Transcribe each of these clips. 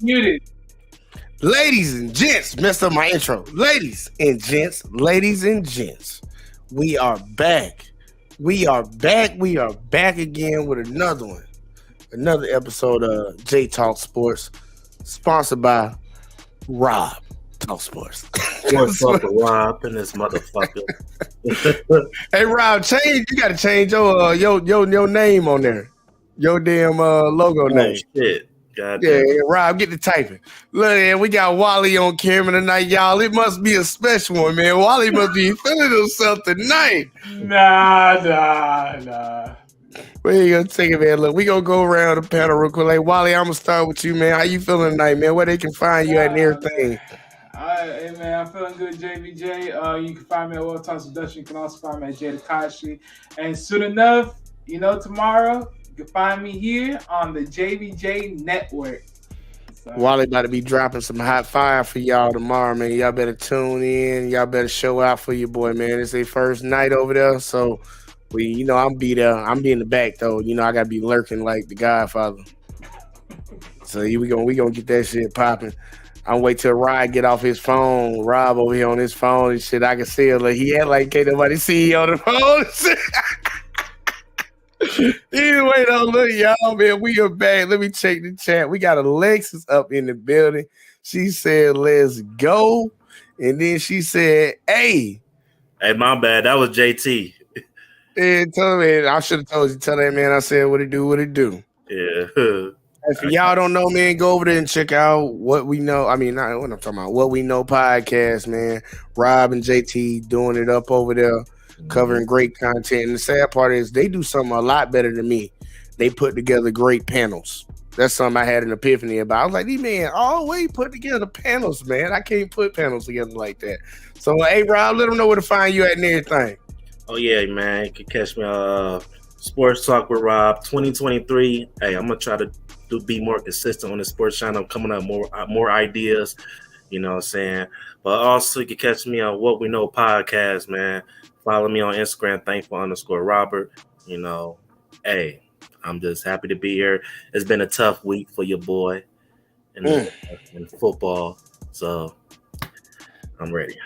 muted. Ladies and gents, messed up my intro. Ladies and gents, we are back. We are back again with another one. Another episode of J Talk Sports, sponsored by Rob Talk Sports. What's up, Rob and this motherfucker? Hey Rob, you gotta change your name on there. Your damn logo name. Shit. God yeah, Rob, get the typing. Look, man, we got Wally on camera tonight, y'all. It must be a special one, man. Wally must be feeling himself tonight. Nah. Where you gonna take it, man? Look, we gonna go around the panel real quick. Like, Wally, I'm gonna start with you, man. How you feeling tonight, man? Where they can find you at and everything? Hey, man, I'm feeling good, JVJ. You can find me at World Talk Seduction. You can also find me at Jay Takashi. And soon enough, tomorrow, you can find me here on the JVJ Network. So. Wally about to be dropping some hot fire for y'all tomorrow, man. Y'all better tune in. Y'all better show out for your boy, man. It's their first night over there, so I'm be there. I'm be in the back though. I gotta be lurking like the Godfather. So we gonna get that shit popping. I'm wait till Rod get off his phone. Rob over here on his phone and shit. I can see it. Like he had like can't nobody see on the phone. Anyway, though, look, y'all, man, we are back. Let me check the chat. We got Alexis up in the building. She said, "Let's go," and then she said, "Hey, my bad. That was JT." And tell me, I should have told you. Tell that man I said what it do. Yeah. If y'all don't know, man, go over there and check out What We Know. I mean, not what I'm talking about. What We Know podcast, man. Rob and JT doing it up over there, covering great content. And the sad part is they do something a lot better than me. They put together great panels. That's something I had an epiphany about. I was like, these men always put together panels, man. I can't put panels together like that. So, hey, Rob, let them know where to find you at and everything. Oh, yeah, man. You can catch me on Sports Talk with Rob 2023. Hey, I'm going to try to be more consistent on the sports channel, coming up more ideas, you know what I'm saying? But also, you can catch me on What We Know podcast, man. Follow me on Instagram, thankful_Robert. Hey, I'm just happy to be here. It's been a tough week for your boy in football, so I'm ready.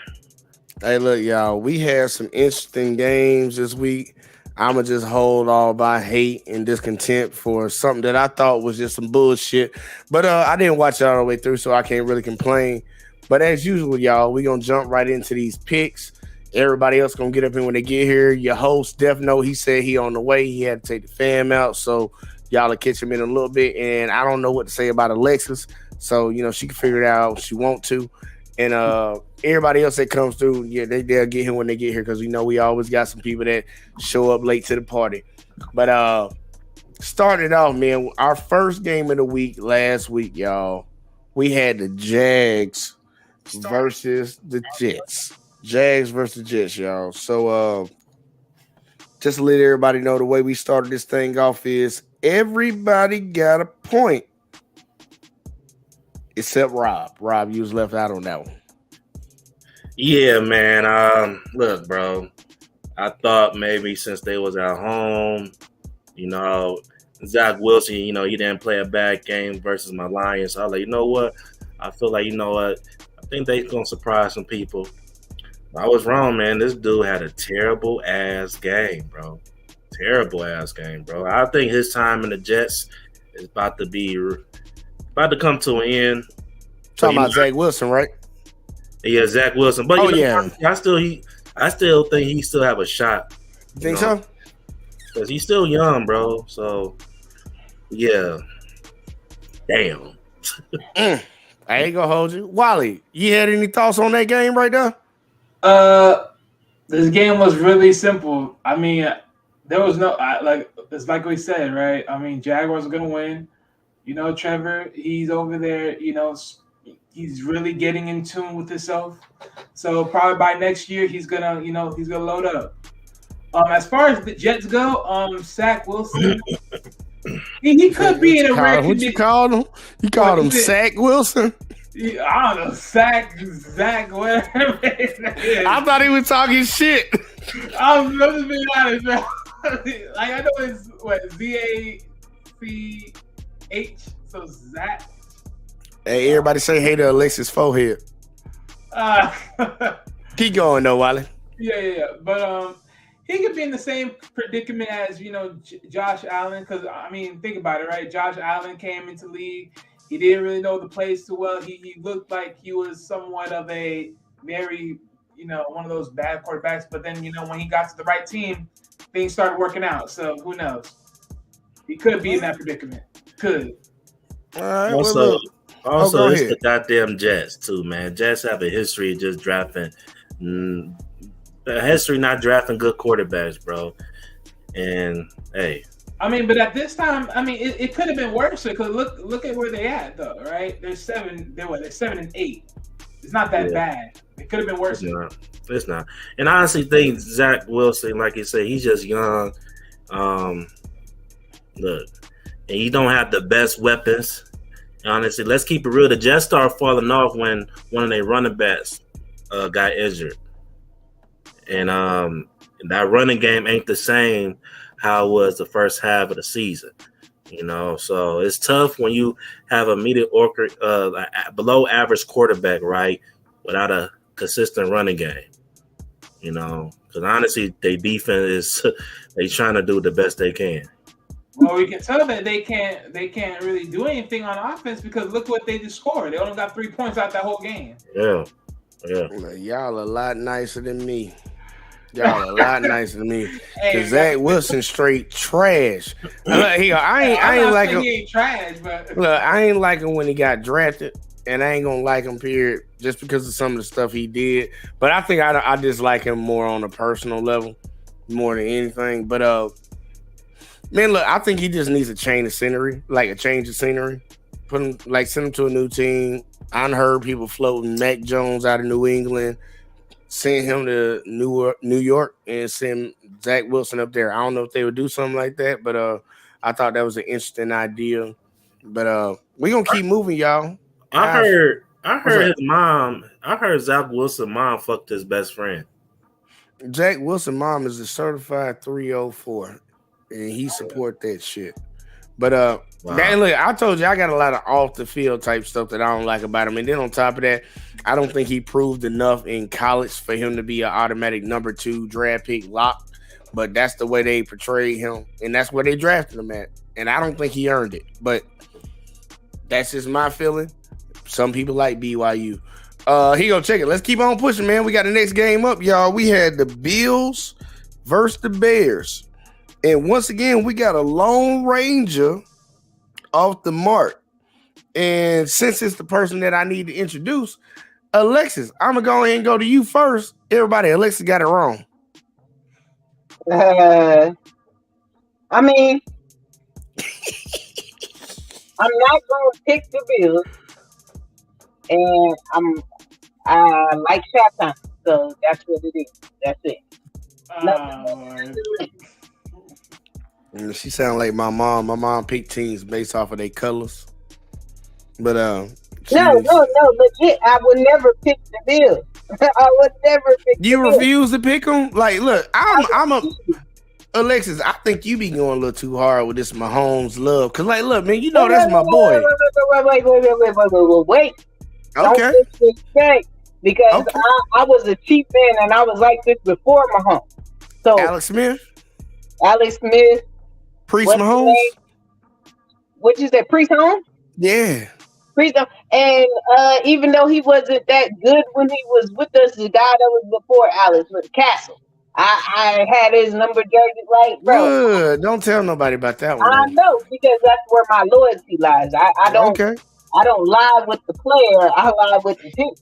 Hey, look, y'all, we had some interesting games this week. I'm going to just hold all my hate and discontent for something that I thought was just some bullshit. But I didn't watch it all the way through, so I can't really complain. But as usual, y'all, we're going to jump right into these picks. Everybody else going to get up in when they get here. Your host, Def Note, he said he on the way. He had to take the fam out, so y'all will catch him in a little bit. And I don't know what to say about Alexis, so, she can figure it out if she want to. And everybody else that comes through, yeah, they'll get him when they get here because we always got some people that show up late to the party. But started off, man, our first game of the week last week, y'all, we had the Jags versus the Jets. Jags versus Jets, y'all. So just to let everybody know, the way we started this thing off is everybody got a point. Except Rob. Rob, you was left out on that one. Yeah, man. Look, bro. I thought maybe since they was at home, Zach Wilson, he didn't play a bad game versus my Lions. So I was like, you know what? I feel like, I think they're going to surprise some people. I was wrong, man. This dude had a terrible ass game, bro. I think his time in the Jets is about to come to an end. Talking about Zach Wilson, right? Yeah, Zach Wilson. But I still think he still have a shot. You think so? Because he's still young, bro. So yeah. Damn. I ain't gonna hold you. Wally, you had any thoughts on that game right there? This game was really simple. I mean, there was no it's like we said, right? I mean, Jaguars are gonna win. Trevor, he's over there, he's really getting in tune with himself. So probably by next year, he's gonna load up. As far as the Jets go, Zach Wilson, he could be in a rare condition. What you called him? You called him Zach Wilson? I don't know, Zach, whatever. I thought he was talking shit. I'm just being honest, man. I know it's ZACH, so Zach. Hey, everybody say hey to Alexis forehead. Uh, Keep going though, Wally. yeah. But he could be in the same predicament as Josh Allen. Because I mean, think about it, right? Josh Allen came into league. He didn't really know the plays too well. He looked like he was somewhat of a very one of those bad quarterbacks. But then when he got to the right team, things started working out. So who knows? He could be in that predicament. Could. All right. Also, it's the goddamn Jets too, man. Jets have a history of just drafting, not drafting good quarterbacks, bro. And hey, I mean, but at this time, I mean, it could have been worse. Because look at where they at though, right? They're 7-8. It's not that bad. It could have been worse. It's not. And I honestly think Zach Wilson, like you say, he's just young. Look, and you don't have the best weapons. Honestly, let's keep it real. The Jets started falling off when one of their running backs got injured. And that running game ain't the same how it was the first half of the season. So it's tough when you have a mediocre, below average quarterback, right, without a consistent running game. Because honestly, their defense they trying to do the best they can. Well, we can tell that they can't really do anything on offense because look what they just scored. They only got 3 points out that whole game. Yeah. Y'all a lot nicer than me. Y'all a lot nicer than me. Cause Zach Wilson straight trash. I ain't like him. He ain't trash, but look, I ain't like him when he got drafted, and I ain't gonna like him period just because of some of the stuff he did. But I think I just like him more on a personal level, more than anything. But man, look, I think he just needs a change of scenery. Put him send him to a new team. I heard people floating Mac Jones out of New England. Send him to New York and send Zach Wilson up there. I don't know if they would do something like that, but I thought that was an interesting idea. But we gonna keep moving, y'all. I heard his mom. I heard Zach Wilson's mom fucked his best friend. Zach Wilson's mom is a certified 304, and he support that shit. But look, I told you I got a lot of off the field type stuff that I don't like about him. And then on top of that, I don't think he proved enough in college for him to be an automatic number 2 draft pick lock. But that's the way they portrayed him, and that's where they drafted him at. And I don't think he earned it. But that's just my feeling. Some people like BYU. Here go, check it. Let's keep on pushing, man. We got the next game up, y'all. We had the Bills versus the Bears. And once again, we got a Lone Ranger off the mark. And since it's the person that I need to introduce, Alexis, I'm going to go ahead and go to you first. Everybody, Alexis got it wrong. I mean, I'm not going to pick the Bills. And I like Shaq, so that's what it is. That's it. She sound like my mom. My mom picked teams based off of their colors. But no, legit. I would never pick the Bills. I would never pick. You refuse to pick them? Like, look, I'm a Alexis. I think you be going a little too hard with this Mahomes love. Cause, like, look, man, that's my boy. Wait. Okay. Don't disrespect, because I was a Chief fan and I was like this before Mahomes. So Alex Smith, Priest Mahomes. What you said, Priest Mahomes? Yeah. Priest, and even though he wasn't that good when he was with us, the guy that was before Alex was Castle. I had his number jersey, like, bro. Good. Don't tell nobody about that one. I know, because that's where my loyalty lies. I don't. Okay. I don't lie with the player. I lie with the team.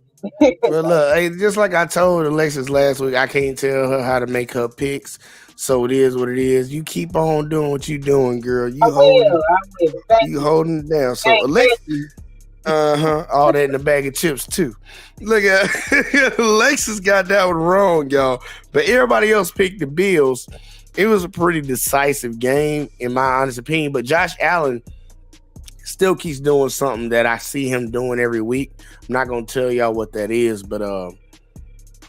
Well, look, hey, just like I told Alexis last week, I can't tell her how to make her picks. So it is what it is. You keep on doing what you're doing, girl. You holding it down. So Alexis, all that in the bag of chips too. Look at Alexis got that one wrong, y'all. But everybody else picked the Bills. It was a pretty decisive game, in my honest opinion. But Josh Allen still keeps doing something that I see him doing every week. I'm not gonna tell y'all what that is, but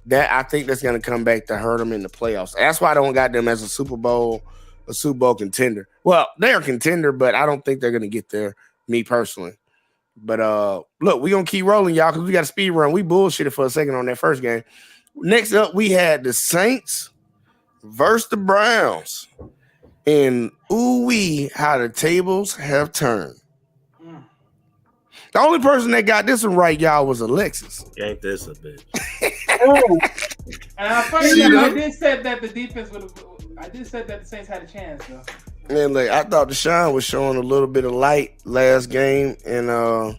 that I think that's gonna come back to hurt them in the playoffs. That's why I don't got them as a Super Bowl contender. Well, they're a contender, but I don't think they're gonna get there, me personally. But look, we gonna keep rolling, y'all, because we got a speed run. We bullshitted for a second on that first game. Next up, we had the Saints versus the Browns. And ooh-wee, how the tables have turned. The only person that got this one right, y'all, was Alexis. Ain't this a bitch? And I did say that the defense would have. I did say that the Saints had a chance, though. And like, I thought Deshaun was showing a little bit of light last game, and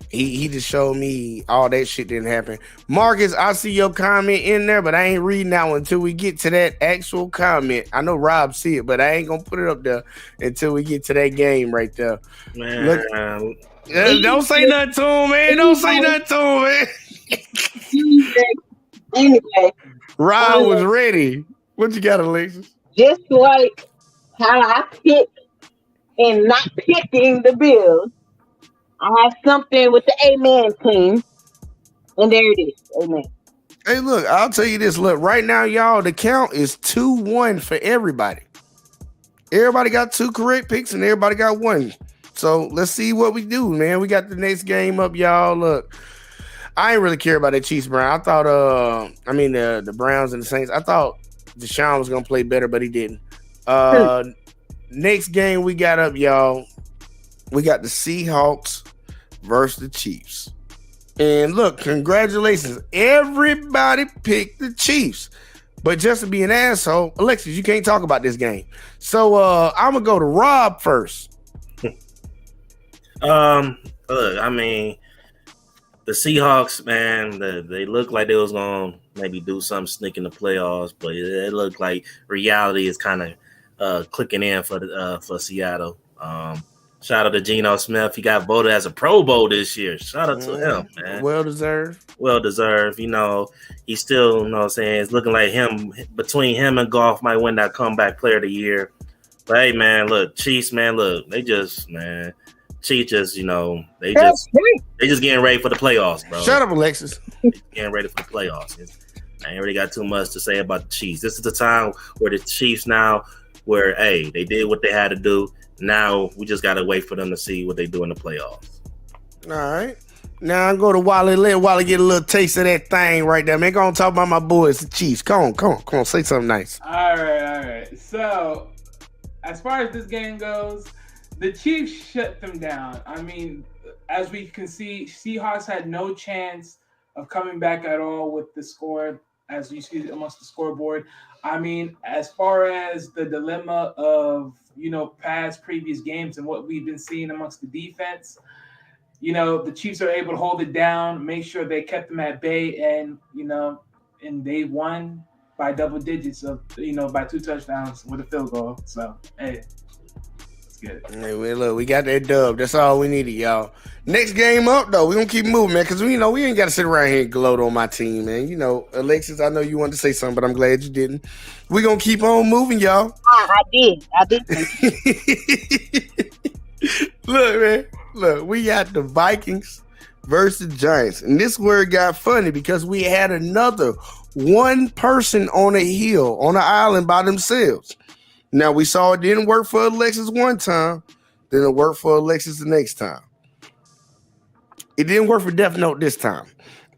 he just showed me all that shit didn't happen. Marcus, I see your comment in there, but I ain't reading that one until we get to that actual comment. I know Rob see it, but I ain't gonna put it up there until we get to that game right there. Man, Look, don't say nothing to him, man. Don't say nothing to him, man. Anyway, Rob was ready. What you got, Alexis? just like how I pick and not picking the Bills, I have something with the Amen team, and there it is. Amen. Hey, look, I'll tell you this. Look, right now, y'all, the count is 2-1 for everybody. Everybody got 2 correct picks, and everybody got 1. So let's see what we do, man. We got the next game up, y'all. Look, I ain't really care about that Chiefs Brown. I thought, the Browns and the Saints. I thought Deshaun was gonna play better, but he didn't. Next game we got up, y'all. We got the Seahawks versus the Chiefs. And look, congratulations. Everybody picked the Chiefs. But just to be an asshole, Alexis, you can't talk about this game. So I'm gonna go to Rob first. Look, I mean, the Seahawks, man, they look like they was gonna maybe do something, sneak in the playoffs, but it looked like reality is kind of clicking in for Seattle. Shout out to Geno Smith. He got voted as a Pro Bowl this year. Shout out to him, man. Well deserved. Well deserved. You know, he's still, you know what I'm saying, it's looking like between him and Goff might win that comeback player of the year. But hey, man, look, Chiefs, man, look, Chiefs just, they just getting ready for the playoffs, bro. Shut up, Alexis. Getting ready for the playoffs. I ain't really got too much to say about the Chiefs. This is the time where the Chiefs now, where, hey, they did what they had to do. Now we just got to wait for them to see what they do in the playoffs. All right. Now I go to Wally. Let Wally get a little taste of that thing right there. Man, go on talk about my boys, the Chiefs. Come on. Say something nice. All right. So, as far as this game goes, the Chiefs shut them down. I mean, as we can see, Seahawks had no chance of coming back at all with the score, as you see amongst the scoreboard. I mean, as far as the dilemma of, past previous games and what we've been seeing amongst the defense, the Chiefs are able to hold it down, make sure they kept them at bay, and, and they won by double digits of, by 2 touchdowns with a field goal. So, hey. Hey, well, look, we got that dub. That's all we needed, y'all. Next game up, though, we're going to keep moving, man, because, we ain't got to sit around here and gloat on my team, man. Alexis, I know you wanted to say something, but I'm glad you didn't. We're going to keep on moving, y'all. I did. Look, man. Look, we got the Vikings versus Giants. And this where it got funny because we had another one person on a hill, on an island by themselves. Now, we saw it didn't work for Alexis one time, then it worked for Alexis the next time. It didn't work for Death Note this time.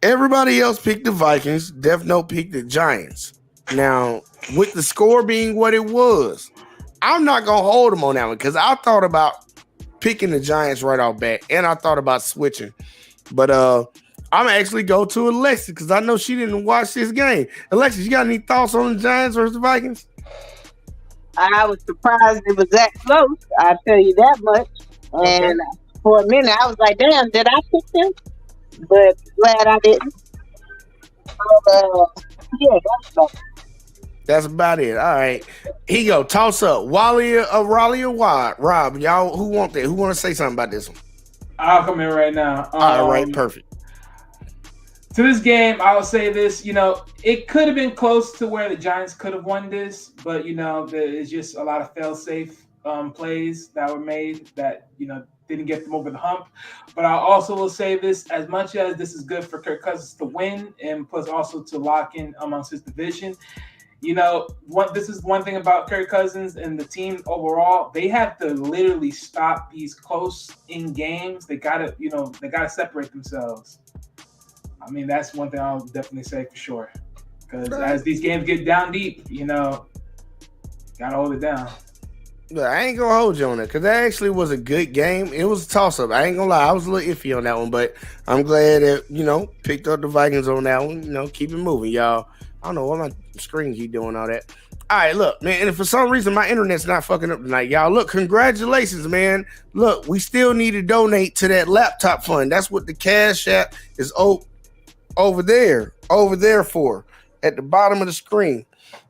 Everybody else picked the Vikings. Death Note picked the Giants. Now, with the score being what it was, I'm not going to hold them on that one because I thought about picking the Giants right off bat, and I thought about switching. But I'm going to actually go to Alexis because I know she didn't watch this game. Alexis, you got any thoughts on the Giants versus the Vikings? I was surprised it was that close. I'll tell you that much. And for a minute, I was like, damn, did I pick them? But glad I didn't. Yeah, that's about it. All right. Here you go. Toss up. Raleigh or Wad? Rob, y'all, who want that? Who want to say something about this one? I'll come in right now. All right, perfect. To this game, I'll say this, it could have been close to where the Giants could have won this, but, there's just a lot of fail-safe plays that were made that, didn't get them over the hump. But I also will say this, as much as this is good for Kirk Cousins to win and plus also to lock in amongst his division, you know, this is one thing about Kirk Cousins and the team overall. They have to literally stop these close in games. They gotta separate themselves. I mean, that's one thing I'll definitely say for sure. Because as these games get down deep, you know, gotta hold it down. Look, I ain't gonna hold you on that because that actually was a good game. It was a toss up. I ain't gonna lie, I was a little iffy on that one, but I'm glad that picked up the Vikings on that one. Keep it moving, y'all. I don't know what my screen keep doing all that. All right, look, man, and if for some reason my internet's not fucking up tonight, y'all. Look, congratulations, man. Look, we still need to donate to that laptop fund. That's what the Cash App is over there for at the bottom of the screen.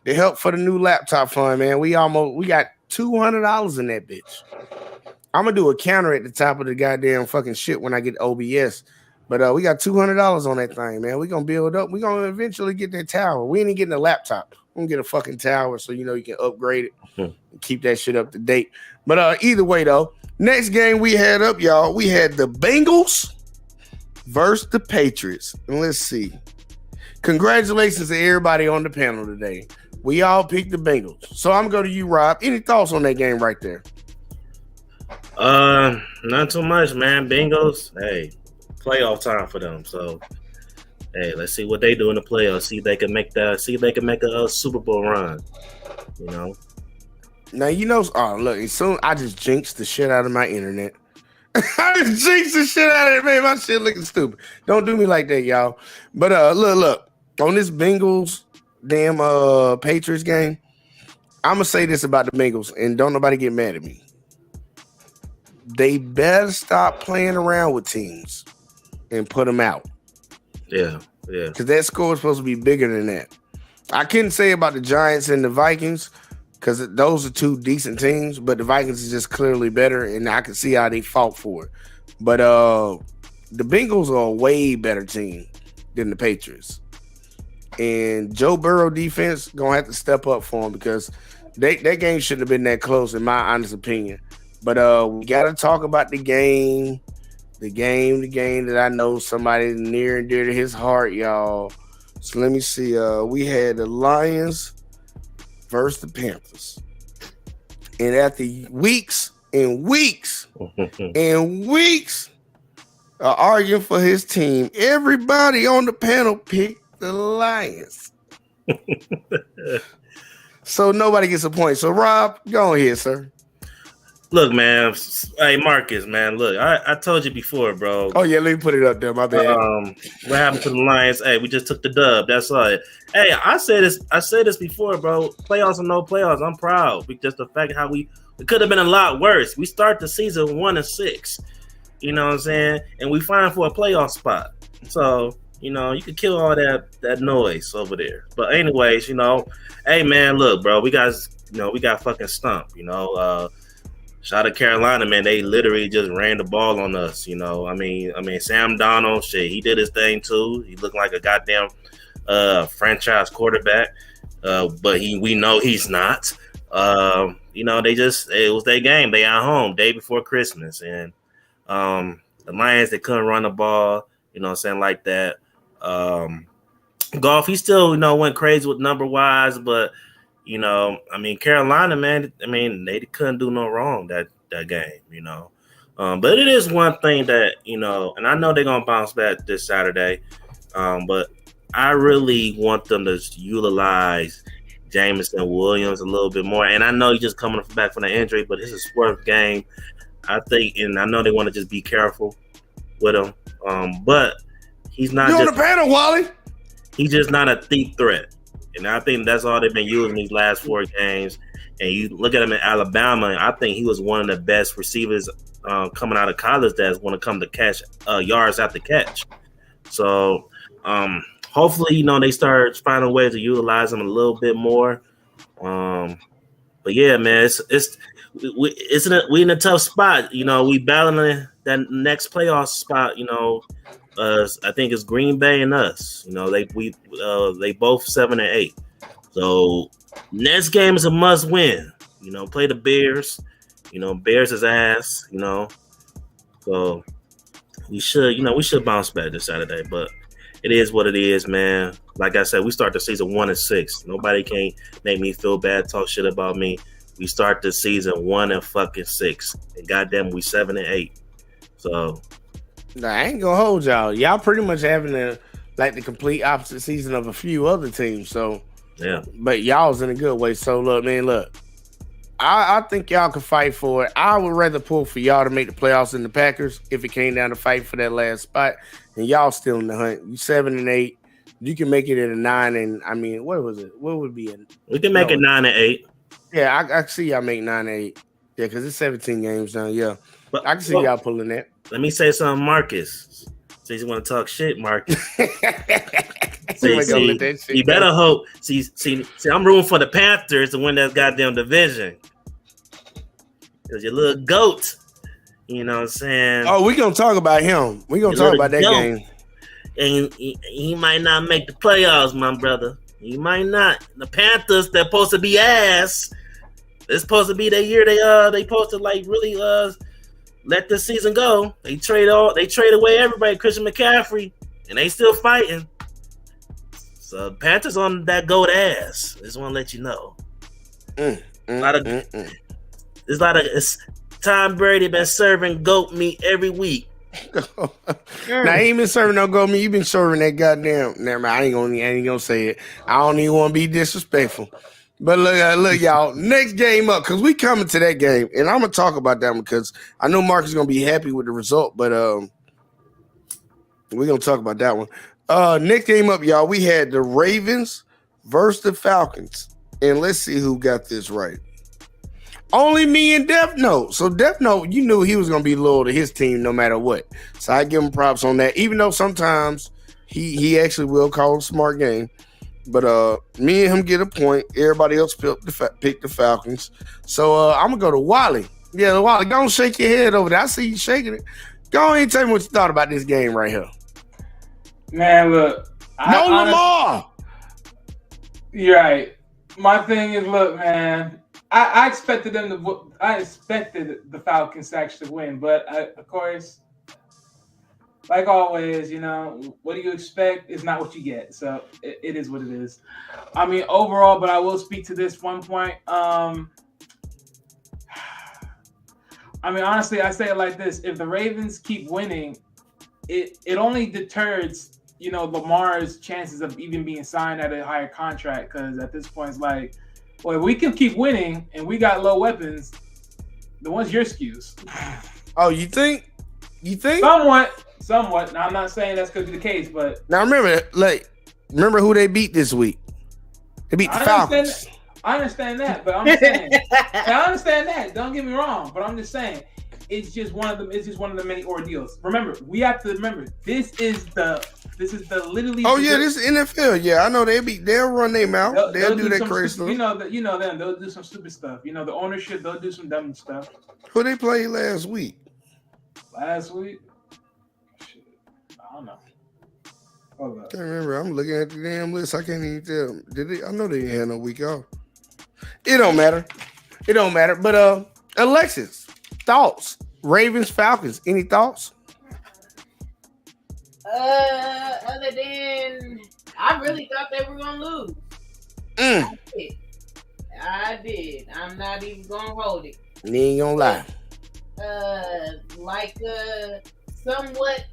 The help for the new laptop fund, man. We got $200 in that bitch. I'm gonna do a counter at the top of the goddamn fucking shit when I get OBS. But we got $200 on that thing, man. We're gonna build up. We're gonna eventually get that tower. We ain't getting a laptop. We're gonna get a fucking tower so you can upgrade it and keep that shit up to date. But either way, though, next game we had up, y'all. We had the Bengals versus the Patriots. And let's see. Congratulations to everybody on the panel today. We all picked the Bengals. So I'm going to go to you, Rob. Any thoughts on that game right there? Not too much, man. Bengals, hey, playoff time for them. So, hey, let's see what they do in the playoffs. See if they can make a Super Bowl run. Now look, soon I just jinxed the shit out of my internet. I just jinxed the shit out of it, man. My shit looking stupid. Don't do me like that, y'all. But look, on this Bengals damn Patriots game, I'm gonna say this about the Bengals, and don't nobody get mad at me. They better stop playing around with teams and put them out. Yeah. Because that score is supposed to be bigger than that. I couldn't say about the Giants and the Vikings because those are two decent teams, but the Vikings is just clearly better, and I can see how they fought for it. But the Bengals are a way better team than the Patriots. And Joe Burrow defense going to have to step up for them because that game shouldn't have been that close, in my honest opinion. But we got to talk about the game that I know somebody near and dear to his heart, y'all. So let me see. We had the Lions versus the Panthers. And after weeks and weeks and weeks of arguing for his team, everybody on the panel picked the Lions. So nobody gets a point. So Rob, go ahead, sir. Look, man. Hey, Marcus, man. Look, I told you before, bro. Oh yeah, let me put it up there. My bad. What happened to the Lions? Hey, we just took the dub. That's all. Hey, I said this before, bro. Playoffs or no playoffs, I'm proud. Because the fact how it could have been a lot worse. We start the season 1-6. You know what I'm saying? And we fighting for a playoff spot. So, you could kill all that noise over there. But anyways, hey man, look, bro, we got fucking stumped. Shout out to Carolina, man. They literally just ran the ball on us. I mean, Sam Darnold, shit, he did his thing too. He looked like a goddamn franchise quarterback, but we know he's not. It was their game. They at home day before Christmas, and the Lions, they couldn't run the ball. Saying like that. Goff, he still went crazy with number wise, but. Carolina, man, they couldn't do no wrong that game, But it is one thing that, and I know they're going to bounce back this Saturday, but I really want them to utilize Jameson Williams a little bit more. And I know he's just coming back from the injury, but it's a sport game, I think, and I know they want to just be careful with him. But he's not on the panel, Wally. He's just not a deep threat. And I think that's all they've been using these last 4 games. And you look at him in Alabama, and I think he was one of the best receivers coming out of college that's going to come to catch yards after catch. So hopefully, they start finding ways to utilize him a little bit more. But yeah, man, we in a tough spot. We battling that next playoff spot. I think it's Green Bay and us. They both 7-8. So next game is a must win. Play the Bears. Bears is ass. So we should bounce back this Saturday. But it is what it is, man. Like I said, we start the season 1-6. Nobody can make me feel bad, talk shit about me. We start the season 1-6, and goddamn, we 7-8. So, Nah, I ain't gonna hold y'all. Y'all pretty much having the complete opposite season of a few other teams. So, yeah. But y'all's in a good way. So look, man, I think y'all can fight for it. I would rather pull for y'all to make the playoffs than the Packers if it came down to fight for that last spot. And y'all still in the hunt. You 7-8. You can make it at a 9. And I mean, what was it? What would be it? We can make it 9-8. Yeah, I see y'all make 9-8. Yeah, because it's 17 games now. Yeah, but I can see y'all pulling that. Let me say something, Marcus. Since you want to talk shit, Marcus. You better hope. See, I'm rooting for the Panthers to win that goddamn division. Because your little goat, you know what I'm saying? Oh, we're going to talk about him. We're going to talk about that game. And he might not make the playoffs, my brother. He might not. The Panthers, they're supposed to be ass. It's supposed to be their year. They supposed to like really let this season go. They trade away everybody, Christian McCaffrey, and they still fighting. So Panthers on that goat ass. I just want to let you know. It's Tom Brady been serving goat meat every week. Now he ain't been serving no goat meat. You been serving that goddamn. Never mind. I ain't gonna say it. I don't even want to be disrespectful. But look, y'all. Next game up, because we coming to that game, and I'm gonna talk about that one because I know Mark is gonna be happy with the result. But we're gonna talk about that one. Next game up, y'all. We had the Ravens versus the Falcons, and let's see who got this right. Only me and Death Note. So Death Note, you knew he was gonna be loyal to his team no matter what. So I give him props on that, even though sometimes he actually will call a smart game. But me and him get a point. Everybody else picked the Falcons. So I'm gonna go to Wally. Yeah, Wally, go and shake your head over there. I see you shaking it. Go ahead and tell me what you thought about this game right here. Man, look. Lamar. You're right. My thing is, look, man. I expected them to. I expected the Falcons to actually win, but of course, like always, you know, what do you expect is not what you get. So it is what it is. I mean, overall, but I will speak to this one point. I mean, honestly, I say it like this: if the Ravens keep winning, it only deters, you know, Lamar's chances of even being signed at a higher contract. Because at this point, it's like, well, if we can keep winning and we got low weapons, then what's your excuse? Oh, you think? Somewhat. Now, I'm not saying that's going to be the case, but now remember who they beat this week? They beat the Falcons. I understand that, but I'm saying I understand that. Don't get me wrong, but I'm just saying it's just one of the many ordeals. Remember, we have to remember this is the literally. Oh yeah, this is NFL. Yeah, I know they'll run their mouth. They'll do that crazy stuff. You know them. They'll do some stupid stuff. You know the ownership. They'll do some dumb stuff. Who they played last week? Shit, I don't know. Hold up. Can't remember. I'm looking at the damn list. I can't even tell. Did they? I know they didn't have no week off. It don't matter. But Alexis, thoughts? Ravens, Falcons. Any thoughts? Other than I really thought they were gonna lose. I did. I'm not even gonna hold it. You ain't gonna lie. Somewhat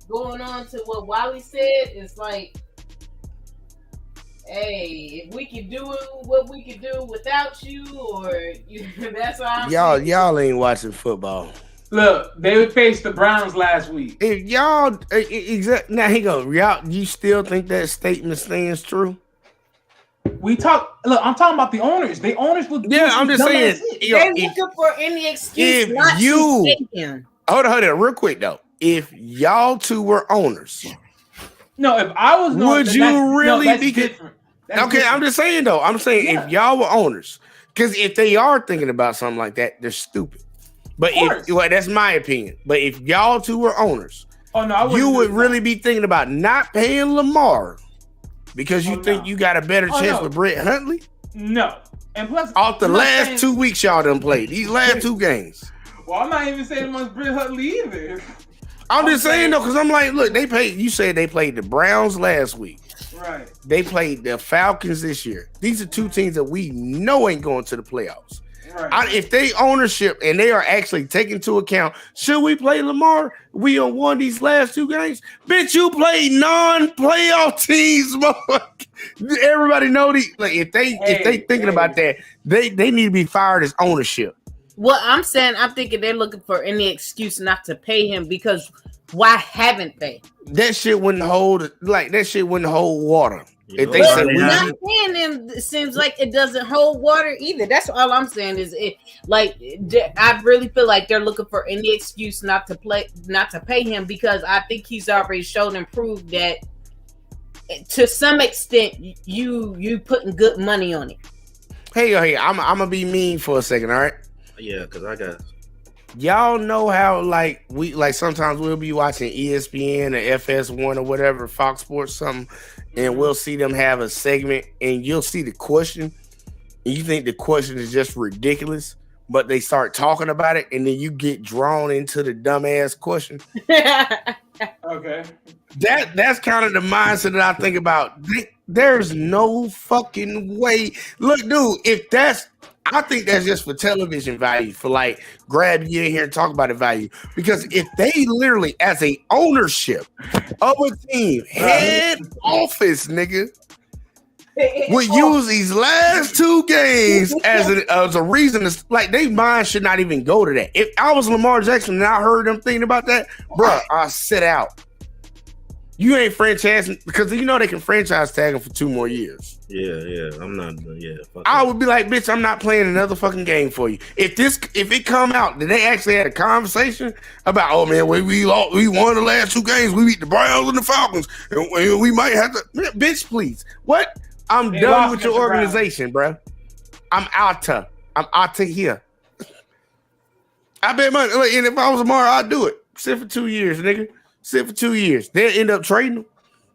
going on to what Wally said, it's like, hey, if we could do what we could do without you, that's all I'm saying. Y'all ain't watching football. Look, they faced the Browns last week. If y'all now he goes, y'all, you still think that statement stands true? I'm talking about the owners. The owners will. Yeah, I'm just saying. They're looking for any excuse not to take him. Hold on, real quick though. If y'all two were owners, no, if I was, would you really be different? Okay, I'm just saying though. I'm saying if y'all were owners, because if they are thinking about something like that, they're stupid. But that's my opinion. But if y'all two were owners, you would really be thinking about not paying Lamar because you think you got a better chance with Brett Huntley? No. And plus, off the last 2 weeks y'all done played, these last 2 games. Well, I'm not even saying much Brett Huntley either. I'm just saying though, because I'm like, look, they played. You said they played the Browns last week. Right. They played the Falcons this year. These are two teams that we know ain't going to the playoffs. Right. If they ownership and they are actually taking into account, should we play Lamar? We on won these last 2 games. Bitch, you play non-playoff teams. Everybody know if they thinking about that, they need to be fired as ownership. Well, I'm thinking they're looking for any excuse not to pay him because why haven't they? That shit wouldn't hold water. If they Well, say we Not have- paying them, it seems like it doesn't hold water either. That's all I'm saying is I really feel like they're looking for any excuse not to pay him because I think he's already shown and proved that to some extent you putting good money on it. Hey, I'm gonna be mean for a second, all right? Yeah, because I got. Y'all know how we sometimes we'll be watching ESPN or FS1 or whatever, Fox Sports something, and we'll see them have a segment and you'll see the question and you think the question is just ridiculous, but they start talking about it and then you get drawn into the dumbass question. Okay. That's kind of the mindset that I think about. There's no fucking way. Look, dude, I think that's just for television value, for grab you in here and talk about the value. Because if they literally, as a ownership of a team, head office, nigga, would use these last 2 games as a reason to they mind should not even go to that. If I was Lamar Jackson and I heard them thinking about that, bro, I'll sit out. You ain't franchising because they can franchise tag him for 2 more years. Yeah, I'm not. Yeah, I would be like, bitch, I'm not playing another fucking game for you. If it come out that they actually had a conversation about, oh man, we won the last 2 games, we beat the Browns and the Falcons, and we might have to, bitch, please. What? I'm done with your organization, bro. I'm out to here. I bet money. And if I was Lamar, I'd do it. Sit for 2 years, nigga. Sit for 2 years. They'll end up trading him.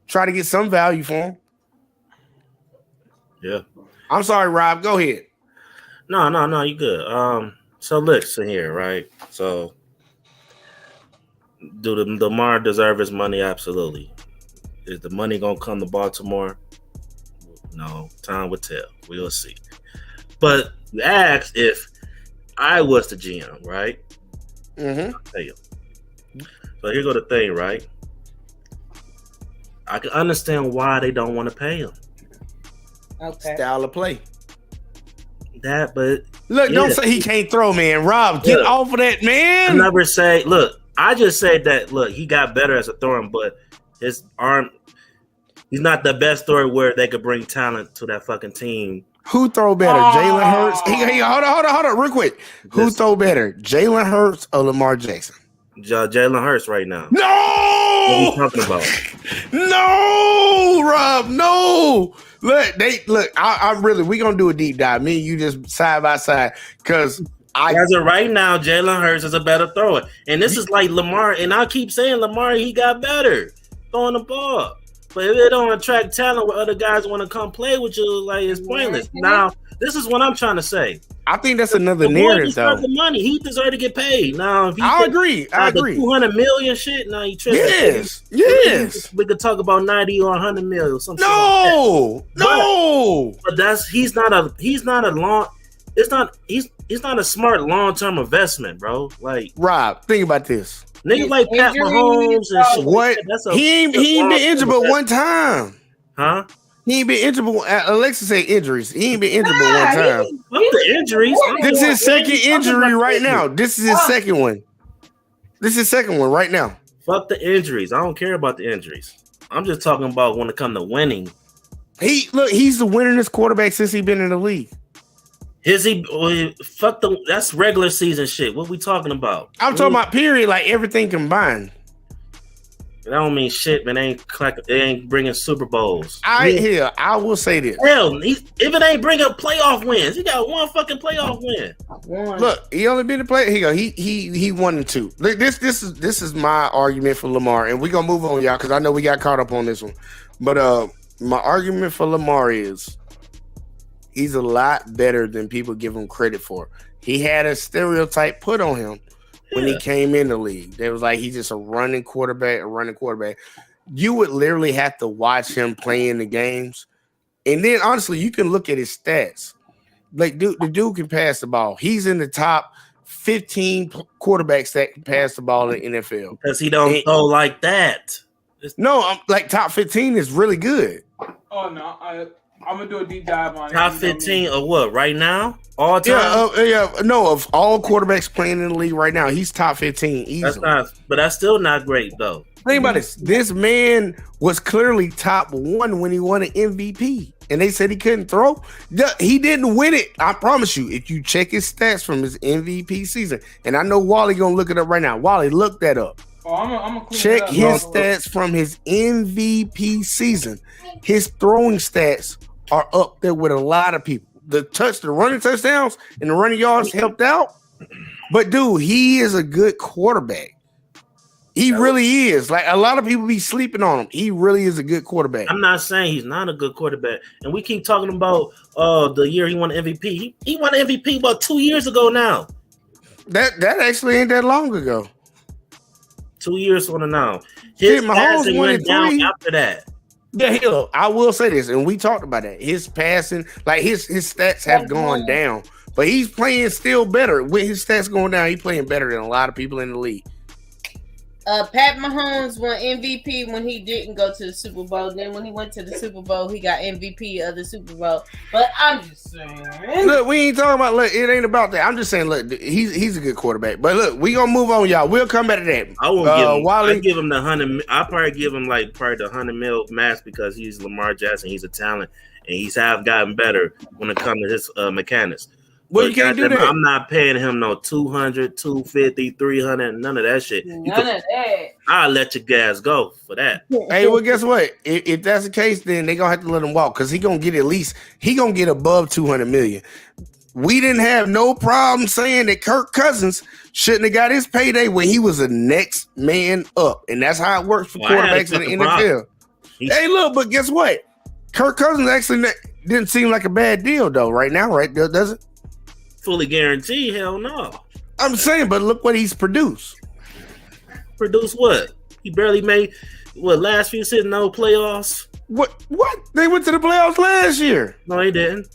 Try to get some value for him. Yeah. I'm sorry, Rob. Go ahead. No, you good. So listen here, right? So do the Lamar deserve his money? Absolutely. Is the money gonna come to Baltimore? No, time will tell. We'll see. But you asked if I was the GM, right? Mm-hmm. I'll tell you. So here go the thing, right? I can understand why they don't want to pay him. Okay. Style of play. But Look, don't say he can't throw, man. Rob, get off of that, man. I never say, look, I just said that, look, he got better as a thrower, but his arm, he's not the best thrower where they could bring talent to that fucking team. Who throw better, Jalen Hurts? Hey, hold on, real quick. Who throw better, Jalen Hurts or Lamar Jackson? Jalen Hurts right now. No! What are you talking about? No, Rob, no. Look, I'm really, we gonna do a deep dive. Me and you just side by side, because as of right now, Jalen Hurts is a better thrower. And this is like Lamar, and I keep saying Lamar, he got better throwing the ball. But if it don't attract talent where other guys want to come play with you, it's pointless. Now, this is what I'm trying to say. I think that's another The narrative, boy though. deserves the money. He deserves to get paid. Now, if I agree. the 200 million shit, now you tripping. Yes. We could talk about 90 or 100 million or something. No. But he's not a smart long-term investment, bro. Rob, think about this. Niggas like Pat Mahomes and shit. What? He ain't been injured but one time. Huh? He ain't been injured but Alexa said injuries. He ain't been injured but one time. Fuck the injuries. This is his second injury right now. This is his second one. This is his second one right now. Fuck the injuries. I don't care about the injuries. I'm just talking about when it comes to winning. He's the winningest quarterback since he's been in the league. Is he? That's regular season shit. What we talking about? I'm talking about period, like everything combined. That don't mean shit, man. They ain't bringing Super Bowls. I will say this. Hell, if it ain't bringing playoff wins, he got one fucking playoff win. Look, he only been to play. He 1-2. Look, this is my argument for Lamar, and we gonna move on, y'all, because I know we got caught up on this one. But my argument for Lamar is he's a lot better than people give him credit for. He had a stereotype put on him when he came in the league. They was like, he's just a running quarterback. You would literally have to watch him playing the games. And then, honestly, you can look at his stats. Like, the dude can pass the ball. He's in the top 15 quarterbacks that can pass the ball in the NFL. Because he don't throw like that. No, I'm like top 15 is really good. Oh no, I'm gonna do a deep dive on top 15 of what right now? All time? No, of all quarterbacks playing in the league right now, he's top 15 easily. But that's still not great though. Think about this. This man was clearly top 1 when he won an MVP, and they said he couldn't throw. He didn't win it. I promise you. If you check his stats from his MVP season, and I know Wally gonna look it up right now. Wally, look that up. Oh, I'm check his stats from his MVP season. His throwing stats are up there with a lot of people. The running touchdowns and the running yards helped out. But dude, he is a good quarterback. He really is. Like, a lot of people be sleeping on him. He really is a good quarterback. I'm not saying he's not a good quarterback. And we keep talking about the year he won MVP. He won MVP about 2 years ago now. That actually ain't that long ago. 2 years from now. His passing went down after that. Yeah, I will say this, and we talked about that. His passing, like his stats have gone down, but he's playing still better. With his stats going down, he's playing better than a lot of people in the league. Pat Mahomes won MVP when he didn't go to the Super Bowl. Then when he went to the Super Bowl, he got MVP of the Super Bowl. But I'm just saying. Look, we ain't talking about. Look, it ain't about that. I'm just saying. Look, he's a good quarterback. But look, we gonna move on, y'all. We'll come back to that. I won't give him. Wally, I give him the 100. I probably give him like the 100 mil max because he's Lamar Jackson. He's a talent, and he's gotten better when it comes to his mechanics. Well, you can't do that. I'm not paying him no 200, 250, 300, none of that shit. None of that. I'll let your gas go for that. Hey, well, guess what? If that's the case, then they're gonna have to let him walk because he gonna get above 200 million. We didn't have no problem saying that Kirk Cousins shouldn't have got his payday when he was the next man up, and that's how it works for quarterbacks in the NFL. Hey, look, but guess what? Kirk Cousins actually didn't seem like a bad deal though. Right now, right? Does it? Fully guaranteed? Hell no. I'm saying, but look what he's produced. Produced what? He barely made last few seasons, no playoffs. What? They went to the playoffs last year. No, he didn't.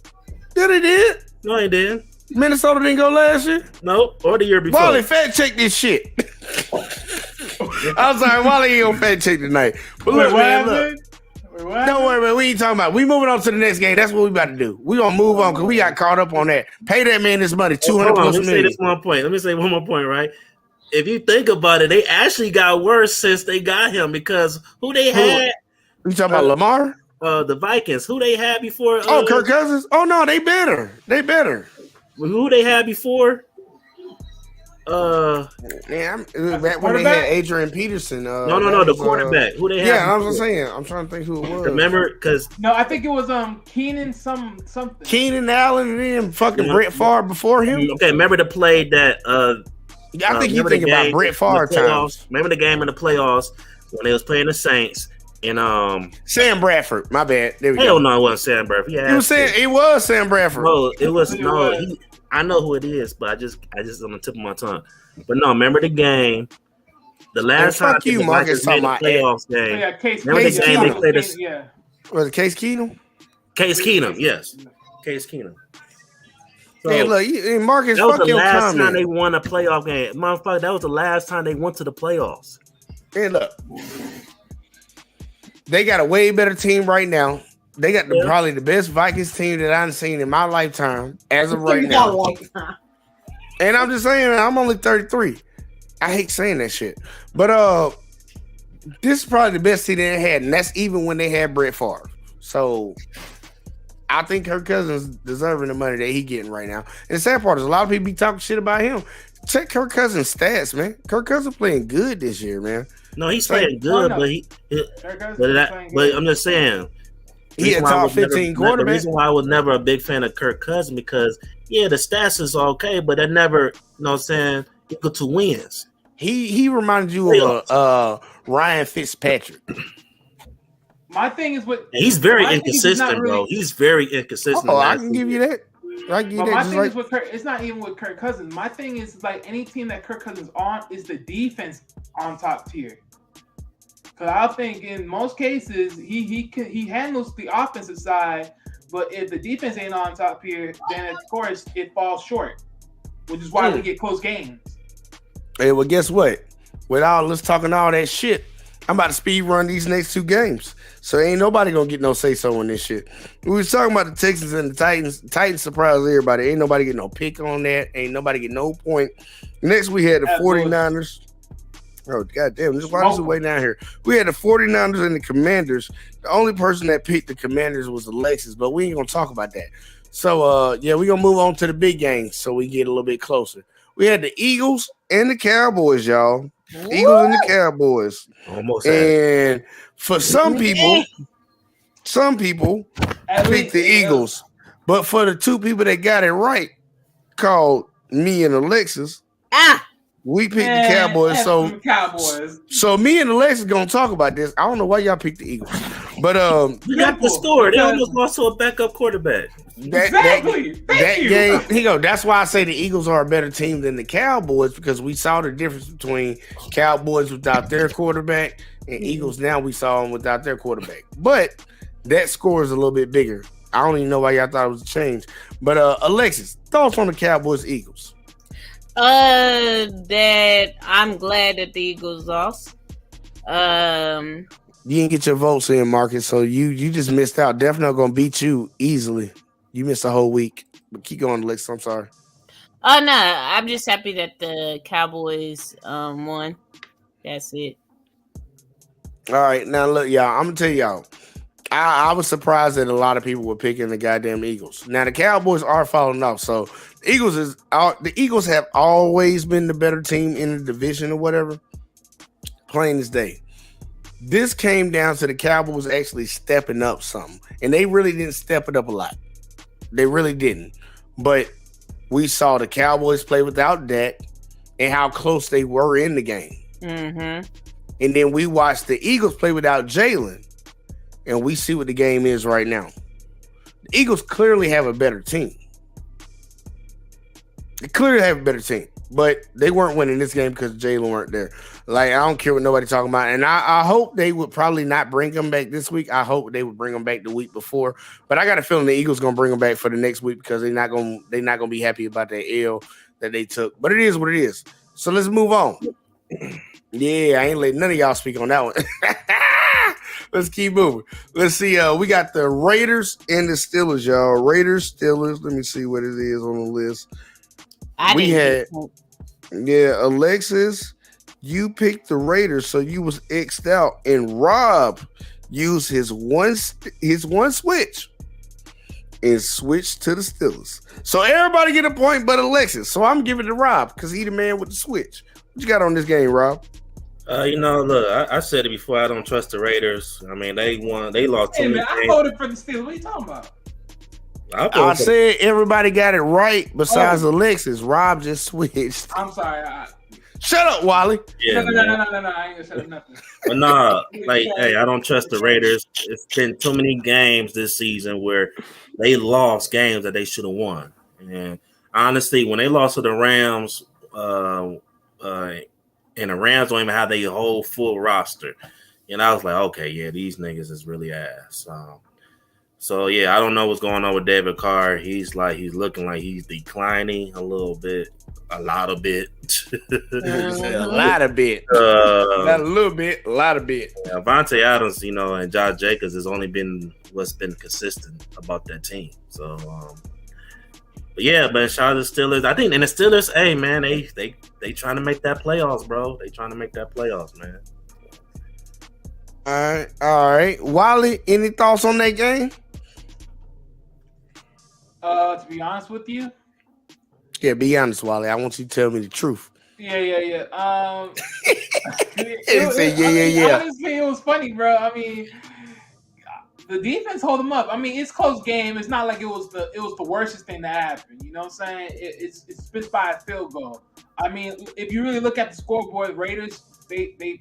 Yeah, they did. No, he didn't. Minnesota didn't go last year. No, or the year before. Wally, fact check this shit. I'm sorry, Wally ain't gonna fact check tonight. But look, man, look. Don't worry, man. We ain't talking about. We moving on to the next game. That's what we about to do. We gonna move on because we got caught up on that. Pay that man this money, 200 plus million. Let me say one more point, right? If you think about it, they actually got worse since they got him because who they had? You talking about Lamar? The Vikings. Who they had before? Kirk Cousins. Oh no, they better. Who they had before? Back when they had Adrian Peterson. No, the quarterback. Who they had? Yeah, I was saying. I'm trying to think who it was. Remember, because I think it was Keenan something. Keenan Allen and then fucking Brett Favre before him. Okay, remember the play that I think you think about Brett Favre times. Remember the game in the playoffs when they was playing the Saints and Sam Bradford. My bad. There we go. Hell no, it wasn't Sam Bradford. It was Sam Bradford. No, it was I know who it is, but I just on the tip of my tongue. But no, remember the game. The last time the Vikings made the playoffs game. Yeah, Case Keenum. Was it Case Keenum? Case Keenum, yes. Case Keenum. So, hey, look, Marcus, that was fuck the your last comment. time they won a playoff game. Motherfucker, that was the last time they went to the playoffs. Hey, look. They got a way better team right now. They got probably the best Vikings team that I've seen in my lifetime as of right now. And I'm just saying, I'm only 33. I hate saying that shit. But this is probably the best team they had, and that's even when they had Brett Favre. So I think Kirk Cousins deserving the money that he getting right now. And the sad part is a lot of people be talking shit about him. Check Kirk Cousins' stats, man. Kirk Cousins playing good this year, man. No, he's playing good, but I'm just saying. He a top 15 quarterback. The reason why I was never a big fan of Kirk Cousins because the stats is okay, but that never, equal to wins. He reminded you of Ryan Fitzpatrick. My thing is he's very inconsistent, bro. He's very inconsistent. Oh, I can give you that. I get But that. my Just thing like is with Kirk. It's not even with Kirk Cousins. My thing is like any team that Kirk Cousins on is the defense on top tier. Because I think in most cases he handles the offensive side, but if the defense ain't on top tier, then of course it falls short, which is why we get close games. Hey, well, guess what? With all this talking all that shit, I'm about to speed run these next 2 games. So ain't nobody gonna get no say so on this shit. We was talking about the Texans and the Titans. Titans surprised everybody. Ain't nobody get no pick on that. Ain't nobody get no point. Next we had the 49ers. Oh, goddamn. Just why is it way down here? We had the 49ers and the Commanders. The only person that picked the Commanders was Alexis, but we ain't going to talk about that. So, yeah, we're going to move on to the big games so we get a little bit closer. We had the Eagles and the Cowboys, y'all. What? Eagles and the Cowboys. Almost. And for some people picked the Eagles. But for the 2 people that got it right, called me and Alexis, we picked the Cowboys. So me and Alexis gonna talk about this. I don't know why y'all picked the Eagles, but you got the score. They almost lost to a backup quarterback. That game. He go. That's why I say the Eagles are a better team than the Cowboys because we saw the difference between Cowboys without their quarterback and Eagles. Now we saw them without their quarterback, but that score is a little bit bigger. I don't even know why y'all thought it was a change. But Alexis, thoughts on the Cowboys Eagles? That I'm glad that the Eagles lost. You didn't get your votes in, Marcus, so you just missed out. Definitely not gonna beat you easily. You missed a whole week. But keep going, Alexis. I'm sorry. Oh no, I'm just happy that the Cowboys won. That's it. All right, now look, y'all. I'm gonna tell y'all. I was surprised that a lot of people were picking the goddamn Eagles. Now the Cowboys are falling off, so the Eagles have always been the better team in the division or whatever. Plain as day. This came down to the Cowboys actually stepping up something, and they really didn't step it up a lot. They really didn't. But we saw the Cowboys play without Dak and how close they were in the game. Mm-hmm. And then we watched the Eagles play without Jalen. And we see what the game is right now. The Eagles clearly have a better team. They clearly have a better team. But they weren't winning this game because Jalen weren't there. Like, I don't care what nobody talking about. And I hope they would probably not bring him back this week. I hope they would bring him back the week before. But I got a feeling the Eagles going to bring him back for the next week because they're not going to be happy about that L that they took. But it is what it is. So let's move on. Yeah, I ain't letting none of y'all speak on that one. Let's keep moving. Let's see. We got the Raiders and the Steelers, y'all. Raiders, Steelers. Let me see what it is on the list. Alexis, you picked the Raiders, so you was X'd out, and Rob used his one switch and switched to the Steelers. So everybody get a point but Alexis. So I'm giving it to Rob because he the man with the switch. What you got on this game, Rob? Look, I said it before. I don't trust the Raiders. I mean, they won. They lost. Hey, man, I voted for the Steelers. What are you talking about? I said everybody got it right besides Alexis. Rob just switched. I'm sorry. Shut up, Wally. Yeah, no. I ain't gonna shut up nothing. But nah, hey, I don't trust the Raiders. It's been too many games this season where they lost games that they should have won. And honestly, when they lost to the Rams, and the Rams don't even have their whole full roster. And I was like, okay, yeah, these niggas is really ass. So yeah, I don't know what's going on with David Carr. He's looking like he's declining a lot of bit. A lot of bit. Not a little bit, a lot of bit. Yeah, Vontae Adams, and Josh Jacobs has only been what's been consistent about that team. So, but yeah, but shout out to the Steelers. I think, and the Steelers, hey man, they trying to make that playoffs, bro. They trying to make that playoffs, man. All right. Wally, any thoughts on that game? To be honest with you. Yeah, be honest, Wally. I want you to tell me the truth. Yeah. Honestly, it was funny, bro. I mean, the defense hold them up. I mean, it's close game. It's not like it was the worstest thing that happened. You know what I'm saying? It's split by a field goal. I mean, if you really look at the scoreboard, Raiders they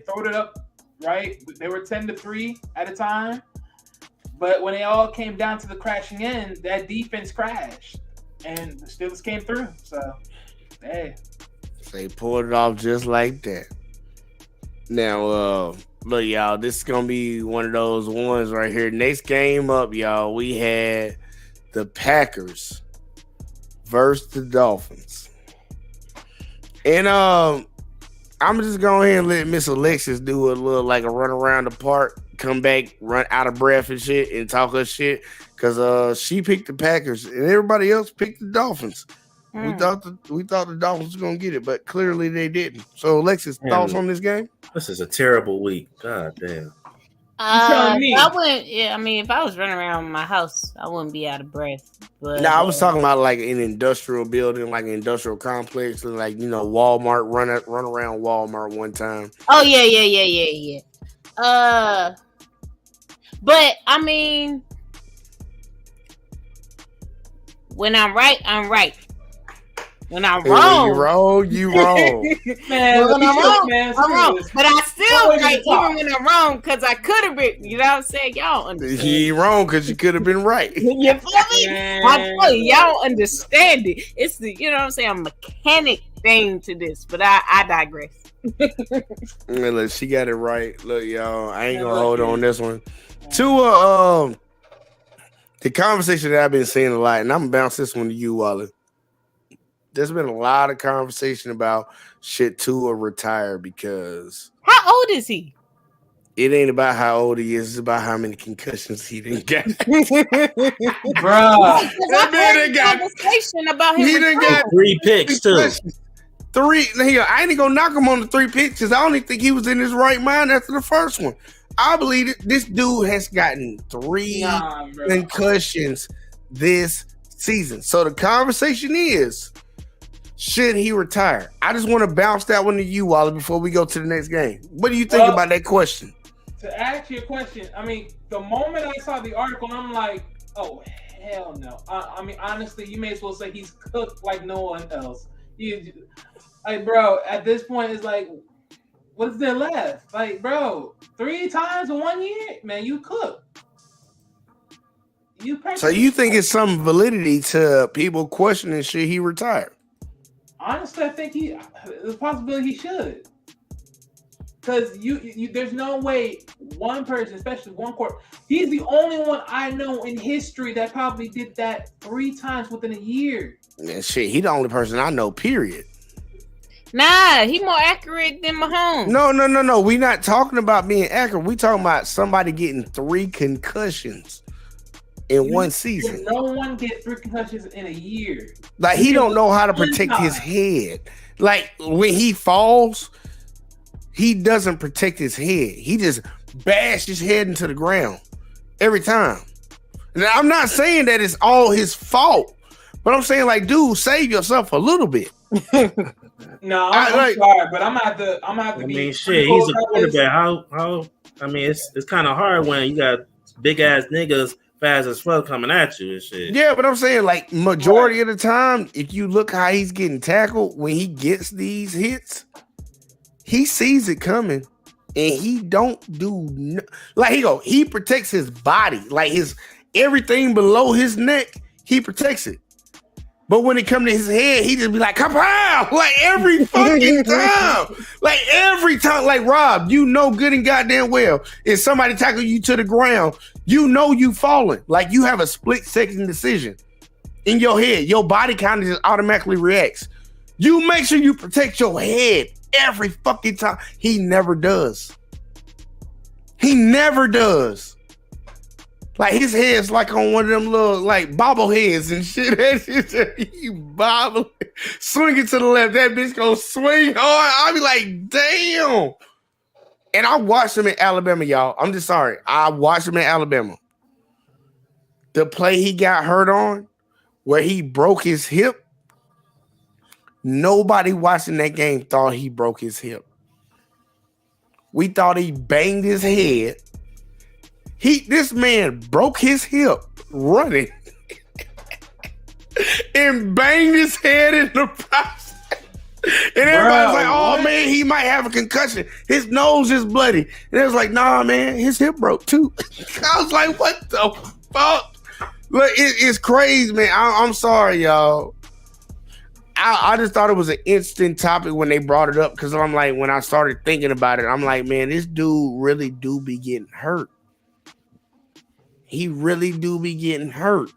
throwed it up, right? They were 10-3 at a time. But when it all came down to the crashing in, that defense crashed, and the Steelers came through. So, hey, they pulled it off just like that. Now, look, y'all, this is gonna be one of those ones right here. Next game up, y'all, we had the Packers versus the Dolphins, and I'm just going ahead and let Miss Alexis do a little like a run around the park, come back, run out of breath and shit, and talk her shit because she picked the Packers and everybody else picked the Dolphins. We thought the Dolphins were gonna get it, but clearly they didn't. So, Alexis, thoughts on this game? This is a terrible week. God damn. I wouldn't. Yeah, I mean, if I was running around my house, I wouldn't be out of breath. But No, I was talking about like an industrial building, like an industrial complex, like Walmart. Run around Walmart one time. Oh yeah. But I mean, when I'm right, I'm right. When I'm wrong, you wrong. man, when I'm wrong, man, I'm wrong. But I still Always right talk. even when I'm wrong because I could have been. You know what I'm saying? Y'all understand? He ain't wrong because you could have been right. You feel me? I tell you, y'all understand it. It's the what I'm saying, a mechanic thing to this. But I digress. Look, she got it right. Look, y'all, I ain't gonna hold on this one. To the conversation that I've been seeing a lot, and I'm gonna bounce this one to you, Wally. There's been a lot of conversation about shit Tua retire because How old is he? it ain't about how old he is, it's about how many concussions he didn't get. Bruh. That man done got- conversation about him. He done got 3 picks too. 3. Here, I ain't gonna knock him on the 3 picks because I don't even think he was in his right mind after the first one. I believe it. This dude has gotten 3 Nah, bro. concussions this season. So the conversation is, should he retire? I just want to bounce that one to you, Wally, before we go to the next game. What do you think about that question? To ask you a question, I mean, the moment I saw the article, I'm like, oh, hell no. I mean, honestly, you may as well say he's cooked like no one else. Like, bro, at this point, it's like, what is there left? Like, bro, 3 times in 1 year? Man, you cooked. So you think it's some validity to people questioning should he retire? Honestly, I think there's a possibility he should. Because you there's no way one person, especially one court, he's the only one I know in history that probably did that 3 times within a year. Man, shit, he the only person I know, period. Nah, he more accurate than Mahomes. No. We not talking about being accurate. We talking about somebody getting 3 concussions in one season. No one get 3 concussions in a year. Like, he don't know how to protect his head. Like, when he falls, he doesn't protect his head. He just bashed his head into the ground every time. Now, I'm not saying that it's all his fault, but I'm saying, like, dude, save yourself a little bit. No, I'm sorry, but I'm gonna have to I be. mean, shit, he's a quarterback. How? I mean, it's kind of hard when you got big ass niggas fast as fuck coming at you and shit. Yeah, but I'm saying, like, majority of the time, if you look how he's getting tackled when he gets these hits, he sees it coming and he don't do he protects his body, like his everything below his neck, he protects it. But when it comes to his head, he just be like, kapow! Like every fucking time. Like every time. Like, Rob, you know good and goddamn well, if somebody tackle you to the ground, you know you falling. Like, you have a split-second decision in your head. Your body kind of just automatically reacts. You make sure you protect your head every fucking time. He never does. He never does. Like, his head's like on one of them little, like, bobbleheads and shit. He bobble, swing it to the left. That bitch gonna swing hard. I'll be like, damn. And I watched him in Alabama, y'all. I'm just sorry. I watched him in Alabama. The play he got hurt on, where he broke his hip, nobody watching that game thought he broke his hip. We thought he banged his head. This man broke his hip running and banged his head in the process. And everybody's like, oh what? man, he might have a concussion. His nose is bloody. And it was like, nah, man, his hip broke too. I was like, what the fuck? Look, it's crazy, man. I'm sorry, y'all. I just thought it was an instant topic when they brought it up because I'm like, when I started thinking about it, I'm like, man, this dude really do be getting hurt. He really do be getting hurt.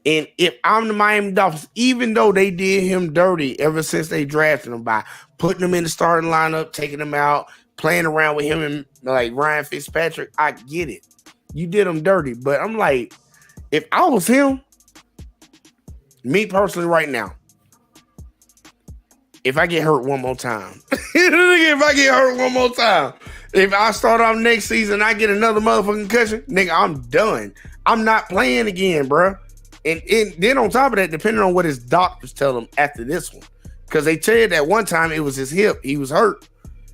And if I'm the Miami Dolphins, even though they did him dirty ever since they drafted him by putting him in the starting lineup, taking him out, playing around with him and like Ryan Fitzpatrick, I get it. You did him dirty. But I'm like, if I was him, me personally right now, if I get hurt one more time, if I start off next season, I get another motherfucking concussion, nigga, I'm done. I'm not playing again, bro. And then on top of that, depending on what his doctors tell him after this one, because they said that one time it was his hip, he was hurt,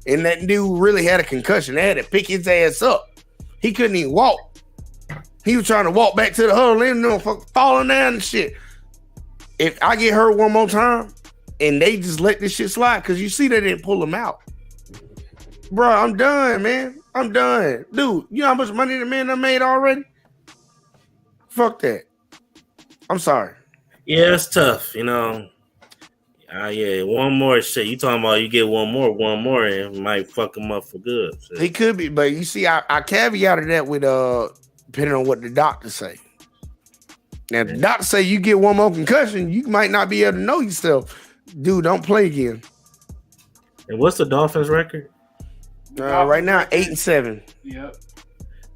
and that dude really had a concussion. They had to pick his ass up. He couldn't even walk. He was trying to walk back to the huddle and falling down and shit. If I get hurt one more time and they just let this shit slide, because you see they didn't pull him out, bro, I'm done, man. I'm done, dude. You know how much money the man done made already? Fuck that. I'm sorry. Yeah, it's tough, you know. Yeah, one more shit. You talking about you get one more, and it might fuck him up for good. So. He could be, but you see, I caveated that with depending on what the doctors say. Now, the doctor say you get one more concussion, you might not be able to know yourself. Dude, don't play again. And what's the Dolphins' record? Right now, 8-7. Yep.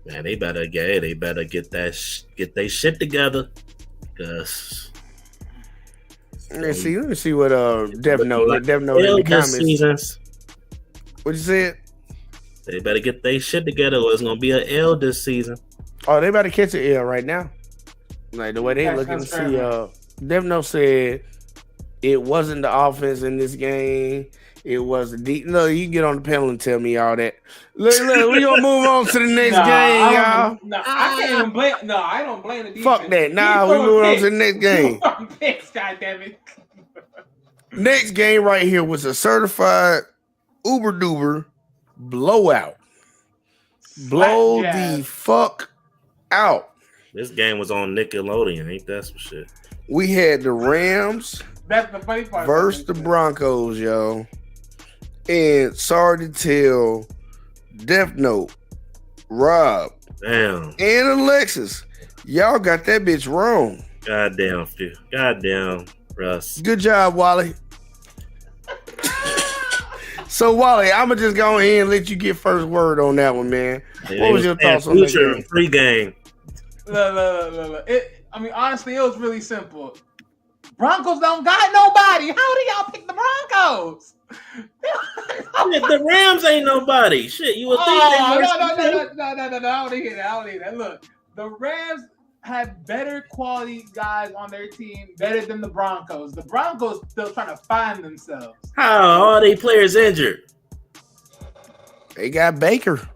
Man, they better get their shit together. Cause let me see what Dev knows. Dev knows in the comments. Seasons. What you said? They better get their shit together, or it's gonna be an L this season. Oh, they better catch an L right now. Like the way they looking to see. Devno said it wasn't the offense in this game. It was the deep. Look, you get on the panel and tell me all that. Look, we gonna move on to the next game, y'all. I can't even blame. No, I don't blame the defense. Fuck that. Nah, we move on to the next game. God damn it. Next game right here was a certified uber duber blowout. Blow the fuck out. This game was on Nickelodeon, ain't that some shit? We had the Rams That's the funny part versus the Broncos, yo. And sorry to tell, Death Note, Rob, damn, and Alexis, y'all got that bitch wrong. Goddamn, Russ. Good job, Wally. So, Wally, I'm going to just go ahead and let you get first word on that one, man. What was your thoughts on that game? Free game. Look. Honestly, it was really simple. Broncos don't got nobody. How do y'all pick the Broncos? The Rams ain't nobody. Shit, you would think No. they I don't hear that. Look, the Rams have better quality guys on their team, better than the Broncos. The Broncos still trying to find themselves. How are they players injured? They got Baker.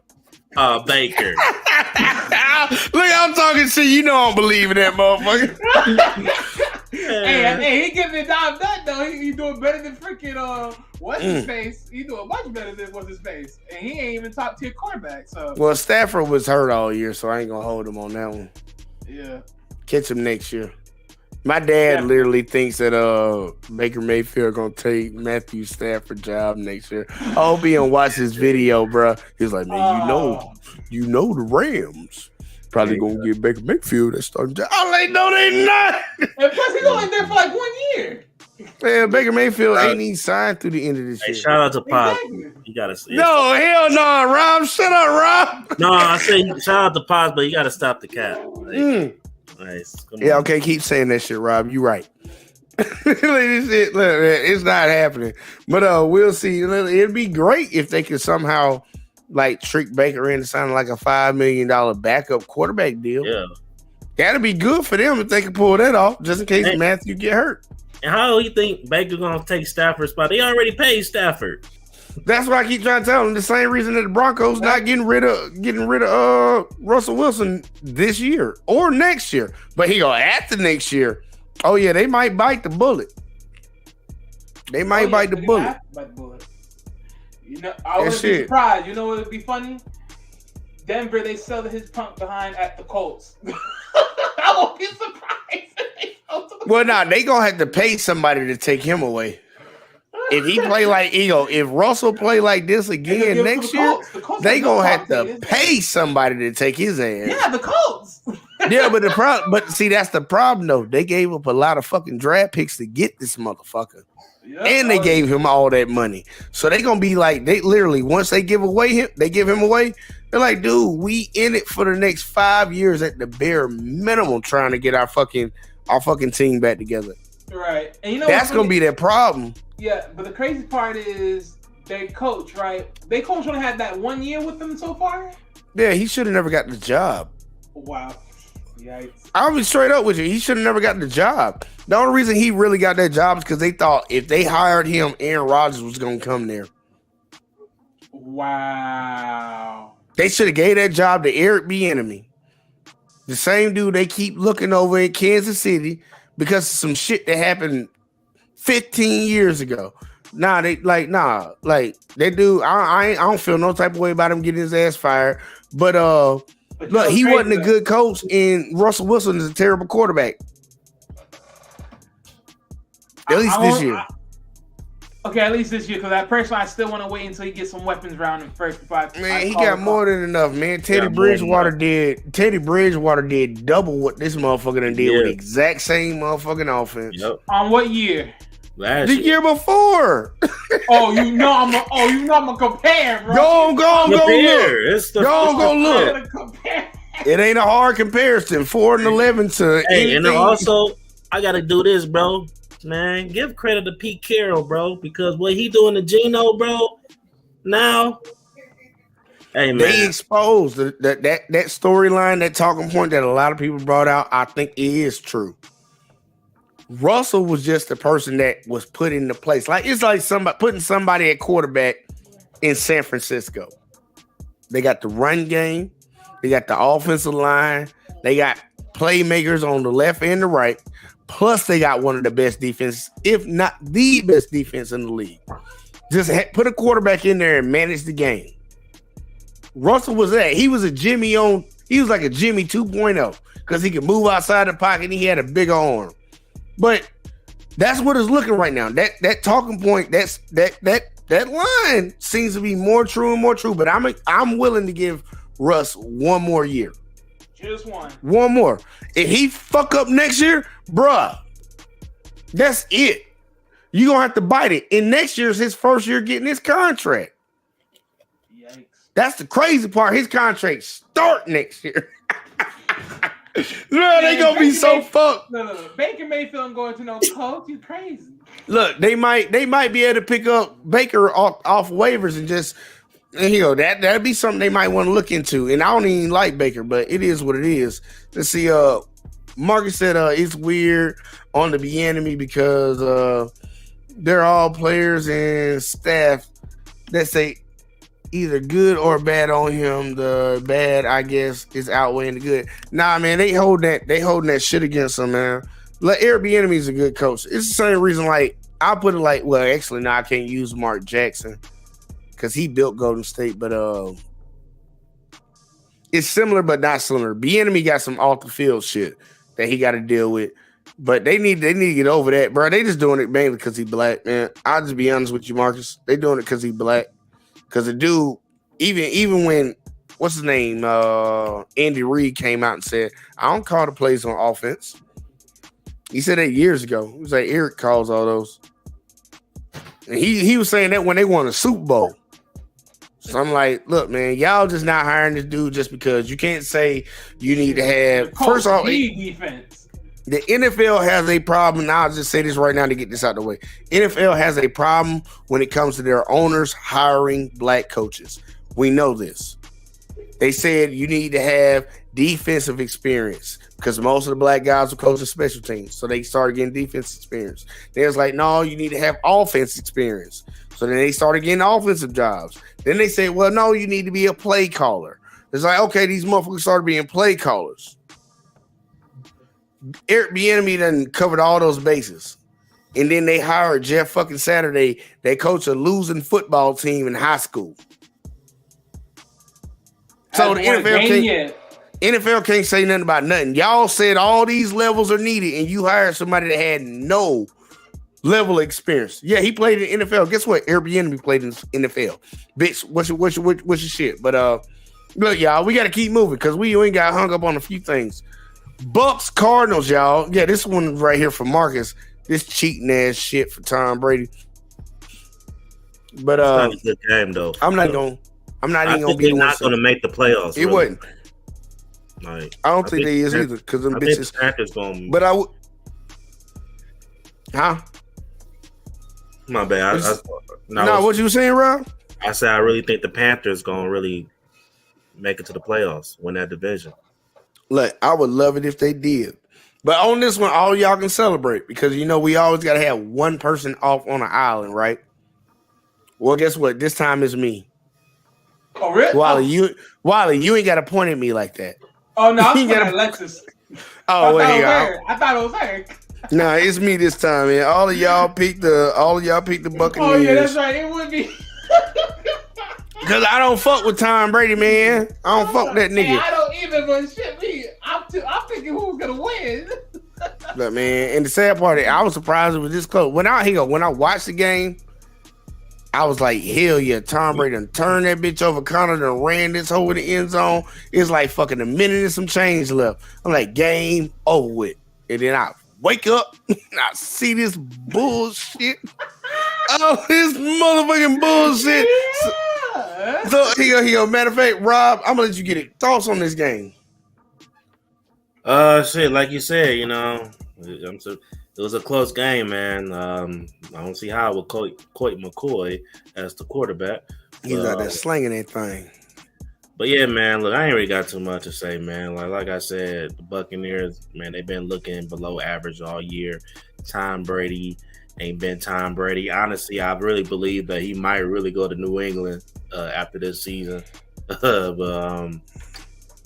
Baker. Look, I'm talking shit. You know I don't believe in that motherfucker. Hey, he giving it down that though. He doing better than freaking what's his face. He doing much better than what's his face, and he ain't even top tier quarterback. So well, Stafford was hurt all year, so I ain't gonna hold him on that one. Yeah, Catch him next year. My dad literally thinks that Baker Mayfield gonna take Matthew Stafford's job next year. I hope he don't watch this video, bro. He's like, man, you know the Rams probably gonna get Baker Mayfield that starting job. I'm like, no, they not. And plus he's only there for like 1 year. Man, Baker Mayfield ain't even signed through the end of this year. Shout out to Pop. Exactly. You gotta see. No, hell no, Rob. Shut up, Rob. No, I say shout out to Pop, but you gotta stop the cap. Nice. Yeah, okay, keep saying that shit, Rob. You right. It's not happening. But we'll see. It'd be great if they could somehow like trick Baker into signing like a $5 million backup quarterback deal. Yeah. That'd be good for them if they could pull that off, just in case Matthew get hurt. And how do you think Baker gonna take Stafford's spot? They already paid Stafford. That's why I keep trying to tell them the same reason that the Broncos not getting rid of Russell Wilson this year or next year. But he go after next year. Oh yeah, they might bite the bullet. They might bite the they bullet. have to bite the bullet. You know, I wouldn't be surprised. You know what would be funny? Denver, they sell his punk behind at the Colts. I won't be surprised. Well, nah, they gonna have to pay somebody to take him away. If he play like if Russell play like this again next year, they gonna have to pay somebody to take his ass. Yeah, the Colts. Yeah, but see, that's the problem though. They gave up a lot of fucking draft picks to get this motherfucker. Yep. And they gave him all that money. So they gonna be like, they literally once they give him away, they're like, dude, we in it for the next 5 years at the bare minimum trying to get our fucking team back together. Right. And you know that's gonna be their problem. Yeah, but the crazy part is their coach, right? Their coach only had that 1 year with them so far. Yeah, he should have never got the job. Wow. Yikes. I'll be straight up with you. He should have never got the job. The only reason he really got that job is because they thought if they hired him, Aaron Rodgers was going to come there. Wow. They should have gave that job to Eric Bieniemy. The same dude they keep looking over in Kansas City because of some shit that happened 15 years ago. That dude, I don't feel no type of way about him getting his ass fired. But look, he wasn't a good coach, and Russell Wilson is a terrible quarterback. At least this year. Okay, at least this year, because I still want to wait until he gets some weapons around him first. Man, he got more than enough, man. Teddy Bridgewater did double what this motherfucker done did with the exact same motherfucking offense. Yep. On what year? The year before. I'm gonna compare, bro. Go look. It ain't a hard comparison. 4-11 to hey, anything. And also I gotta do this, bro. Man, give credit to Pete Carroll, bro, because what he doing to Geno, bro. Now, hey man, they exposed that storyline, that talking point that a lot of people brought out. I think it is true. Russell was just the person that was put into place. Like it's like putting somebody at quarterback in San Francisco. They got the run game, they got the offensive line, they got playmakers on the left and the right. Plus, they got one of the best defenses, if not the best defense in the league. Just put a quarterback in there and manage the game. Russell was that. He was like a Jimmy 2.0 because he could move outside the pocket and he had a big arm. But that's what it's looking right now. That talking point, that line seems to be more true and more true. But I'm willing to give Russ 1 more year. Just one. 1 more. If he fuck up next year, bruh, that's it. You're going to have to bite it. And next year's his first year getting his contract. Yikes. That's the crazy part. His contract start next year. Bro, they going to be so fucked. No. Baker Mayfield going to no coach. You crazy. Look, they might be able to pick up Baker off waivers and just... And, that'd be something they might want to look into. And I don't even like Baker, but it is what it is. Let's see. Marcus said it's weird on the Bieniemy because they're all players and staff that say either good or bad on him. The bad, I guess, is outweighing the good. Nah, man, they holding that shit against him, man. Like Eric Bieniemy is a good coach. It's the same reason. Like I put it like, well, actually, no, I can't use Mark Jackson. Because he built Golden State, but it's similar but not similar. Bieniemy got some off the field shit that he got to deal with, but they need to get over that, bro. They just doing it mainly because he black, man. I'll just be honest with you, Marcus. They doing it because he black. Because the dude, even when what's his name, Andy Reid came out and said, "I don't call the plays on offense." He said that years ago. He was like, Eric calls all those, and he was saying that when they won a Super Bowl. So I'm like, look, man, y'all just not hiring this dude just because. You can't say you need to have first off defense. The NFL has a problem, and I'll just say this right now to get this out of the way. NFL has a problem when it comes to their owners hiring black coaches. We know this. They said you need to have defensive experience because most of the black guys are coaching special teams. So they started getting defense experience. They was like, no, you need to have offense experience. So then they started getting offensive jobs. Then they say, well, no, you need to be a play caller. It's like, okay, these motherfuckers started being play callers. Eric Bieniemy done covered all those bases. and then they hired Jeff fucking Saturday. They coach a losing football team in high school. So the NFL can't say nothing about nothing. Y'all said all these levels are needed, and you hired somebody that had no level of experience. Yeah, he played in NFL. Guess what? Airbnb played in NFL. Bitch, what's your shit? But look, y'all, we got to keep moving because we ain't got hung up on a few things. Bucks Cardinals, y'all. Yeah, this one right here for Marcus. This cheating ass shit for Tom Brady. But it's not a good game though. I'm not even gonna be not gonna make the playoffs. It wasn't. Like, I don't think they is either because them bitches. Panthers gonna. But I would. Huh? My bad. What you saying, Rob? I said I really think the Panthers gonna really make it to the playoffs, win that division. Look, I would love it if they did. But on this one, all y'all can celebrate because we always gotta have one person off on an island, right? Well, guess what? This time it's me. Oh, really? Wally, you ain't gotta point at me like that. Oh no, I'm at Alexis. Oh, wait, I thought it was her. Nah, it's me this time, man. All of y'all picked the Buccaneers. Oh yeah, that's right. It would be. Cause I don't fuck with Tom Brady, man. I don't fuck with that nigga. I don't even, but shit, I'm thinking who's gonna win. Look, man, and the sad part, I was surprised it was this close. When I watched the game, I was like, hell yeah, Tom Brady done turned that bitch over, Connor done ran this hole in the end zone. It's like fucking a minute and some change left. I'm like, game over with. And then I wake up and I see this bullshit. Oh, this motherfucking bullshit. Yeah. So here you go. Matter of fact, Rob, I'm gonna let you get it. Thoughts on this game? Shit, like you said, it was a close game, man. I don't see how with Colt McCoy as the quarterback. He's out there slinging that thing. But yeah, man, look, I ain't really got too much to say, man. Like I said, the Buccaneers, man, they've been looking below average all year. Tom Brady ain't been Tom Brady. Honestly, I really believe that he might really go to New England after this season. But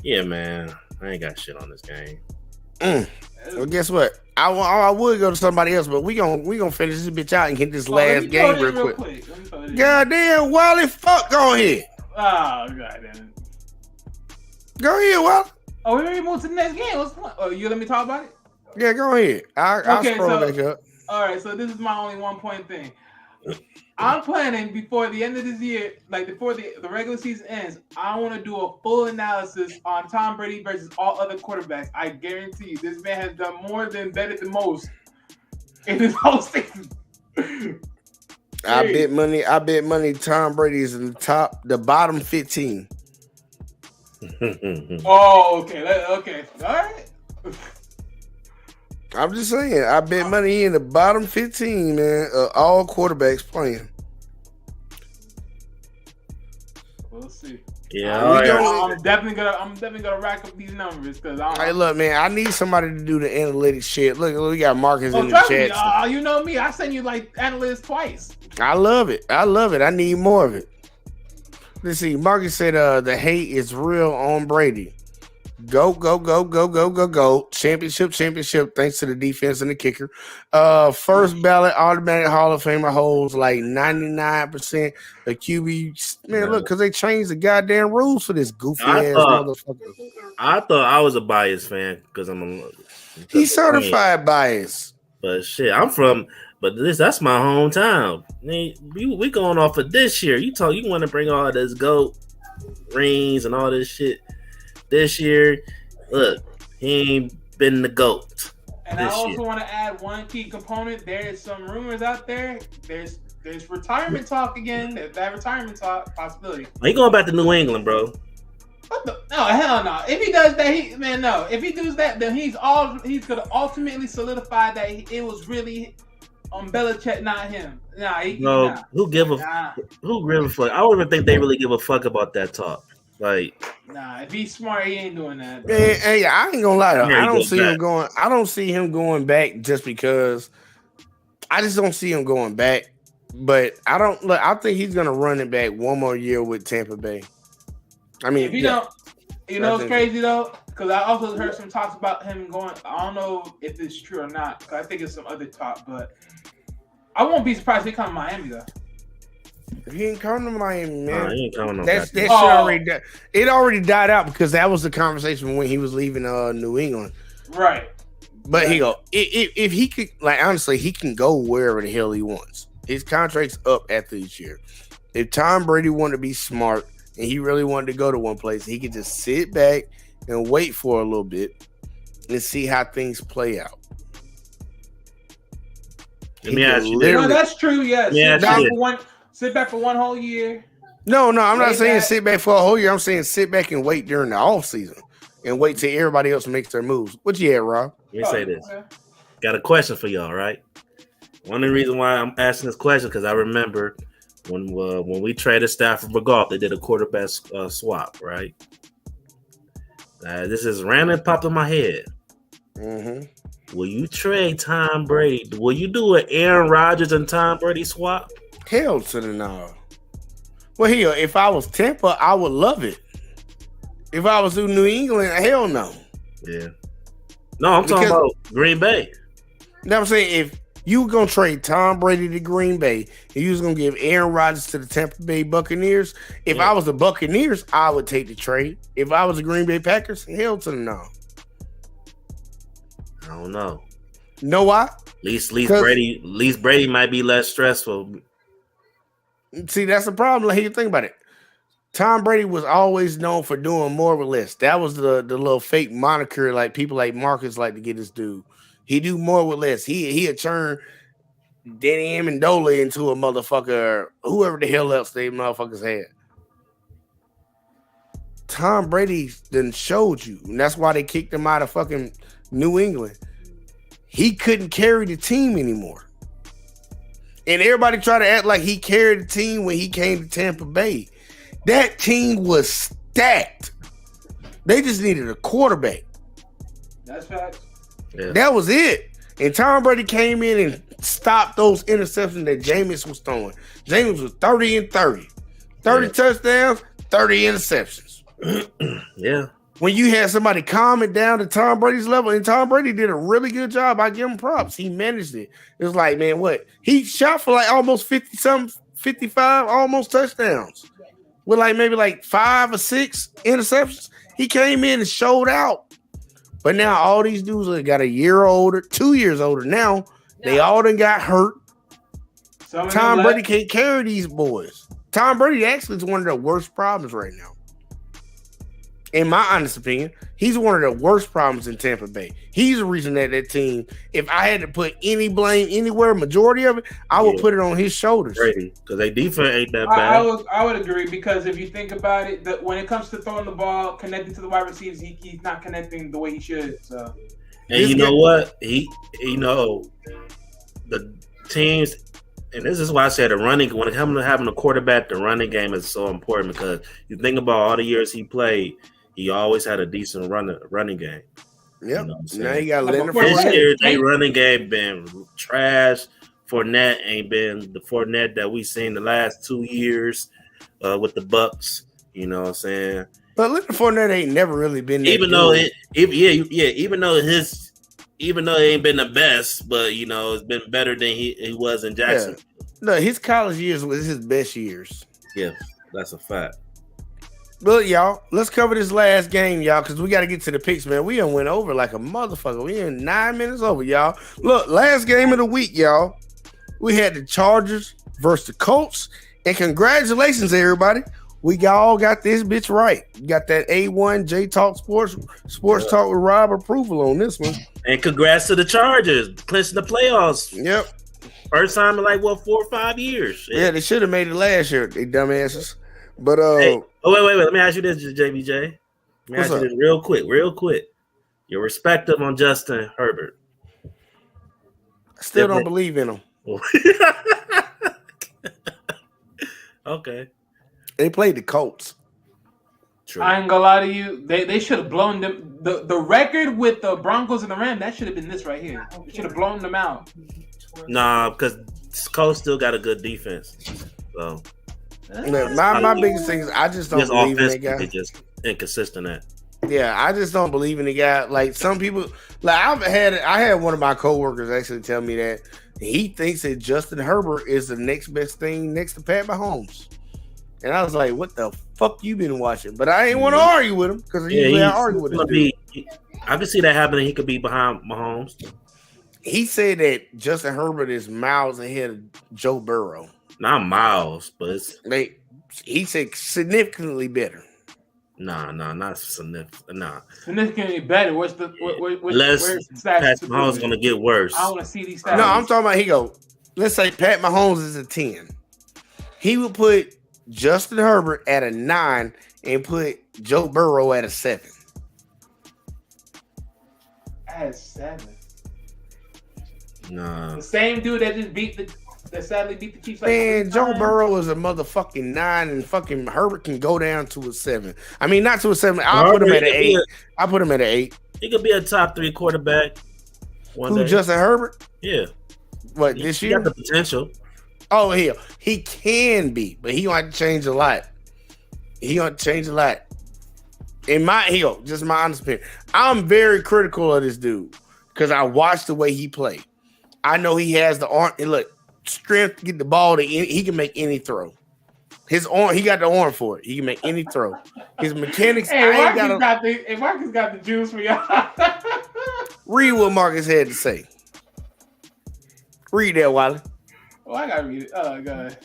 yeah, man, I ain't got shit on this game. Well, guess what? I would go to somebody else, but we gonna finish this bitch out and get this last game real quick. Goddamn, Wally, fuck, go ahead. Oh, goddamn. Go ahead, Wally. Oh, we already moved to the next game. Oh, you let me talk about it? Yeah, go ahead. I'll scroll back up. All right, so this is my only 1 point thing. I'm planning before the end of this year, like before the regular season ends, I want to do a full analysis on Tom Brady versus all other quarterbacks. I guarantee you, this man has done more than better than most in his whole season. I bet money Tom Brady is in the bottom 15. Oh, okay. All right. I'm just saying, I bet money in the bottom 15, man, all quarterbacks playing. We'll see. Yeah, I'm definitely gonna rack up these numbers because Hey, look, man, I need somebody to do the analytics shit. Look, we got Marcus in the chat. You know me, I send you like analytics twice. I love it. I need more of it. Let's see. Marcus said the hate is real on Brady. Go. Championship. Thanks to the defense and the kicker. First ballot automatic Hall of Famer holds like 99% of QB. Man, look, because they changed the goddamn rules for this goofy ass motherfucker. I thought I was a biased fan because He's certified biased. But shit, that's my hometown. We going off of this year. You want to bring all this GOAT rings and all this shit. This year, look, he ain't been the GOAT. And I also want to add one key component. There is some rumors out there. There's retirement talk again. There's that retirement talk possibility. He going back to New England, bro. What the? No, hell no. If he does that, no. If he does that, then he's gonna ultimately solidify that it was really Belichick, not him. Who give a fuck? I don't even think they really give a fuck about that talk. Like, if he's smart, he ain't doing that. Man, hey, I ain't gonna lie though. I don't see him going back just because. I just don't see him going back. But I think he's gonna run it back one more year with Tampa Bay. I mean, if he don't, it's crazy though, because I also heard some talks about him going. I don't know if it's true or not, because I think it's some other talk. But I won't be surprised if he come to Miami though. He ain't coming to Miami, man. He ain't coming on That that. shit already died. It already died out because that was the conversation when he was leaving New England. Right. But he go if he could, like, honestly, he can go wherever the hell he wants. His contract's up after this year. If Tom Brady wanted to be smart and he really wanted to go to one place, he could just sit back and wait for a little bit and see how things play out. Let me ask you this. No, that's true. Yes. Yeah, Sit back for one whole year. No, I'm not saying back. sit back for a whole year. I'm saying sit back and wait during the off season and wait till everybody else makes their moves. What you at, Rob? Let me say this. Okay. Got a question for y'all, right? One of the reasons why I'm asking this question because I remember when we traded Stafford for Goff, they did a quarterback swap, right? This is random popped in my head. Mm-hmm. Will you trade Tom Brady? Will you do an Aaron Rodgers and Tom Brady swap? Hell to the no. Well, here, if I was Tampa, I would love it. If I was in New England, hell no. Yeah. No, I'm talking about Green Bay. You know what I'm saying? If you were going to trade Tom Brady to Green Bay and you was going to give Aaron Rodgers to the Tampa Bay Buccaneers, if I was the Buccaneers, I would take the trade. If I was the Green Bay Packers, hell to the no. I don't know. Know why? At least Brady might be less stressful. See, that's the problem. Like, you think about it. Tom Brady was always known for doing more with less. That was the little fake moniker, like people like Marcus like to get this dude. He do more with less. He had turned Danny Amendola into a motherfucker, whoever the hell else they motherfuckers had. Tom Brady done showed you, and that's why they kicked him out of fucking New England. He couldn't carry the team anymore. And everybody try to act like he carried the team when he came to Tampa Bay. That team was stacked. They just needed a quarterback. That's facts. Yeah. That was it. And Tom Brady came in and stopped those interceptions that Jameis was throwing. Jameis was 30 and 30. 30 touchdowns, 30 interceptions. Yeah. When you had somebody calming down to Tom Brady's level, and Tom Brady did a really good job, I give him props. He managed it. It was like, man, what? He shot for like almost 50-something, 55, almost touchdowns. With like maybe like 5 or 6 interceptions. He came in and showed out. But now all these dudes that got a year older, 2 years older now, they all done got hurt. Tom Brady can't carry these boys. Tom Brady actually is one of the worst problems right now. In my honest opinion, he's one of the worst problems in Tampa Bay. He's the reason that team, if I had to put any blame anywhere, majority of it, I would put it on his shoulders. Brady, because they defense ain't that bad. I would agree because if you think about it, that when it comes to throwing the ball, connecting to the wide receivers, he's not connecting the way he should. So, and you know what? The teams, and this is why I said when it comes to having a quarterback, the running game is so important because you think about all the years he played. He always had a decent running game. Yep. You know now you got Leonard Fournette. This year, Fournette. their running game been trash. Fournette ain't been the Fournette that we seen the last 2 years with the Bucks. You know what I'm saying? But Leonard Fournette ain't never really been that even good. though even though it ain't been the best, but you know it's been better than he was in Jacksonville. Yeah. No, his college years was his best years. Yeah, that's a fact. Look, y'all, let's cover this last game, y'all, because we got to get to the picks, man. We done went over like a motherfucker. We in 9 minutes over, y'all. Look, last game of the week, y'all. We had the Chargers versus the Colts. And congratulations, everybody. We all got this bitch right. We got that A1 J Talk Sports Talk with Rob approval on this one. And congrats to the Chargers, clinching the playoffs. Yep. First time in like, 4 or 5 years. Yeah, they should have made it last year, they dumbasses. But, hey, wait. Let me ask you this, JBJ. Let me ask you this real quick. Your perspective on Justin Herbert. I still don't believe in him. Okay. They played the Colts. True. I ain't gonna lie to you. They should have blown them. The record with the Broncos and the Rams, that should have been this right here. They should have blown them out. Nah, because Colts still got a good defense. So my biggest thing is I just don't believe in that guy. They just inconsistent at. Yeah, I just don't believe in the guy. Like some people, like I had one of my coworkers actually tell me that He thinks that Justin Herbert is the next best thing next to Pat Mahomes. And I was like, what the fuck you been watching? But I ain't want to argue with him because usually I argue with him. I can see that happening. He could be behind Mahomes. He said that Justin Herbert is miles ahead of Joe Burrow. Not miles, but it's he said significantly better. Nah, not significant. Nah, significantly better. What's the less? Pat Mahomes gonna get worse. I want to see these stats. No, I'm talking about. Let's say Pat Mahomes is a 10. He would put Justin Herbert at a 9 and put Joe Burrow at a 7. At 7. Nah. The same dude that just that sadly beat the Chiefs. Man, Joe Burrow is a motherfucking 9, and fucking Herbert can go down to a 7. I mean, not to a 7. I'll put him at an 8. I'll put him at an 8. He could be a top 3 quarterback. Who, Justin Herbert? Yeah. What, this year? Got the potential. Oh, hell. He can be, but he gonna have to change a lot. In my just my honest opinion. I'm very critical of this dude because I watched the way he played. I know he has the arm. And look, strength to get the ball to he can make any throw. His arm, he got the arm for it. He can make any throw. His mechanics. Marcus got the juice for y'all. Read what Marcus had to say. Read that, Wally. Oh, I gotta read it. Oh god.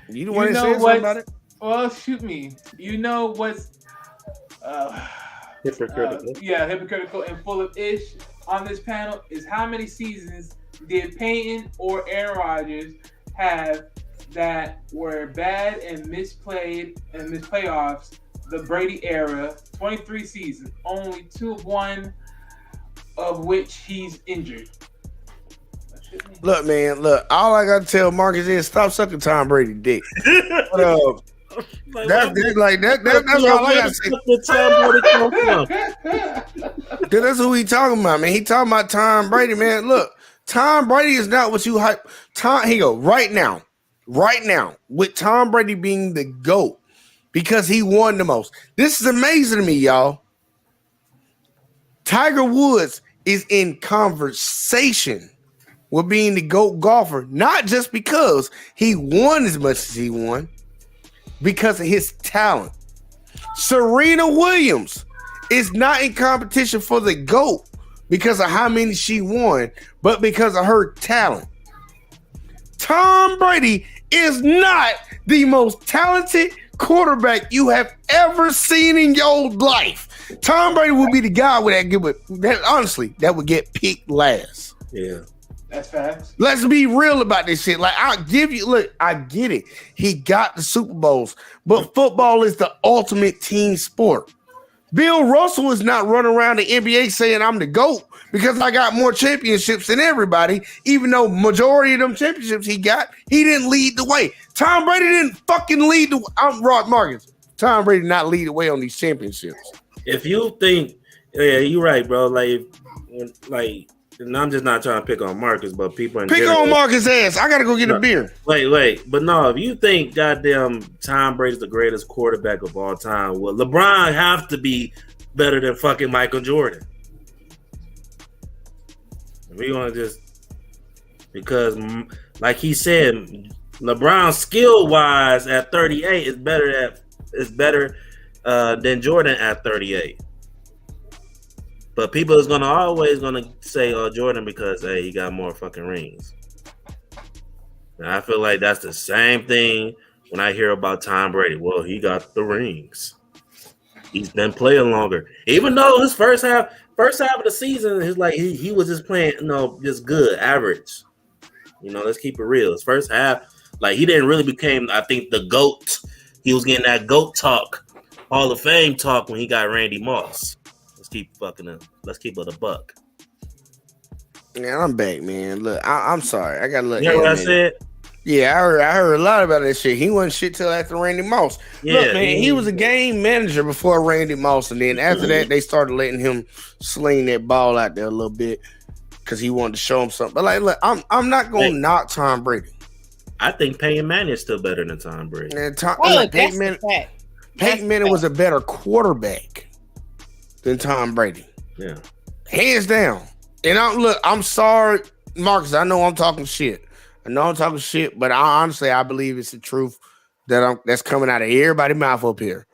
You the one that said something about it? Well, shoot me. You know what's hypocritical. Hypocritical and full of ish on this panel is how many seasons did Peyton or Aaron Rodgers have that were bad and misplayed and missed playoffs? The Brady era, 23 seasons, only 2-1 of which he's injured. Look, man, all I gotta tell Marcus is stop sucking Tom Brady dick. That's all I gotta say. That's who he talking about, man. He talking about Tom Brady, man. Look, Tom Brady is not what you hype. Right now, with Tom Brady being the GOAT because he won the most. This is amazing to me, y'all. Tiger Woods is in conversation with being the GOAT golfer, not just because he won as much as he won, because of his talent. Serena Williams is not in competition for the GOAT because of how many she won, but because of her talent. Tom Brady is not the most talented quarterback you have ever seen in your life. Tom Brady would be the guy that would get picked last. Yeah. That's facts. Let's be real about this shit. Like, I get it. He got the Super Bowls, but football is the ultimate team sport. Bill Russell is not running around the NBA saying I'm the GOAT because I got more championships than everybody, even though majority of them championships he didn't lead the way. Tom Brady didn't fucking lead the way. I'm Rod Marcus. Tom Brady did not lead the way on these championships. If you think, yeah, you're right, bro. And I'm just not trying to pick on Marcus, but people in general. On Marcus' ass. I gotta go get a beer. Wait. But no, if you think goddamn Tom Brady's the greatest quarterback of all time, well, LeBron have to be better than fucking Michael Jordan. We want to because like he said, LeBron skill wise at 38 is better than Jordan at 38. But people is always gonna say, "Oh, Jordan," because hey, he got more fucking rings. And I feel like that's the same thing when I hear about Tom Brady. Well, he got the rings. He's been playing longer, even though his first half of the season is like he was just playing, just good, average. Let's keep it real. His first half, like he didn't really became, I think, the GOAT. He was getting that GOAT talk, Hall of Fame talk when he got Randy Moss. Let's keep it a buck. Man, I'm back, man. Look, I'm sorry. I gotta look. You know what I said? Yeah, I heard a lot about that shit. He wasn't shit till after Randy Moss. Yeah, look, man, he was a game manager before Randy Moss, and then after that, they started letting him sling that ball out there a little bit because he wanted to show him something. But like, look, I'm not gonna knock Tom Brady. I think Peyton Manning is still better than Tom Brady. And Peyton Manning was a better quarterback than Tom Brady. Yeah. Hands down. And I'm sorry. Marcus, I know I'm talking shit. But I believe it's the truth that's coming out of everybody's mouth up here.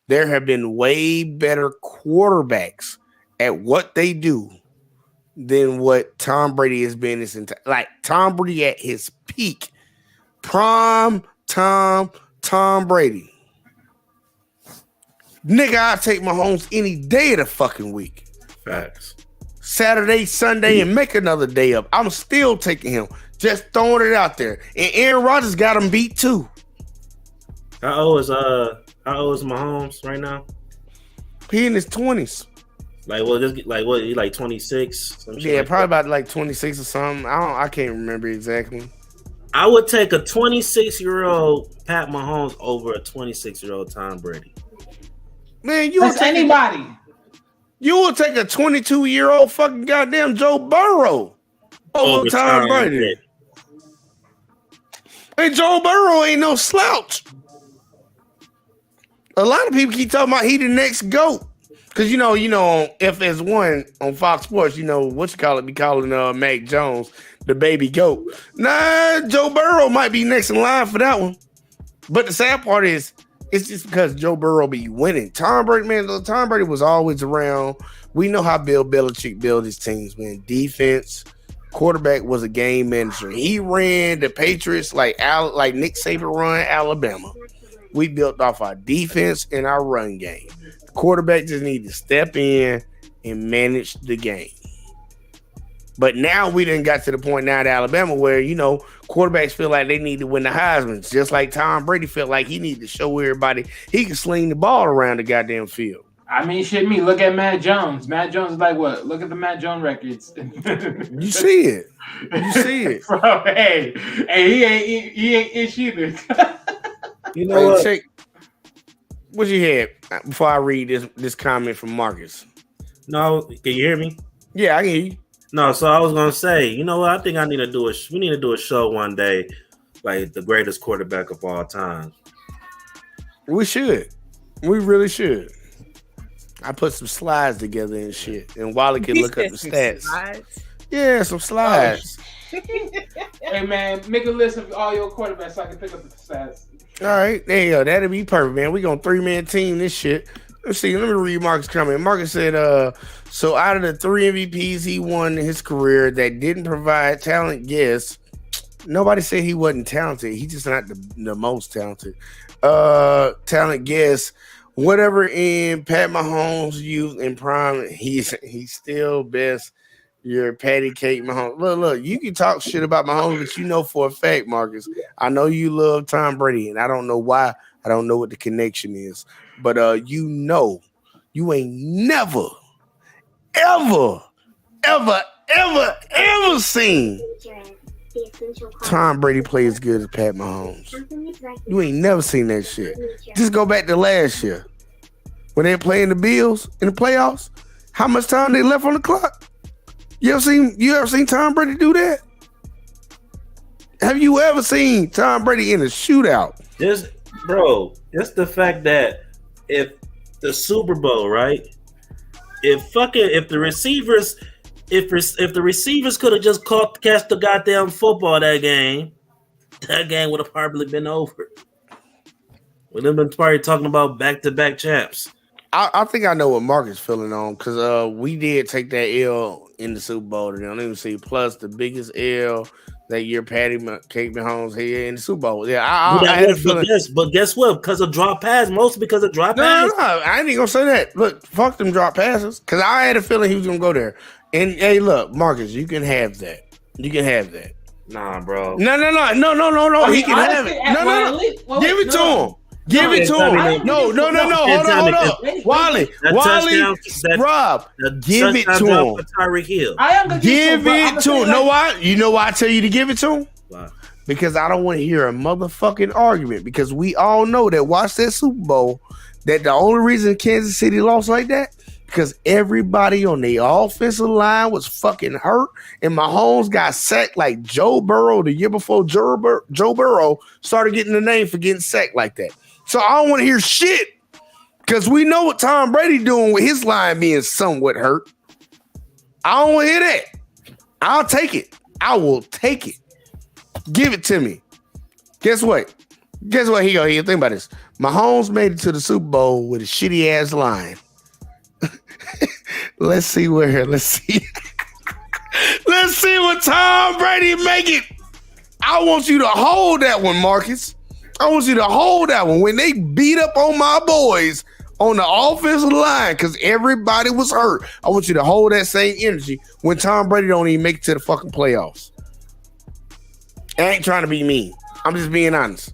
There have been way better quarterbacks at what they do than what Tom Brady has been his entire. Like Tom Brady at his peak, prime Tom Brady. Nigga, I'll take Mahomes any day of the fucking week. Facts. Saturday, Sunday, and make another day up. I'm still taking him. Just throwing it out there. And Aaron Rodgers got him beat too. How old is Mahomes right now? He in his 20s. He like 26? Yeah, probably about like 26 or something. I can't remember exactly. I would take a 26-year-old Pat Mahomes over a 26-year-old Tom Brady. Man, That's anybody. You will take a 22-year-old fucking goddamn Joe Burrow over Tom Brady. And Joe Burrow ain't no slouch. A lot of people keep talking about he the next GOAT. Because, you know, on FS1 on Fox Sports, be calling Mac Jones the baby GOAT. Nah, Joe Burrow might be next in line for that one. But the sad part is, it's just because Joe Burrow be winning. Tom Brady was always around. We know how Bill Belichick built his teams, man. Defense, quarterback was a game manager. He ran the Patriots like Nick Saban run Alabama. We built off our defense and our run game. The quarterback just need to step in and manage the game. But now we done got to the point now at Alabama where, quarterbacks feel like they need to win the Heisman, just like Tom Brady felt like he needed to show everybody he can sling the ball around the goddamn field. I mean, look at Matt Jones. Matt Jones is like what? Look at the Matt Jones records. You see it. Bro, hey, he ain't ish either. You know what? What you had before I read this comment from Marcus? No, can you hear me? Yeah, I can hear you. No, so I was gonna say, you know what? I think we need to do a show one day, like the greatest quarterback of all time. We should. We really should. I put some slides together and shit, and Wally can look up the stats. Slides? Yeah, some slides. Hey man, make a list of all your quarterbacks so I can pick up the stats. All right, there you go. That'll be perfect, man. We gonna 3-man team this shit. Let's see. Let me read Marcus' comment. Marcus said, so out of the 3 MVPs he won in his career that didn't provide talent, yes, nobody said he wasn't talented. He's just not the most talented. Talent, guess. Whatever in Pat Mahomes' youth and prime, he's still best. You're Patty Cake Mahomes. Look, you can talk shit about Mahomes, but you know for a fact, Marcus, I know you love Tom Brady, and I don't know why. I don't know what the connection is. But you ain't never, ever seen Tom Brady play as good as Pat Mahomes. You ain't never seen that shit. Just go back to last year. When they playing the Bills in the playoffs, how much time they left on the clock? You ever seen Tom Brady do that? Have you ever seen Tom Brady in a shootout? Just the fact that if the Super Bowl, right? If the receivers could have just catch the goddamn football that game would have probably been over. We'd have been probably talking about back-to-back champs. I think I know what Marcus feeling on because we did take that L in the Super Bowl. I don't even see. Plus the biggest L that year, Patty Cake Mahomes here in the Super Bowl. Yeah, I had a feeling. But guess what? Because of drop pass, mostly because of drop pass. No, I ain't gonna say that. Look, fuck them drop passes. Because I had a feeling he was gonna go there. And hey, look, Marcus, you can have that. You can have that. Nah, bro. No. He can have it. No. Give it to him. Give it to him. No. Hold on. Wally, Rob, give it to him. Tyreek Hill. Give it to him. Know why? You know why I tell you to give it to him? Why? Because I don't want to hear a motherfucking argument. Because we all know that watch that Super Bowl, that the only reason Kansas City lost like that, because everybody on the offensive line was fucking hurt, and Mahomes got sacked like Joe Burrow the year before Joe Burrow started getting the name for getting sacked like that. So I don't want to hear shit because we know what Tom Brady doing with his line being somewhat hurt. I don't want to hear that. I'll take it. I will take it. Give it to me. Guess what? Guess what? Here, think about this. Mahomes made it to the Super Bowl with a shitty ass line. Let's see where. Let's see. Let's see what Tom Brady make it. I want you to hold that one, Marcus. I want you to hold that one when they beat up on my boys on the offensive line because everybody was hurt. I want you to hold that same energy when Tom Brady don't even make it to the fucking playoffs. I ain't trying to be mean. I'm just being honest.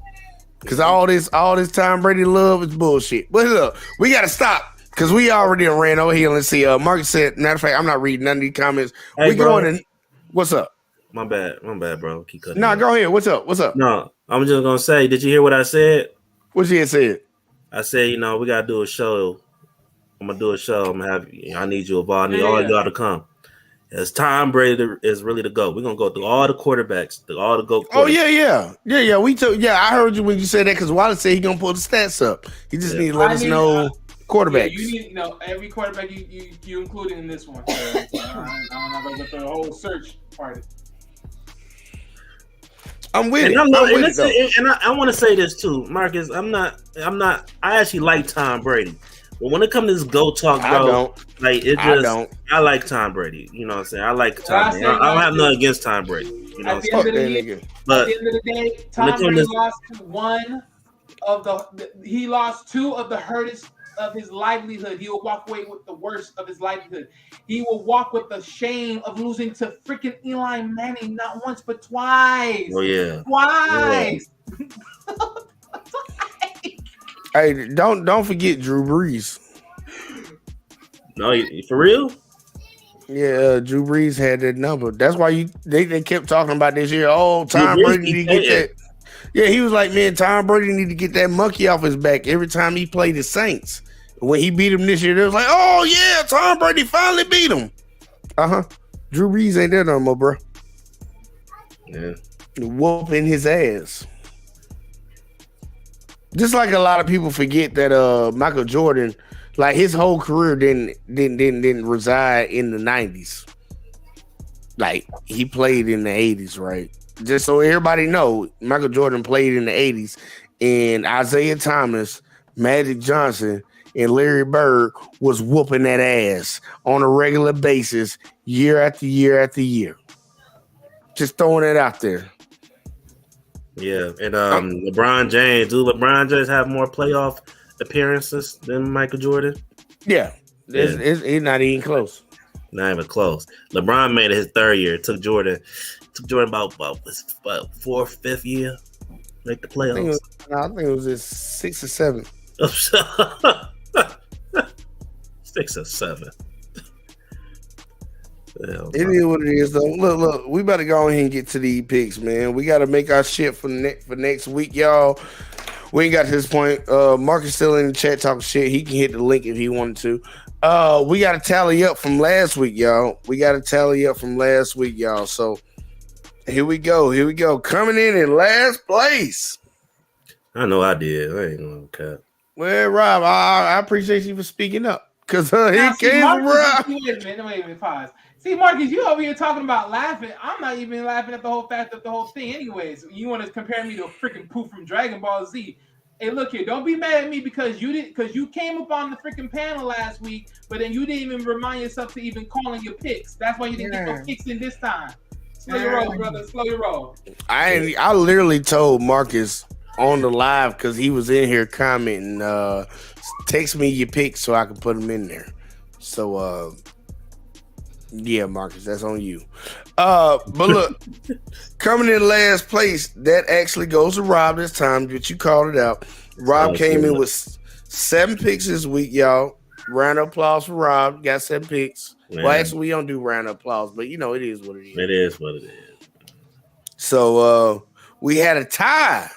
Because all this Tom Brady love is bullshit. But look, we got to stop because we already ran over here. Let's see. Marcus said, matter of fact, I'm not reading none of these comments. Hey, we going in. What's up? My bad, bro. Keep cutting. No, go ahead. What's up? No, I'm just gonna say, did you hear what I said? What you said? I said, we gotta do a show. I'm gonna do a show. I'm gonna have I need you involved. I need all y'all to come. As Tom Brady is really the GOAT. We're gonna go through all the quarterbacks, all the GOAT. Oh yeah. We took. Yeah, I heard you when you said that because Wallace said he gonna pull the stats up. He just need to let us know quarterbacks. Yeah, you need every quarterback you included in this one. So, I'm not gonna go through the whole search part. I'm with it. I want to say this too, Marcus. I'm not. I actually like Tom Brady, but when it comes to this GOAT talk, bro, I like Tom Brady. You know what I'm saying? I like Tom Brady. I don't have nothing against Tom Brady. You know, at the end of the day, Tom Brady lost he lost two of the hardest of his livelihood. He will walk away with the worst of his livelihood. He will walk with the shame of losing to freaking Eli Manning not once but twice. Oh yeah, twice. Yeah. Hey, don't forget Drew Brees. No, for real. Yeah, Drew Brees had that number. That's why they kept talking about this year. Oh, Tom Brady need to get that. Yeah, he was like, man, Tom Brady need to get that monkey off his back every time he played the Saints. When he beat him this year, they was like, oh, yeah, Tom Brady finally beat him. Drew Brees ain't there no more, bro. Yeah. Whooping his ass. Just like a lot of people forget that Michael Jordan, like his whole career didn't reside in the 90s. Like he played in the 80s, right? Just so everybody know, Michael Jordan played in the 80s, and Isaiah Thomas, Magic Johnson, and Larry Bird was whooping that ass on a regular basis, year after year after year. Just throwing it out there. Yeah, and LeBron James. Do LeBron James have more playoff appearances than Michael Jordan? Yeah. He's not even close. Not even close. LeBron made it his third year. It took Jordan about fourth, fifth year make the playoffs. I think it was his 6 or 7. 6 or 7. It is what it is, though. Look, we better go ahead and get to these picks, man. We got to make our shit for next week, y'all. We ain't got to this point. Marcus still in the chat talking shit. He can hit the link if he wanted to. We got to tally up from last week, y'all. So here we go. Coming in last place. I know I did. I ain't gonna cut. Well, Rob, I appreciate you for speaking up. Because he came from Rob. Wait a minute, pause. See, Marcus, you over here talking about laughing. I'm not even laughing at the whole fact of the whole thing anyways. You want to compare me to a freaking Pooh from Dragon Ball Z. Hey, look here, don't be mad at me because you came up on the freaking panel last week, but then you didn't even remind yourself to even calling your picks. That's why you didn't get no picks in this time. Slow your roll, brother. Slow your roll. I literally told Marcus on the live because he was in here commenting, text me your picks so I can put them in there. So yeah, Marcus, that's on you. But look, coming in last place, that actually goes to Rob this time, but you called it out. Rob came in with 7 picks this week, y'all. Round of applause for Rob. Got 7 picks. Man. Well, actually, we don't do round of applause, but it is what it is. It is what it is. So we had a tie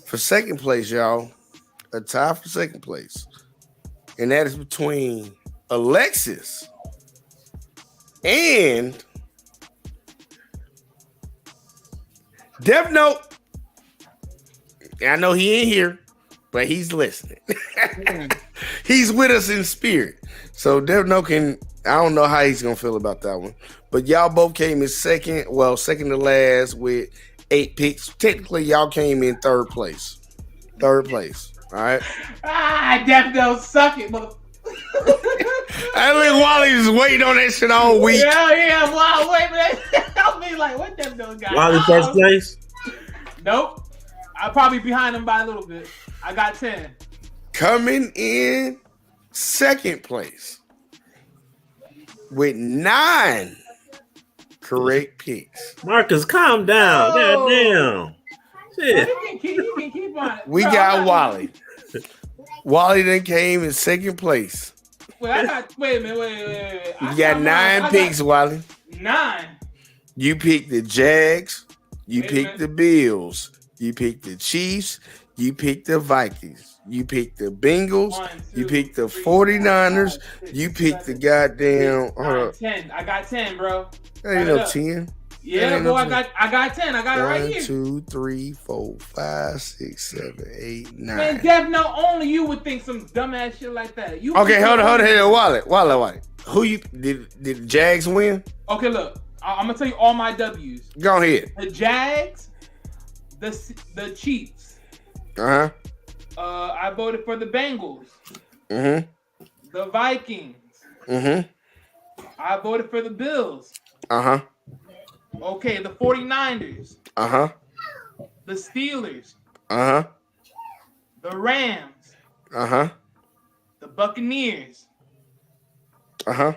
for second place, y'all. A tie for second place. And that is between Alexis and Dev Note. I know he ain't here, but he's listening. He's with us in spirit. So Dev Note can I don't know how he's gonna feel about that one. But y'all both came in second. Well, second to last with 8 picks. Technically, y'all came in third place. Third place. All right. Death Note, suck it, mother. I think Wally was waiting on that shit all week. Yeah. Wow, wait a minute. Help me, like, what Death Note got? Wally first place. Nope. I'm probably behind him by a little bit. I got 10. Coming in second place with 9 correct picks. Marcus, calm down. Oh. Goddamn. Shit. You can keep on it. We Bro, got Wally. Wally then came in second place. Wait a minute. Wait. You got 9 picks, Wally. 9. You picked the Jags. You Wait a picked the minute. Bills. You picked the Chiefs. You picked the Vikings. You picked the Bengals. 1, 2, You picked the 3, 49ers. 4, 5, 6, You picked the 7, goddamn. 9, 10. I got 10, bro. There ain't Add it no up. 10. Yeah, ain't boy, no I got 10. I got it right 1, here. 2, 3, 4, 5, 6, 7, 8, 9. Man, Dev, no, only you would think some dumbass shit like that. You Okay, hold on. Wally. Who you did the Jags win? Okay, look, I'm gonna tell you all my W's. Go ahead. The Jags, the Chiefs. Uh-huh. I voted for the Bengals. Mm-hmm. The Vikings. Mm-hmm. I voted for the Bills. Uh-huh. Okay, the 49ers. Uh-huh. The Steelers. Uh-huh. The Rams. Uh-huh. The Buccaneers. Uh-huh.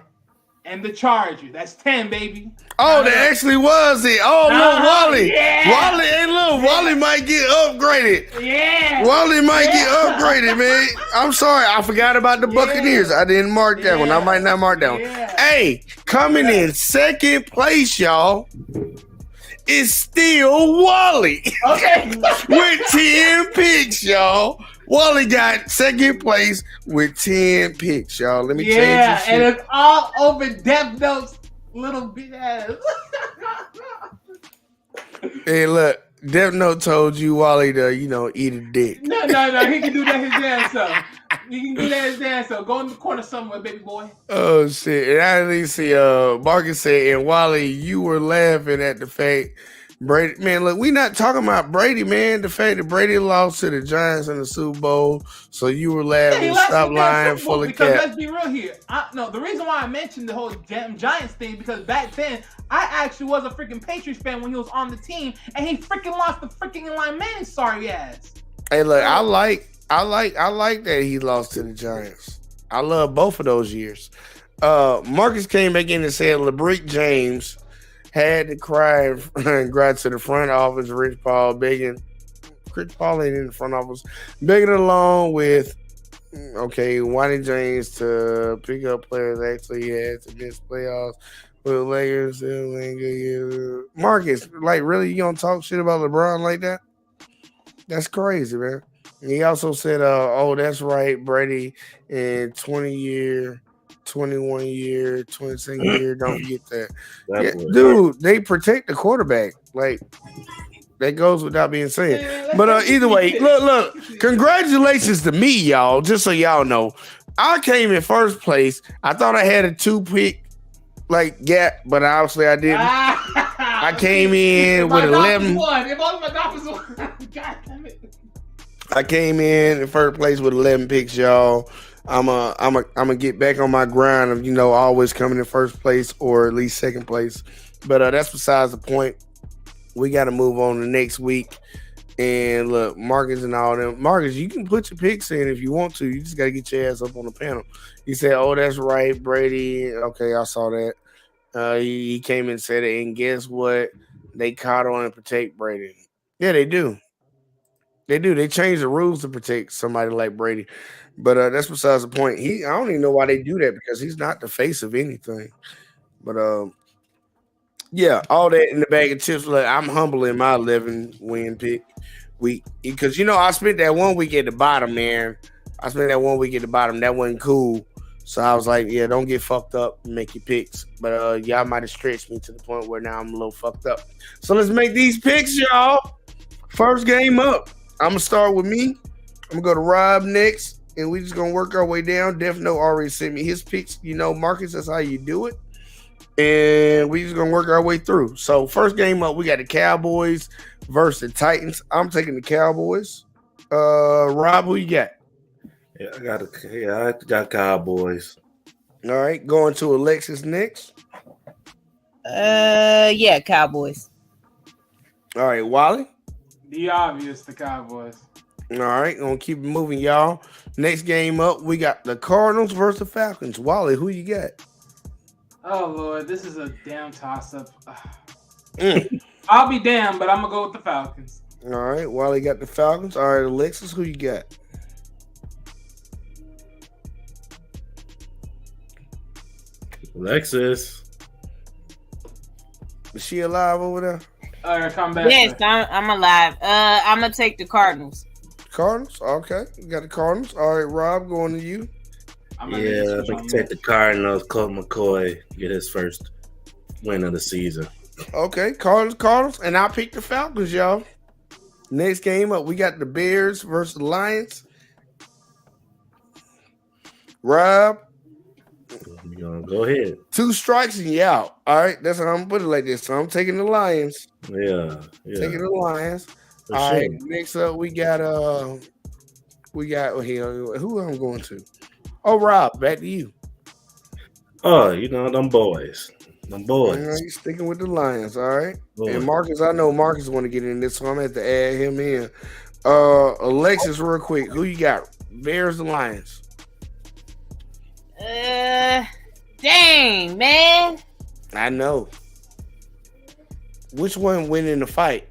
And the Chargers. That's 10, baby. Oh, that actually was it. Oh, look, Wally. Yeah. Wally, hey, look, Wally might get upgraded. Yeah. Wally might get upgraded, man. I'm sorry. I forgot about the Buccaneers. I didn't mark that one. I might not mark that one. Yeah. Hey, coming in second place, y'all, is still Wally Okay. with 10 picks, y'all. Wally got second place with 10 picks, y'all. Let me change this shit. And it's all over Death Note's little bit ass. Hey, look, Death Note told you Wally to, eat a dick. No. He can do that his damn self. He can do that his damn self. Go in the corner somewhere, baby boy. Oh shit! And I didn't see. Marcus said, and Wally, you were laughing at the fact Brady. Man, look, we not talking about Brady, man. The fact that Brady lost to the Giants in the Super Bowl, so you were laughing. Stop lying, full of because cap. let's be real here. The reason why I mentioned the whole damn Giants thing because back then I actually was a freaking Patriots fan when he was on the team, and he freaking lost the freaking Eli Manning sorry ass. Hey, look, I like that he lost to the Giants. I love both of those years. Marcus came back in and said LeBrick James had to cry and cry to the front office. Rich Paul begging. Rich Paul ain't in the front office. Begging along with, Wally James to pick up players actually had to miss playoffs with the Lakers. Still ain't good year. Marcus, like, really, you gonna talk shit about LeBron like that? That's crazy, man. And he also said, that's right, Brady in 20 year, 21 year, 22 year. Don't forget that. Yeah, dude, they protect the quarterback. Like, that goes without being said. Yeah, But either way, look, congratulations to me, y'all. Just so y'all know, I came in first place. I thought I had a 2-pick gap, but obviously I didn't. I came in with 11. If all my Dolphins won, God damn it. I came in first place with 11 picks, y'all. I'm a get back on my grind of always coming in first place or at least second place. But that's besides the point. We got to move on to next week. And look, Marcus and all them. Marcus, you can put your picks in if you want to. You just got to get your ass up on the panel. He said, "Oh, that's right, Brady." Okay, I saw that. He came and said it. And guess what? They caught on and protect Brady. Yeah, they do. They do. They change the rules to protect somebody like Brady. But that's besides the point. I don't even know why they do that because he's not the face of anything. But yeah, all that in the bag of chips. Like, I'm humble in my 11-win pick week because I spent that 1 week at the bottom, man. That wasn't cool. So I was like, yeah, don't get fucked up and make your picks. But y'all might have stretched me to the point where now I'm a little fucked up. So let's make these picks, y'all. First game up. I'm going to start with me. I'm going to go to Rob next. and we just gonna work our way down. Def No already sent me his picks. You know, Marcus, that's how you do it. And we just gonna work our way through. So first game up, we got the Cowboys versus the Titans. I'm taking the Cowboys. Rob, who you got? Yeah, I got Cowboys. All right, going to Alexis next. Yeah, Cowboys. All right, Wally. The obvious, the Cowboys. All right, gonna keep it moving, y'all. Next game up, we got the Cardinals versus the Falcons. Wally, who you got? Oh Lord, this is a damn toss-up. I'll be damned, but I'm gonna go with the Falcons. All right, Wally got the Falcons. All right, Alexis, who you got? Alexis. Is she alive over there? All right, come back. Yes, I'm alive. I'm gonna take the Cardinals. Cardinals? Okay, we got the Cardinals. All right, Rob, going to you. I'm gonna Yeah, I switch think on take that. the Cardinals. Colt McCoy get his first win of the season. Okay, Cardinals, and I'll pick the Falcons, y'all. Next game up, we got the Bears versus the Lions. Rob, You gonna go ahead? 2 strikes and you out. All right, that's how I'm gonna put it like this. So I'm taking the Lions. Yeah. Taking the Lions. For All sure. right, next up we got who I'm going to? Oh, Rob, back to you. Oh, you know them boys. Them All boys. right, sticking with the Lions. All right. Boys. And Marcus, I know Marcus want to get in this, so I'm gonna have to add him in. Alexis, real quick, who you got? Bears or Lions? Dang, man. I know. Which one win in the fight?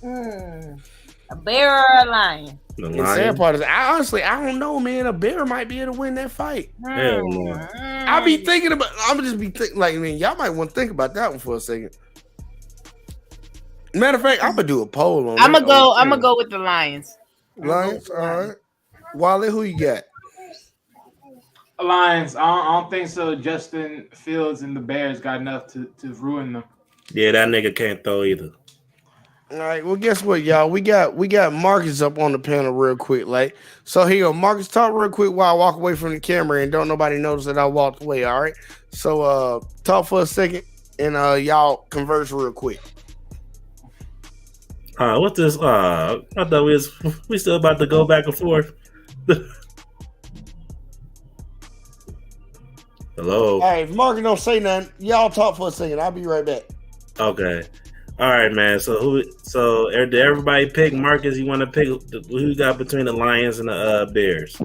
A bear or a lion? The And the Lions. sad part is, I don't know, man. A bear might be able to win that fight. Hell no. I be thinking about. I'm just be thinking like, man, y'all might want to think about that one for a second. Matter of fact, I'm gonna do a poll on. I'm that gonna on go with the Lions. Lions. All right. Wally, who you got? Lions. I don't think so. Justin Fields and the Bears got enough to ruin them. Yeah, that nigga can't throw either. All right. Well, guess what, y'all? We got Marcus up on the panel real quick. Like, so here, you go. Marcus, talk real quick while I walk away from the camera and don't nobody notice that I walked away. All right. So talk for a second and y'all converse real quick. What's this? I thought we still about to go back and forth. Hello. All right. If Marcus don't say nothing, y'all talk for a second. I'll be right back. Okay. All right, man. So did everybody pick Marcus? You want to pick who you got between the Lions and the Bears?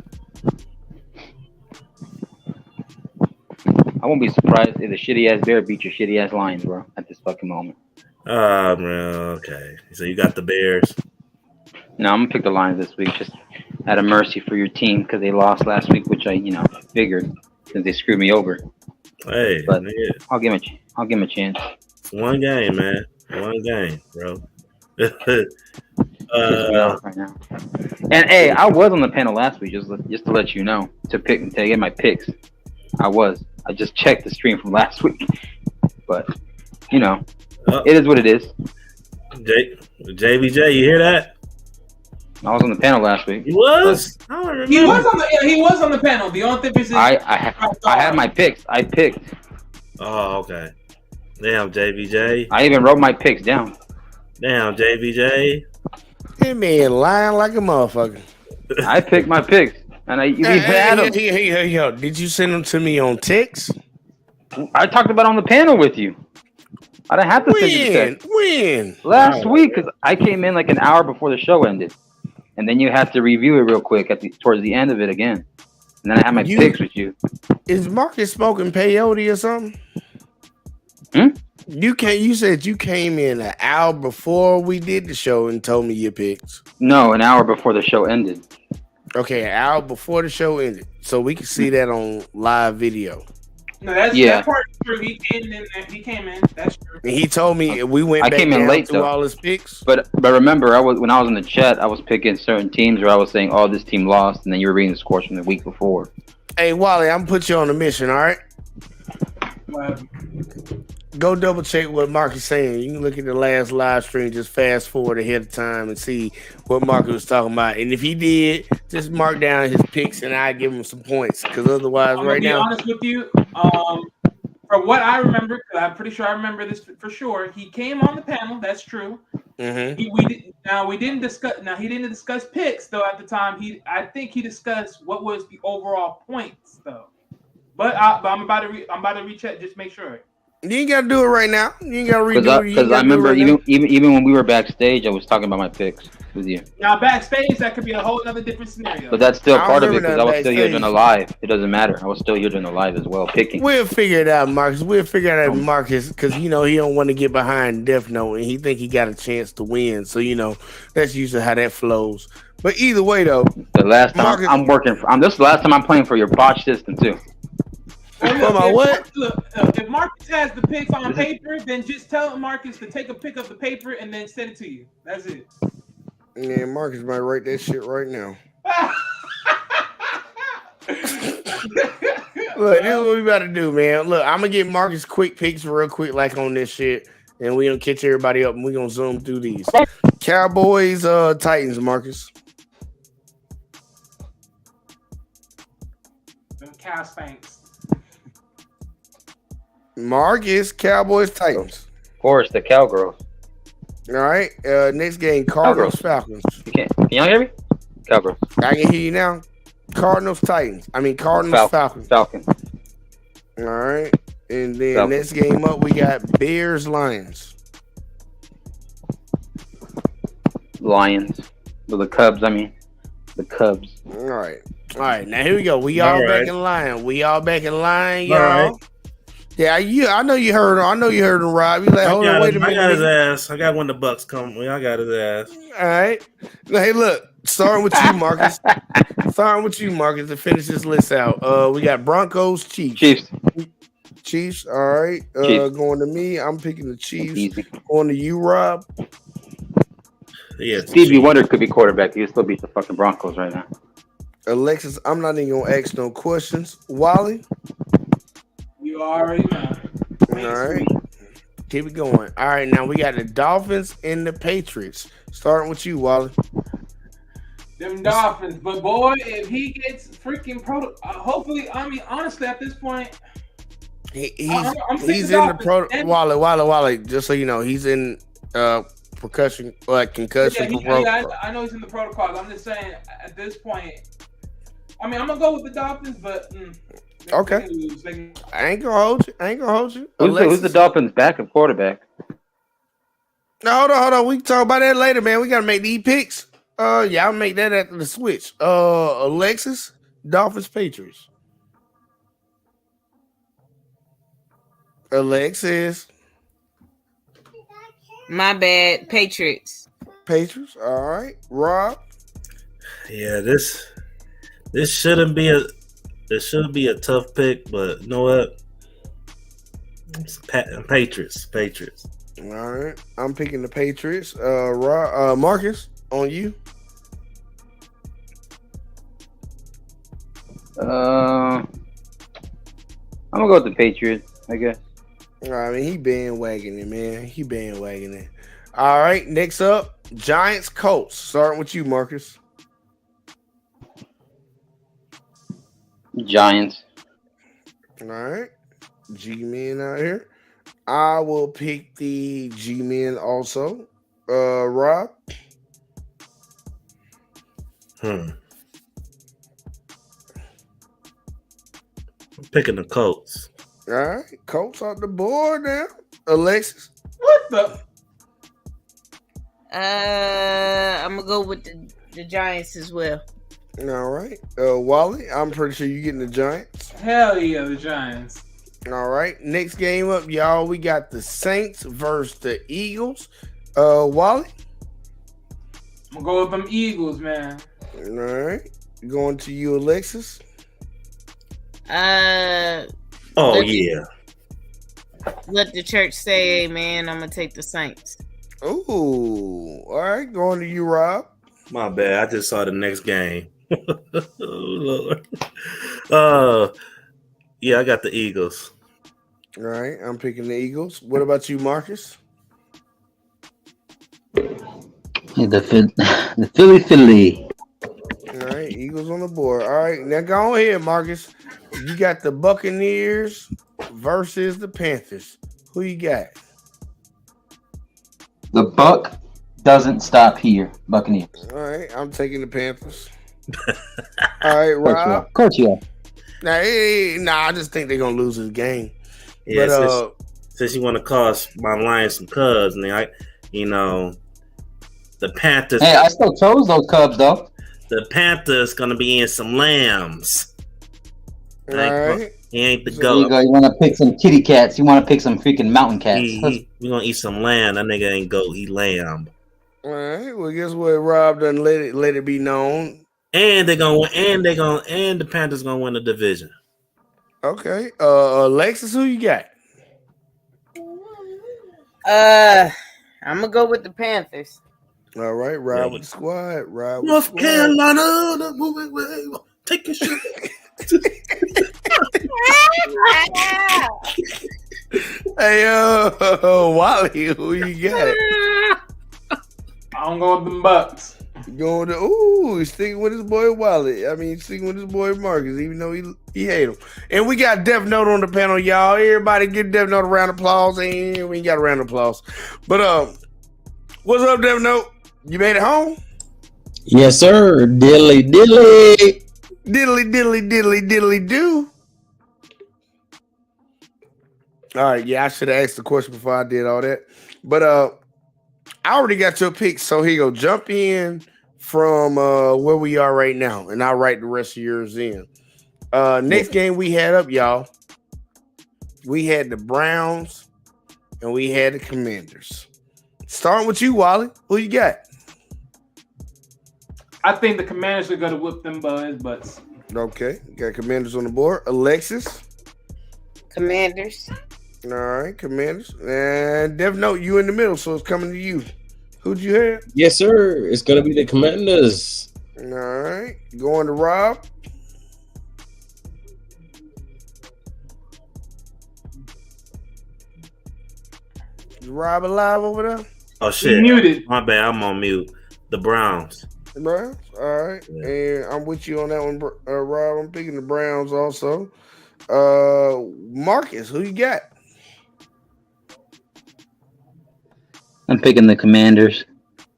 I won't be surprised if the shitty ass Bear beat your shitty ass Lions, bro, at this fucking moment. Man. Okay. So you got the Bears. No, I'm gonna pick the Lions this week, just out of mercy for your team because they lost last week, which I, figured since they screwed me over. Hey, But nigga, I'll give him a chance. it's one game, man. One game, bro. Pisses me off right now. And hey, I was on the panel last week, just to let you know, to get my picks. I just checked the stream from last week, but it is what it is. JBJ, you hear that? I was on the panel last week. He was. I don't remember. He was on the panel. The only difference is I had my picks. I picked. Oh, okay. Damn, JBJ. I even wrote my picks down. Damn, JBJ. That man lying like a motherfucker. I picked my picks, and we had them. Hey, did you send them to me on text? I talked about it on the panel with you. I didn't have to send you the text. When? Last week, because I came in like an hour before the show ended, and then you had to review it real quick towards the end of it again, and then I had my picks with you. Is Marcus smoking peyote or something? You said you came in an hour before we did the show and told me your picks. No, an hour before the show ended. Okay, an hour before the show ended, so we can see that on live video. no, that part is true. He came in. That's true. And he told me we went I back came in down late, through though. all his picks. But remember, when I was in the chat, I was picking certain teams where I was saying, "Oh, this team lost," and then you were reading the scores from the week before. Hey, Wally, I'm gonna put you on a mission, all right? Go double check what Mark is saying. You can look at the last live stream, just fast forward ahead of time and see what Mark was talking about. And if he did, just mark down his picks and I give him some points. Because otherwise, I'm right gonna be now, honest with you. From what I remember, 'cause I'm pretty sure I remember this for sure. He came on the panel. That's true. mhm. We didn't discuss. Now he didn't discuss picks though. At the time, I think he discussed what was the overall points though. But I'm about to recheck just make sure. You ain't got to do it right now. You ain't got to redo it. Because I remember even when we were backstage, I was talking about my picks with you. Now backstage, that could be a whole other different scenario. But that's still I part of it remember because I that was still here backstage. during the live. It doesn't matter. I was still here during the live as well, picking. We'll figure it out, Marcus. We'll figure it out, Marcus, because he don't want to get behind Death Note, and he think he got a chance to win. So that's usually how that flows. But either way, though, The last time Marcus- I'm working for, this is the last time I'm playing for your botch system too. Well, my what? If Marcus has the picks on paper, then just tell Marcus to take a pic of the paper and then send it to you. That's it. yeah, Marcus might write that shit right now. Look, this is what we about to do, man. Look, I'm gonna get Marcus quick picks real quick, like on this shit, and we gonna catch everybody up, and we gonna zoom through these. Cowboys, Titans, Marcus. Them cow spanks. Marcus, Cowboys, Titans. Forrest, the cowgirls. All right. Next game, Cardinals, Falcons. Can y'all hear me? Cowgirls. I can hear you now. Cardinals, Titans. Cardinals, Falcons. Falcon. All right. And then Falcons. next game up, we got Bears, Lions. Lions. Well, the Cubs, The Cubs. All right. All right. Now here we go. We all back in line. Y'all. All right. Yeah, I know you heard him. I know you heard him, Rob. You like, hold on, wait a minute. I got his ass. I got when the Bucks come. I got his ass. All right. Hey, look. Starting with you, Marcus. To finish this list out. We got Broncos, Chiefs. Chiefs. All right. Chiefs. Going to me. I'm picking the Chiefs. Easy. Going to you, Rob. Yeah. Stevie Wonder could be quarterback. He'll still beat the fucking Broncos right now. Alexis, I'm not even gonna ask no questions. Wally. You already know. All right. Keep it going. All right, now we got the Dolphins and the Patriots. Starting with you, Wally. Them Dolphins, but boy, if he gets freaking hopefully, honestly, at this point, He's picking in the Dolphins. Wally. Just so you know, he's in concussion Yeah, protocol. I know he's in the protocols. I'm just saying, at this point, I'm gonna go with the Dolphins, but okay. I ain't gonna hold you. Who's the Dolphins' backup quarterback? No, hold on. We can talk about that later, man. We gotta make these picks. I'll make that after the switch. Alexis, Dolphins, Patriots. Alexis, My bad. Patriots. Patriots. All right, Rob. Yeah, this shouldn't be a tough pick, but you know what? It's Patriots. All right, I'm picking the Patriots. Marcus, on you. I'm gonna go with the Patriots, I guess. He bandwagoning, man. He bandwagoning. All right, next up, Giants, Colts. Starting with you, Marcus. Giants. All right, G-Men out here. I will pick the G-Men also. Rob. I'm picking the Colts. All right, Colts on the board now. Alexis. What the? I'm gonna go with the Giants as well. All right, Wally. I'm pretty sure you're getting the Giants. Hell yeah, the Giants. All right, next game up, y'all. We got the Saints versus the Eagles. Wally. I'm gonna go with them Eagles, man. All right, going to you, Alexis. Oh Let yeah. Let the church say amen. I'm gonna take the Saints. Ooh, all right, going to you, Rob. My bad. I just saw the next game. Oh Lord. Yeah, I got the Eagles. All right, I'm picking the Eagles. What about you, Marcus? The Philly. All right, Eagles on the board. All right, now go ahead, Marcus. You got the Buccaneers versus the Panthers. Who you got? The buck doesn't stop here. Buccaneers. All right, I'm taking the Panthers. All right, Rob. Coach, you. I just think they're gonna lose this game. Yeah, But since you want to cause my Lions some Cubs, and the Panthers. Hey, I still chose those Cubs though. The Panthers gonna be in some lambs. all right, He ain't the There you goat. go. You want to pick some kitty cats? You want to pick some freaking mountain cats? We gonna eat some lamb. That nigga ain't goat. He lamb. all right. Well, guess what? Rob doesn't let it be known. And they're gonna win. And the Panthers gonna win the division. Okay, Alexis, who you got? I'm gonna go with the Panthers. All right, ride with the squad. Ride with North the squad. Carolina, the moving way. Take your shit. Hey, Wally, who you got? I'm going with them Bucks. Going to he's sticking with his boy Wally. I mean, sticking with his boy Marcus, even though he hate him. And we got Death Note on the panel, y'all. Everybody give Death Note a round of applause. And we ain't got a round of applause. But what's up, Death Note? You made it home? Yes, sir. Dilly dilly. Diddly diddly diddly diddly do. All right, yeah, I should have asked the question before I did all that. But I already got your pick, so here you go. Jump in from where we are right now, and I'll write the rest of yours in. Next game we had up, y'all. We had the Browns and we had the Commanders. Starting with you, Wally. Who you got? I think the Commanders are gonna whip them boys' butts. Okay, got Commanders on the board. Alexis. Commanders. All right, Commanders. And Dev Note, you in the middle, so it's coming to you. Who'd you have? Yes, sir. It's gonna be the Commanders. All right, going to Rob. Is Rob alive over there? Oh He shit! muted. My bad. I'm on mute. The Browns. Browns. All right, Yeah. and I'm with you on that one, Rob. I'm picking the Browns also. Marcus, who you got? I'm picking the Commanders.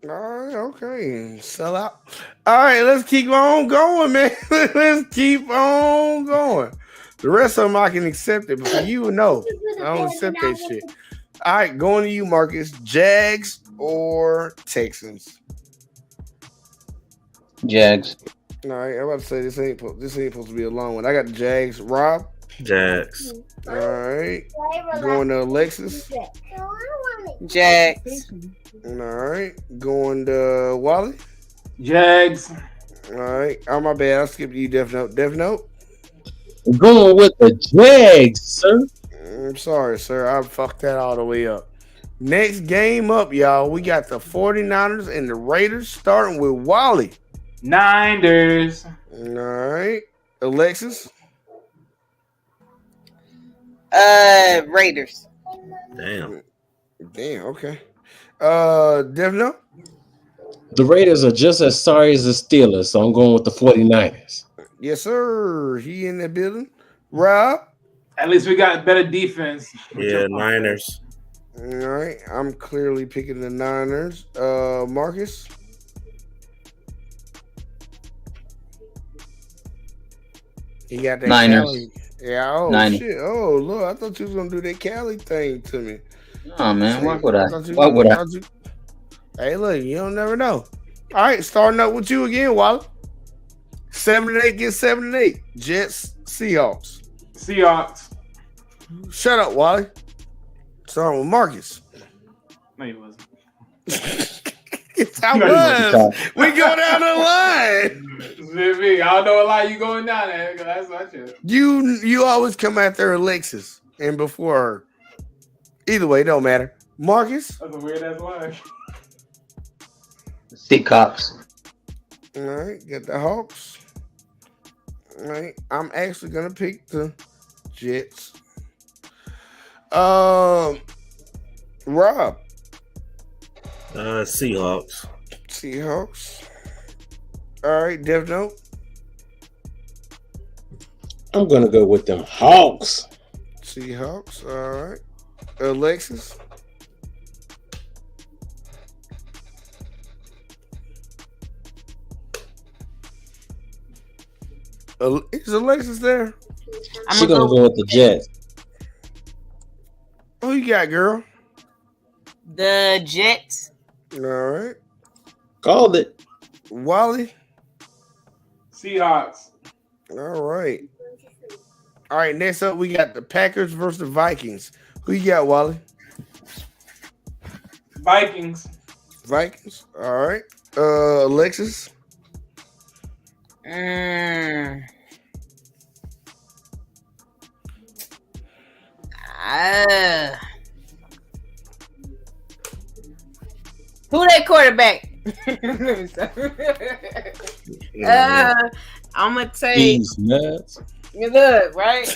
All right, okay, sell out. All right, let's keep on going, man. Let's keep on going. The rest of them I can accept it, but for you, no, I don't accept that shit. All right, going to you, Marcus. Jags or Texans? Jags. All right, I'm about to say this ain't supposed to be a long one. I got the Jags. Rob. Jags. All right, going to Alexis. Jags. All right, going to Wally. Jags. All right, oh my bad, I skipped you. Death Note. Death Note. I'm going with the Jags, sir. I'm sorry, sir. I fucked that all the way up. Next game up, y'all. We got the 49ers and the Raiders, starting with Wally. Niners. All right. Alexis. Raiders. Damn. Damn, okay. Devno. The Raiders are just as sorry as the Steelers, so I'm going with the 49ers. Yes, sir. He in the building. Rob. At least we got better defense. Yeah, Niners. All right. I'm clearly picking the Niners. Marcus. He got that Niners. Cali. Yeah, oh Niners. shit. Oh, look, I thought you was gonna do that Cali thing to me. Oh man, why would I? thought you- Why would I? thought you- Hey, look, you don't never know. All right, starting up with you again, Wally. 7-8 get 7-8. Jets, Seahawks. Seahawks. Shut up, Wally. Starting with Marcus. No, he wasn't. I was. We go down the line. I don't know a lot you going down there. 'Cause that's not true. You always come after Alexis and before her. Either way, don't matter. Marcus. That's a weird ass line. Seahawks. All right, got the Hawks. All right, I'm actually gonna pick the Jets. Rob. Seahawks. Seahawks. All right, Dev Note. I'm gonna go with them Hawks. Seahawks. All right. Alexis. Is Alexis there? I'm She gonna gonna go go with the Jets. Who you got, girl? the Jets. All right. Called it. Wally. Seahawks. All right. All right. Next up, we got the Packers versus the Vikings. Who you got, Wally? Vikings. Vikings. All right. Alexis. Mm. Who that quarterback? I'm gonna take These nuts. you look right.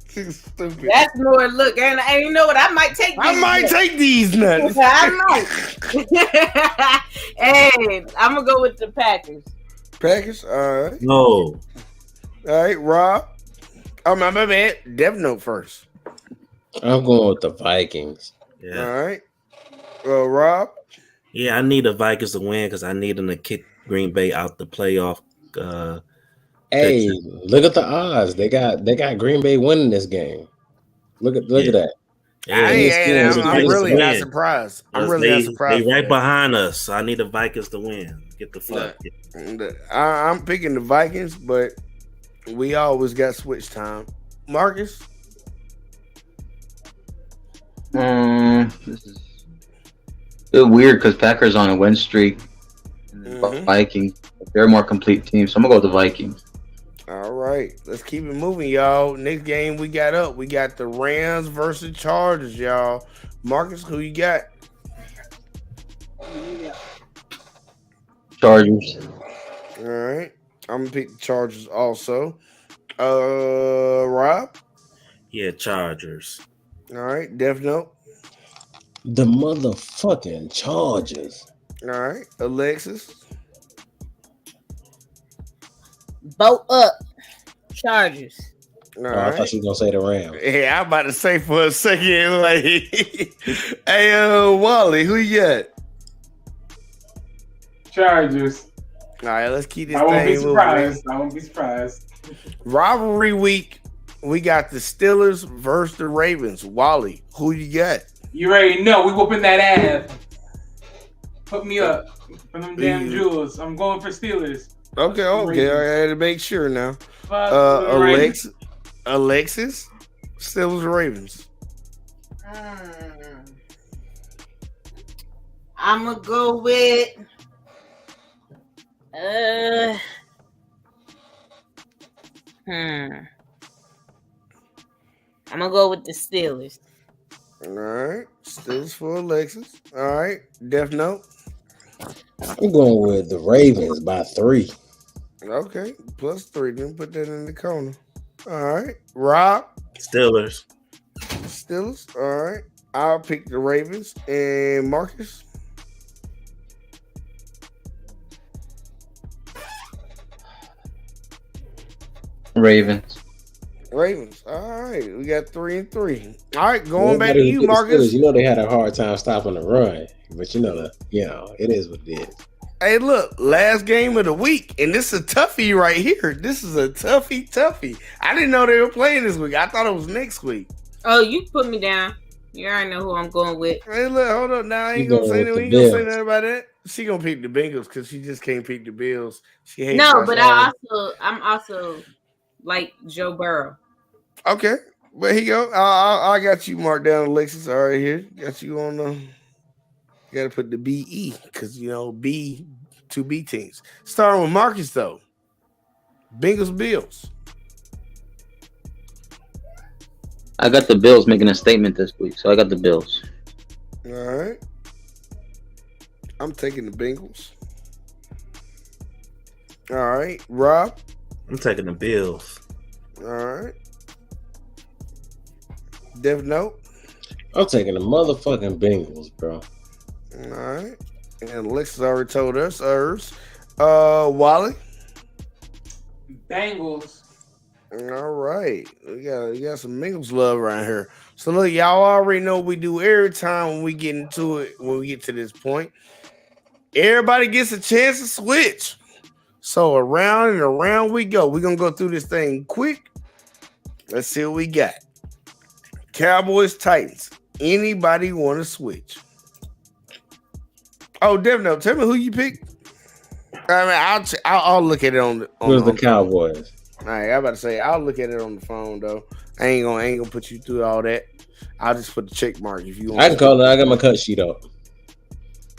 Stupid. That's more look, and you know what? I might take. I might take these nuts. I might. Hey, I'm gonna go with the Packers. Packers. All right. No. All right. Rob. Oh, my bad. Dev Note first. I'm going with the Vikings. Yeah. All right. Rob. Yeah, I need the Vikings to win because I need them to kick Green Bay out the playoff. Hey, look at the odds. They got Green Bay winning this game. Look at that. I'm really not win. surprised. I'm really not surprised. They right behind us. So I need the Vikings to win. Get the fuck. I'm picking the Vikings, but we always got switch time. Marcus. This is a bit weird because Packers on a win streak. And the Vikings, they're a more complete team, so I'm gonna go with the Vikings. All right, let's keep it moving, y'all. Next game we got the Rams versus Chargers, y'all. Marcus, who you got? Chargers. All right, I'm gonna pick the Chargers also. Rob. Yeah, Chargers. All right, Dev Note. The motherfucking Chargers. All right, Alexis. Boat up, Chargers. All I right. thought she was gonna say the Rams. Yeah, I'm about to say for a second, like, hey, Wally, who you got? Chargers. All right, let's keep this I won't be thing moving. surprised. I won't be surprised. Rivalry week, we got the Steelers versus the Ravens. Wally, who you got? You already know we whooping that ass. Put me up for them damn jewels. I'm going for Steelers. Okay, I had to make sure now. Fuck the Ravens. Alexis, Steelers, Ravens. I'm gonna go with I'm gonna go with the Steelers. All right, Steelers for Alexis. All right, Death Note. I'm going with the Ravens by 3. Okay, +3. Then put that in the corner. All right, Rob. Steelers. Steelers. All right, I'll pick the Ravens. And Marcus. Ravens. Ravens. All right, we got 3 and 3. All right, going back to you, Marcus. You know they had a hard time stopping the run, but it is what it is. Hey, look, last game of the week, and this is a toughie right here. This is a toughie. I didn't know they were playing this week. I thought it was next week. Oh, you put me down. You already know who I'm going with. Hey, look, hold up. Now I ain't gonna say nothing. We ain't gonna say nothing about that. She gonna pick the Bengals because she just can't pick the Bills. She hates. No, but I'm also like Joe Burrow. Okay, but here you go. I got you marked down, Alexis. All right, here got you on the. You got to put the BE because B 2B teams. Starting with Marcus though. Bengals Bills. I got the Bills making a statement this week, so I got the Bills. All right. I'm taking the Bengals. All right, Rob. I'm taking the Bills. All right. Dev Note. I'm taking the motherfucking Bengals, bro. All right. And Alexis already told us hers. Wally. Bengals. All right. We got some Bengals love around here. So look, y'all already know what we do every time when we get into it, when we get to this point. Everybody gets a chance to switch. So around and around we go. We're gonna go through this thing quick. Let's see what we got. Cowboys, Titans. Anybody want to switch? Oh, Devno, tell me who you picked. I mean, I'll look at it on the. Who's the Cowboys? All right, I'm about to say I'll look at it on the phone though. I ain't gonna put you through all that. I'll just put the check mark if you want. I can call it. I got my cut sheet up.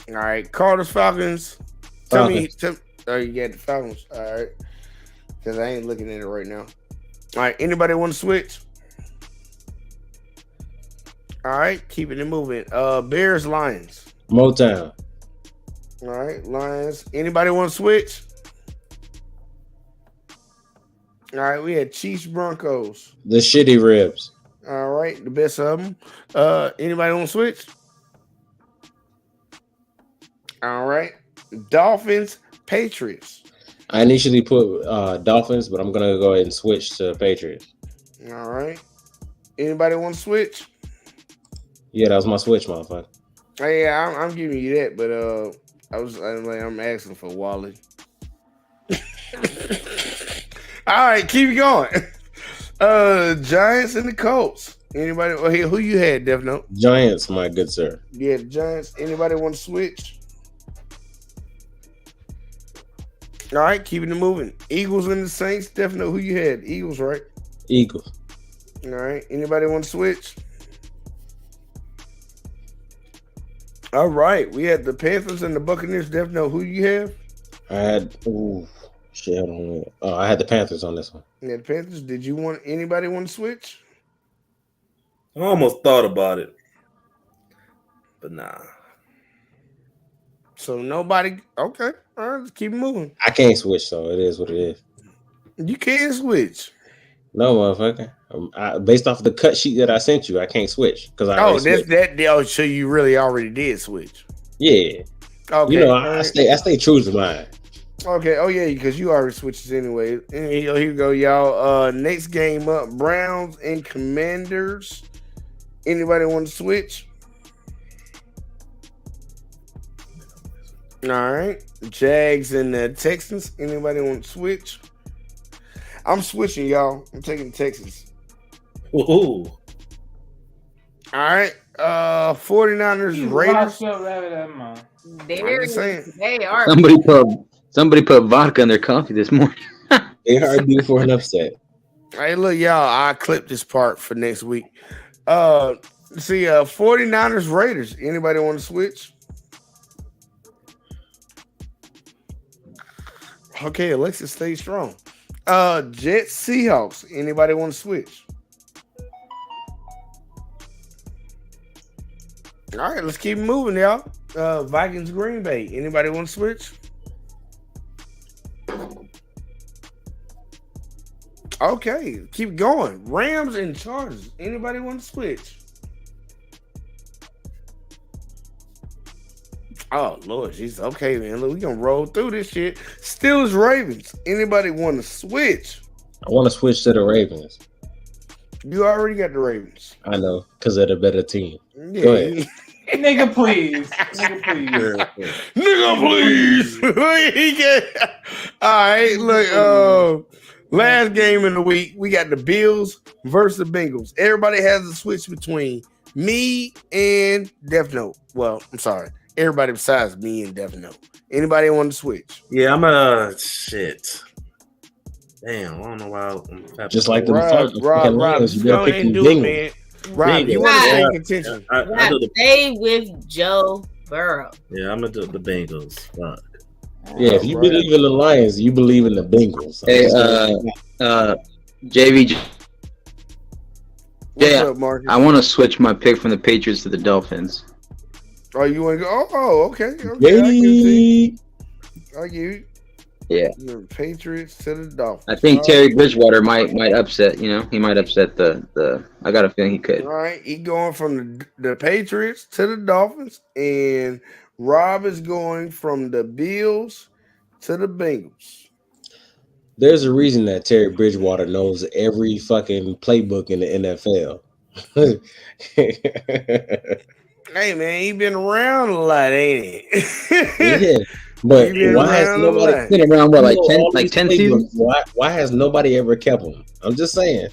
All right, Cardinals, Falcons. Tell me. Oh, you got the Falcons. All right, because I ain't looking at it right now. All right, anybody want to switch? All right, keeping it moving. Bears, Lions. Motown. All right, Lions. Anybody want to switch? All right, we had Chiefs, Broncos. The shitty ribs. All right, the best of them. Anybody want to switch? All right, Dolphins, Patriots. I initially put Dolphins, but I'm gonna go ahead and switch to Patriots. All right. Anybody want to switch? Yeah, that was my switch, motherfucker. Hey, I'm giving you that, but I'm asking for Wally. All right, keep going. Giants and the Colts. Anybody? Well, who you had, Def Note? Giants, my good sir. Yeah, the Giants. Anybody want to switch? All right, keeping it moving. Eagles and the Saints. Def Note, who you had? Eagles, right? Eagles. All right. Anybody want to switch? All right. We had the Panthers and the Buccaneers. Def Note, who you have? I had I had the Panthers on this one. Yeah, the Panthers. Did you want anybody want to switch? I almost thought about it, but nah. So nobody. Okay. All right. Let's keep it moving. I can't switch, so it is what it is. You can't switch. No, motherfucker. Based off the cut sheet that I sent you, I can't switch because I. Oh, that's that. Oh, so you really already did switch. Yeah. Okay. You know, I stay true to mine. Okay. Oh yeah, because you already switches anyway. And here we go, y'all. Next game up: Browns and Commanders. Anybody want to switch? All right. Jags and the Texans. Anybody want to switch? I'm switching, y'all. I'm taking Texans. Ooh. All right. 49ers, Raiders. They are. Somebody put vodka in their coffee this morning. They are due for an upset. Hey, look, y'all. I clip this part for next week. See, 49ers, Raiders. Anybody want to switch? Okay, Alexis, stay strong. Jets, Seahawks. Anybody want to switch? All right, let's keep moving, y'all. Vikings, Green Bay. Anybody want to switch? Okay, keep going. Rams and Chargers. Anybody want to switch? Oh, Lord Jesus. Okay, man. Look, we gonna roll through this shit. Steelers, Ravens. Anybody want to switch? I want to switch to the Ravens. You already got the Ravens. I know, because they're the better team. Yeah. Go ahead. Nigga, please. Nigga, please. Nigga, please. All right, look. Last game in the week, we got the Bills versus the Bengals. Everybody has a switch between me and Def Note. Well, I'm sorry. Everybody besides me and Def Note. Anybody want to switch? Yeah, I'm shit. Damn, I don't know why. Just like the Rob, Lions, you go ahead and do it, man. Rob, you want to stay in contention? I do the, stay with Joe Burrow. yeah, I'm gonna do the Bengals. Fuck. Yeah, if you believe in the Lions, you believe in the Bengals. Hey, JV. What's Yeah, up, Marcus? I want to switch my pick from the Patriots to the Dolphins. Oh, you want to go? Oh, okay. I get Yay. you. Yeah, The Patriots to the Dolphins. I think All Terry Bridgewater might upset. You know, he might upset the. I got a feeling he could. right, he going from the Patriots to the Dolphins, and Rob is going from the Bills to the Bengals. There's a reason that Terry Bridgewater knows every fucking playbook in the NFL. Hey man, he been around a lot, ain't he? Yeah, but He been why has around a nobody? lot. Been around what, like You know, 10, all like these 10 playbooks, seasons? why has nobody ever kept him? I'm just saying.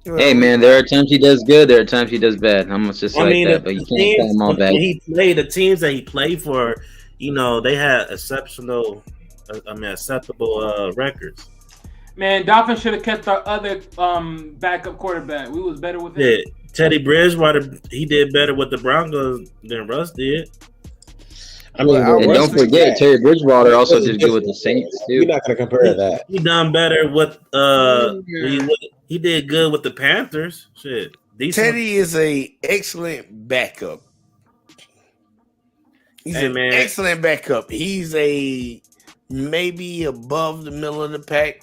Hey man, there are times he does good, there are times he does bad. I'm just I like mean, that, but you the can't call teams him all when bad. he played, the teams that he played for, you know, they had exceptional, acceptable records. Man, Dolphins should have kept our other backup quarterback. We was better with him. Yeah, Teddy Bridgewater, he did better with the Broncos than Russ did. I mean, Well, but And Russ don't is forget, bad. Terry Bridgewater also Russ is did good with the different. Saints You're too. not going to compare that. He done better with he did good with the Panthers. Shit, decent. Teddy is a excellent backup. He's Hey, an man. excellent backup. He's a maybe above the middle of the pack,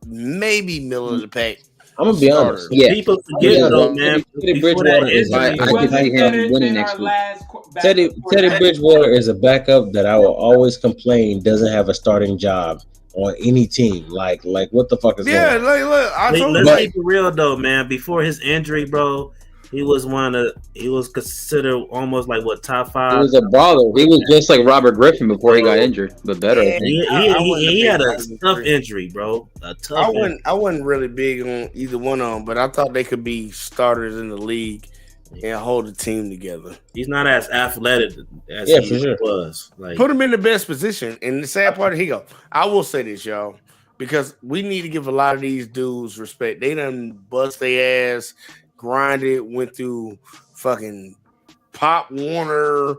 maybe middle of the pack. I'm gonna be starter. honest. Yeah, People forget Yeah, though, but man. Teddy Before Bridgewater that is I injury, could Wasn't see him better winning than next our week. last backup Teddy quarterback. Bridgewater is a backup that I will always complain doesn't have a starting job on any team. Like what the fuck is Yeah, going on? look, I told you. let's But- keep it real though, man. Before his injury, bro, he was considered almost like what, top He five. was a baller. He was just like Robert Griffin before he got injured, but better. I Yeah. think. He had a Robert tough Griffin. injury, bro. A tough injury. I wasn't really big on either one of them, but I thought they could be starters in the league and hold the team together. He's not as athletic as Yeah, he for sure. was. Like, Put him in the best position. And the sad part, he go. I will say this, y'all, because we need to give a lot of these dudes respect. They done bust their ass, grinded, went through fucking Pop Warner,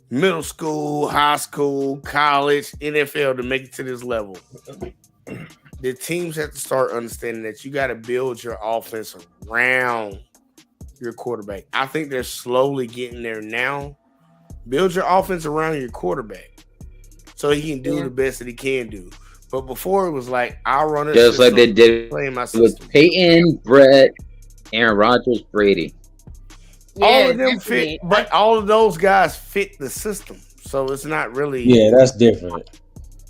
middle school, high school, college, NFL to make it to this level. The teams have to start understanding that you got to build your offense around your quarterback. I think they're slowly getting there now. Build your offense around your quarterback so he can do the best that he can do. But before it was like, I'll run it Just like they did playing my with system. Peyton, Brett, Aaron Rodgers, Brady. All of them definitely. fit, but all of those guys fit the system. So it's not really. Yeah, that's different.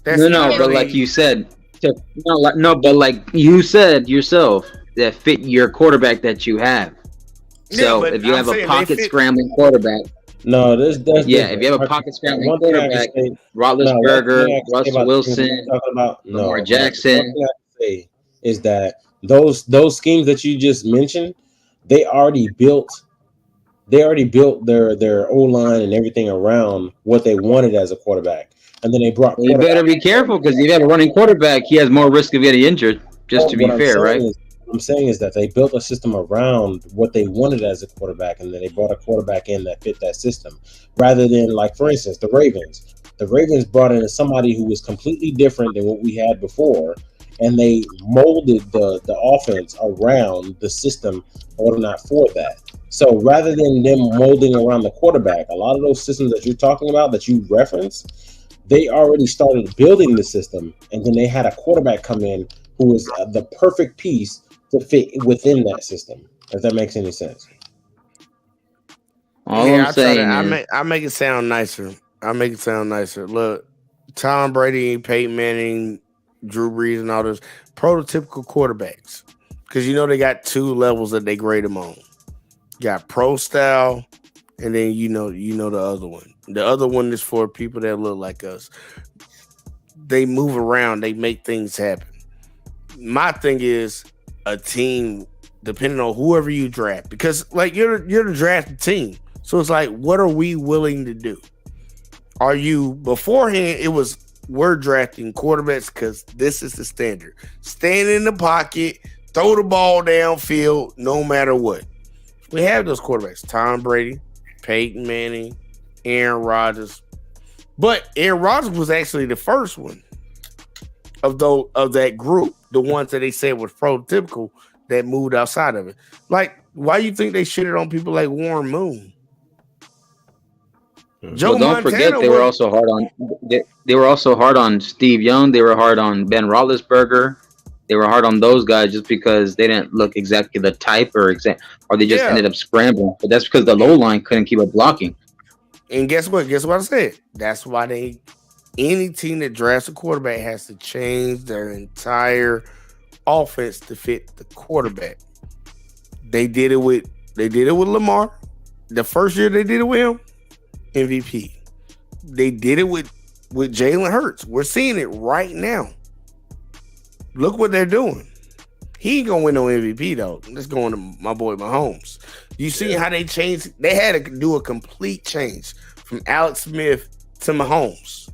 That's No, not but really- like you said, but like you said yourself, that fit your quarterback that you have. Yeah, So but if you I'm have a saying they pocket fit- scrambling quarterback, No, that's yeah, different. if you have a pocket scrambling One thing I can quarterback, say- Roethlisberger, one thing I can say Russell about the Wilson, things we're talking about, Lamar but Jackson. One thing I can say is that those schemes that you just mentioned, they already built their O line and everything around what they wanted as a quarterback, and then they brought. you better be careful because if you have a running quarterback, he has more risk of getting injured. Just to be What I'm fair, saying right? What I'm saying is that they built a system around what they wanted as a quarterback, and then they brought a quarterback in that fit that system, rather than, like, for instance, the Ravens. The Ravens brought in somebody who was completely different than what we had before, and they molded the offense around the system or not for that. So rather than them molding around the quarterback, a lot of those systems that you're talking about that you referenced, they already started building the system, and then they had a quarterback come in who was the perfect piece to fit within that system. If that makes any sense. All Yeah, I'm saying is, I make it sound nicer. I make it sound nicer. Look, Tom Brady, Peyton Manning, Drew Brees, and all those prototypical quarterbacks, because you know they got two levels that they grade them on. You got pro style, and then you know the other one. The other one is for people that look like us. They move around. They make things happen. My thing is a team, depending on whoever you draft, because like you're the drafted team. So it's like, what are we willing to do? Are you beforehand? It was, we're drafting quarterbacks because this is the standard. Stand in the pocket, throw the ball downfield, no matter what. We have those quarterbacks: Tom Brady, Peyton Manning, Aaron Rodgers. But Aaron Rodgers was actually the first one of that group, the ones that they said was prototypical that moved outside of it. Like, why you think they shitted on people like Warren Moon? Joe Well, don't forget Montana they were was also hard on they were also hard on Steve Young. They were hard on Ben Roethlisberger. They were hard on those guys just because they didn't look exactly the type or they just yeah. ended up scrambling. But that's because the low line couldn't keep up blocking. And guess what? Guess what I said? That's why any team that drafts a quarterback has to change their entire offense to fit the quarterback. They did it with Lamar. The first year they did it with him, MVP. They did it with Jalen Hurts. We're seeing it right now. Look what they're doing. He ain't gonna win no MVP though. Let's go on to my boy Mahomes. You see how they changed? They had to do a complete change from Alex Smith to Mahomes.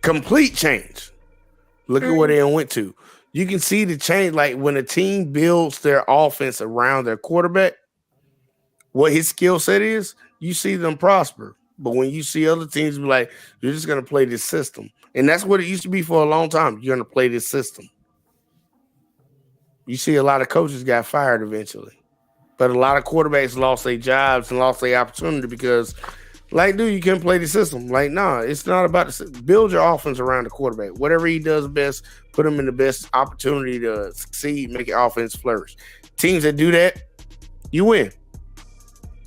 Complete change. Look at where they went to. You can see the change. Like when a team builds their offense around their quarterback, what his skill set is, you see them prosper. But when you see other teams be like, you're just gonna play this system. And that's what it used to be for a long time. You're gonna play this system. You see a lot of coaches got fired eventually. But a lot of quarterbacks lost their jobs and lost their opportunity because, like, dude, you can't play the system. Like, nah, it's not about build your offense around the quarterback. Whatever he does best, put him in the best opportunity to succeed, make your offense flourish. Teams that do that, you win.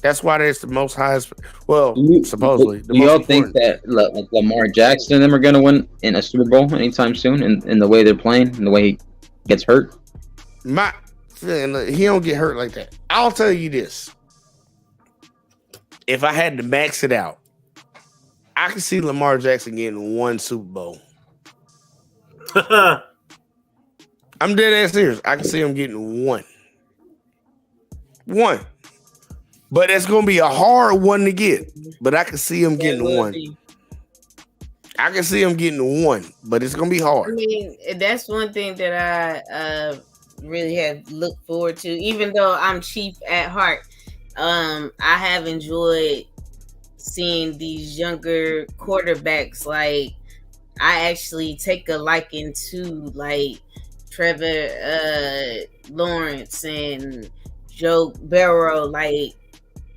That's why there's the most highest. Well, supposedly. Do y'all think that like Lamar Jackson and them are going to win in a Super Bowl anytime soon in the way they're playing and the way he gets he don't get hurt like that. I'll tell you this. If I had to max it out, I could see Lamar Jackson getting one Super Bowl. I'm dead ass serious. I can see him getting one. One. But it's going to be a hard one to get. But I can see him getting one. I can see him getting one. But it's going to be hard. I mean, that's one thing that I really have looked forward to. Even though I'm cheap at heart, I have enjoyed seeing these younger quarterbacks. Like, I actually take a liking to, like, Trevor Lawrence and Joe Burrow, like,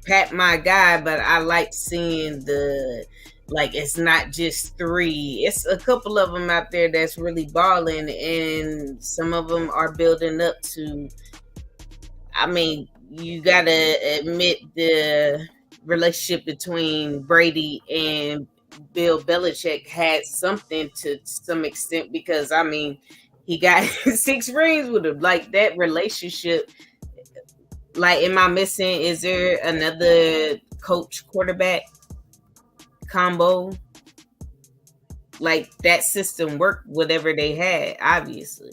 Pat my guy, but I like seeing it's not just three. It's a couple of them out there that's really balling, and some of them are building up to. I mean, you gotta admit the relationship between Brady and Bill Belichick had something to some extent because I mean, he got 6 rings with him. Like that relationship. Like, am I missing? Is there another coach quarterback combo? Like that system worked, whatever they had, obviously.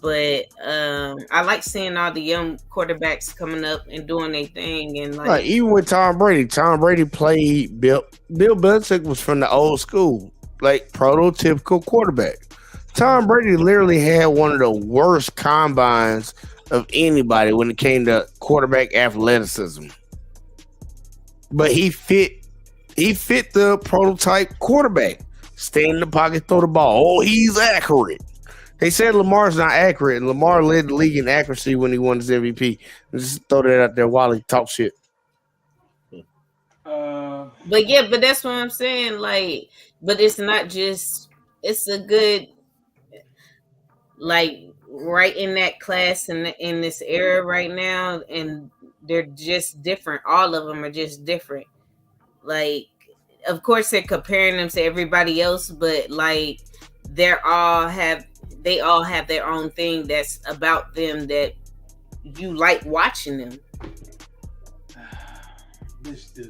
But I like seeing all the young quarterbacks coming up and doing their thing. And like even with Tom Brady played Bill Belichick was from the old school, like prototypical quarterback. Tom Brady literally had one of the worst combines of anybody when it came to quarterback athleticism. But he fit the prototype quarterback. Stay in the pocket, throw the ball. Oh, he's accurate. They said Lamar's not accurate, and Lamar led the league in accuracy when he won his MVP. Just throw that out there while he talks shit. But that's what I'm saying. Like, but it's not just. It's a good, like, right in that class and in this era right now, and they're just different. All of them are just different. Like, of course, they're comparing them to everybody else, but like, they all have their own thing that's about them that you like watching them.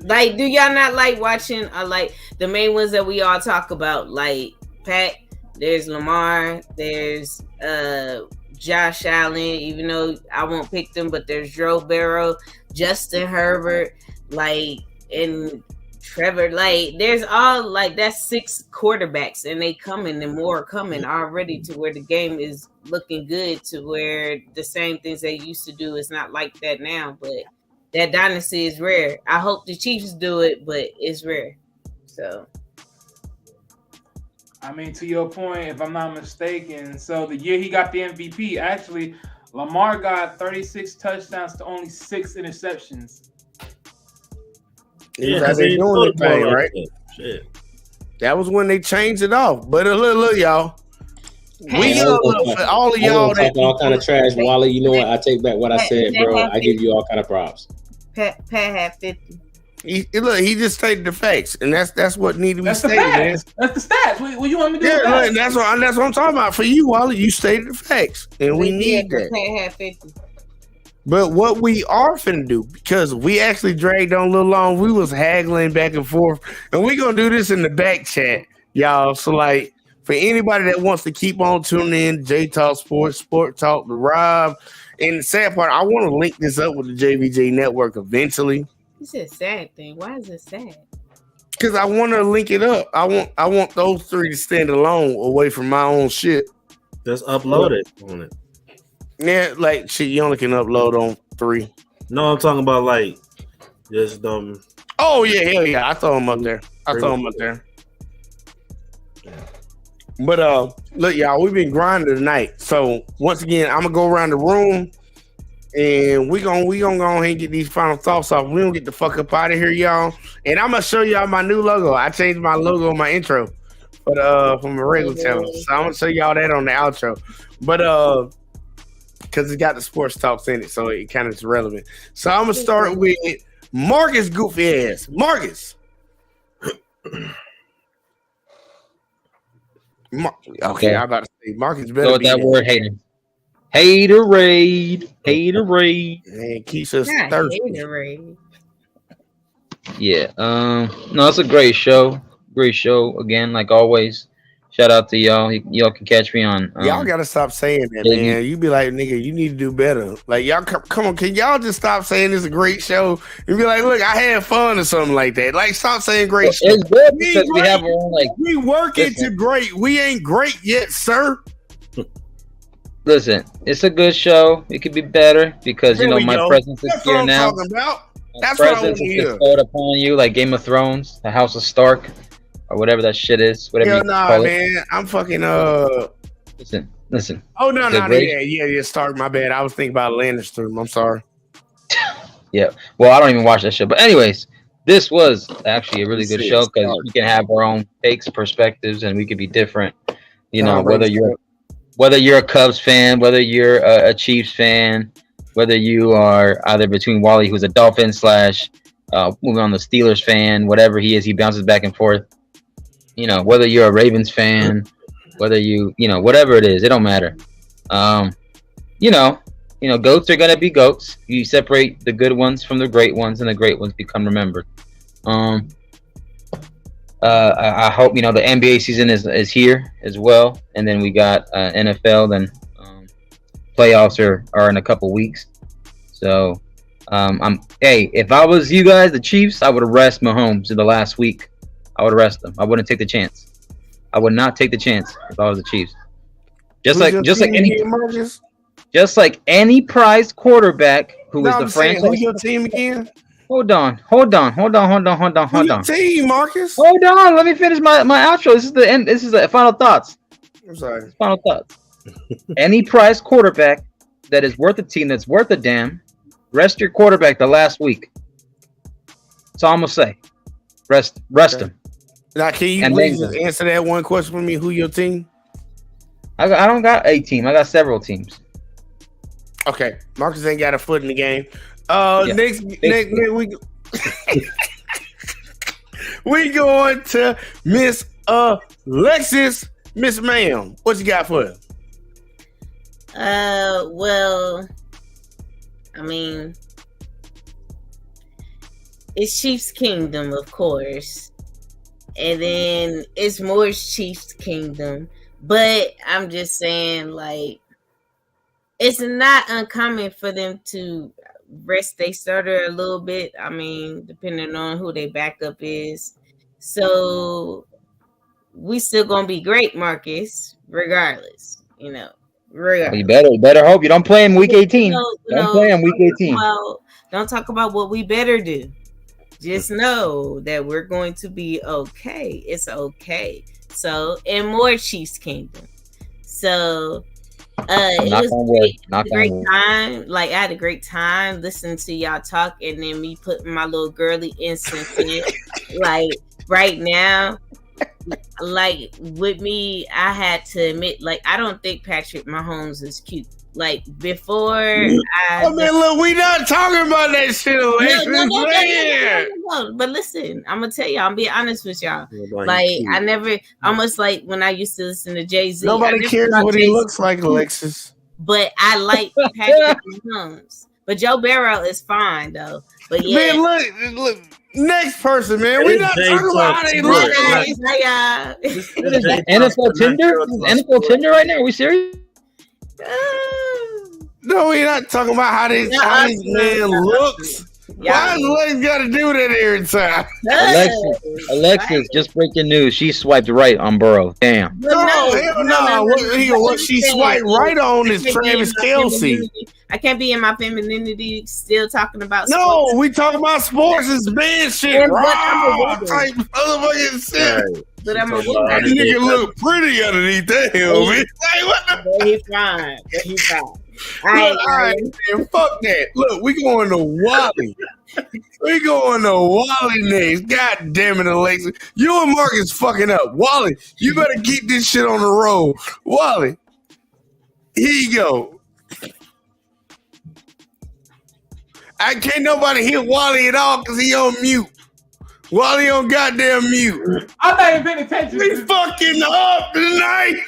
Like, do y'all not like watching? Like the main ones that we all talk about, like Pat. There's Lamar. There's Josh Allen. Even though I won't pick them, but there's Joe Burrow, Justin Herbert, like, and Trevor. Like, there's all like that's 6 quarterbacks, and they coming and more coming already to where the game is looking good. To where the same things they used to do is not like that now, but that dynasty is rare. I hope the Chiefs do it, but it's rare. So. I mean, to your point, if I'm not mistaken, so the year he got the MVP, actually, Lamar got 36 touchdowns to only 6 interceptions. He was out there doing the thing, right? Shit. That was when they changed it off. But look, y'all. We for all of y'all that talking all kind of trash, Wally. You know what? I take back what I said, bro. I give you all kind of props. Pat had 50. He just stated the facts, and that's what needed to be stated. That's the stats. What you want me to do? Yeah, look, that's what I'm talking about. For you, Wally, you stated the facts, and we need that. Pat had 50. But what we are finna do, because we actually dragged on a little long, we was haggling back and forth, and we gonna do this in the back chat, y'all. So like, for anybody that wants to keep on tuning in, J Talk Sports, Sport Talk, the Rob, and the sad part, I want to link this up with the JVJ Network eventually. It's a sad thing. Why is it sad? Because I want to link it up. I want those three to stand alone away from my own shit. Just upload it on it. Yeah, like shit, you only can upload on 3. No, I'm talking about like just Oh yeah, hell yeah. I throw them up there. But look, y'all, we've been grinding tonight. So once again, I'm gonna go around the room and we gonna go ahead and get these final thoughts off. We don't get the fuck up out of here, y'all. And I'm gonna show y'all my new logo. I changed my logo on my intro, but from a regular channel. So I'm gonna show y'all that on the outro. But because it's got the sports talks in it, so it kind of is relevant. So I'm gonna start with Marcus goofy ass. Marcus. Okay, I'm about to say Marcus better Go with be that there. word, hater. Haterade. Man, Keisha's thirsty. Haterade. Yeah. No, it's a great show. Great show again, like always. Shout out to y'all. Y'all can catch me on. Y'all gotta stop saying that, man. You be like, nigga, you need to do better. Like, y'all come on, can y'all just stop saying it's a great show and be like, look, I had fun or something like that. Like, stop saying great show. It's good because we have our own, like, we work into great. We ain't great yet, sir. Listen, it's a good show. It could be better because There you know we my go. presence is That's what here I'm now. talking about. My That's what I presence want to is hear. bestowed upon you, like Game of Thrones, the House of Stark, or whatever that shit is. Whatever Hell you nah, call it. man. I'm fucking Listen. Oh no, The no, great- yeah, Stark. My bad. I was thinking about Lannister. I'm sorry. Yeah. Well, I don't even watch that show, but anyways, this was actually a really good show because we can have our own takes, perspectives, and we could be different. You know, whether you're a Cubs fan, whether you're a Chiefs fan, whether you are either between Wally, who's a Dolphins / moving on the Steelers fan, whatever he is, he bounces back and forth. You know, whether you're a Ravens fan, whether you know, whatever it is, it don't matter. You know, goats are gonna be goats. You separate the good ones from the great ones, and the great ones become remembered. I hope the NBA season is here as well, and then we got NFL. Then playoffs are in a couple weeks. So if I was you guys, the Chiefs, I would arrest Mahomes in the last week. I would arrest him. I wouldn't take the chance. I would not take the chance if I was the Chiefs. Just like any prized quarterback who is the franchise. Who's your team again? Hold on. Who's your team, Marcus? Hold on. Let me finish my outro. This is the end. This is the final thoughts. I'm sorry. Final thoughts. Any prized quarterback that is worth a team, that's worth a damn, rest your quarterback the last week. That's all I'm gonna say. Rest him. Now, can you please just answer that one question for me? Who your team? I don't got a team. I got several teams. Okay, Marcus ain't got a foot in the game. Next we going to Miss Alexis. Miss Ma'am, what you got for us? Well, I mean, it's Chiefs Kingdom, of course, and then it's more Chiefs Kingdom. But I'm just saying, like, it's not uncommon for them to rest their starter a little bit. I mean, depending on who their backup is. So we still gonna be great, Marcus, regardless. Regardless. You better hope you don't play him week 18. Don't play him week 18. Well, don't talk about what we better do. Just know that we're going to be okay. It's okay. So, and more Chiefs Kingdom. So, It Knock was on great. wood. It was Knock a on great wood. time. Like I had a great time listening to y'all talk, and then me putting my little girly instance in it. Like right now, like with me, I had to admit, like I don't think Patrick Mahomes is cute. Like before, I mean, look, we not talking about that shit, Alexis. no. But listen, I'm gonna tell y'all. I'm being honest with y'all. Like I never, almost like when I used to listen to Jay-Z. Nobody cares what he looks like, Alexis. But I like Patrick Mahomes. But Joe Burrow is fine though. But yeah, Man, look. Next person, man. We're not talking about how they look. NFL Tinder? NFL Tinder right now? Are we serious? No, we're not talking about how this man looks. Why does Lex got to do that every time? Alexis, just breaking news. She swiped right on Burrow. Damn. No. What she swiped right on is Travis Kelce. I can't be in my femininity still talking about sports. No, we talking about sports and man shit. Raw type motherfucking shit. But I'm a woman. You nigga look pretty underneath that helmet. Like, what the? He's fine. He's fine. All right, man, fuck that. Look, we going to Wally. We going to Wally next. God damn it, Alexa. You and Marcus fucking up. Wally, you better keep this shit on the road. Wally, here you go. I can't nobody hear Wally at all because he on mute. Wally on goddamn mute. I'm not even paying attention. He's fucking up tonight.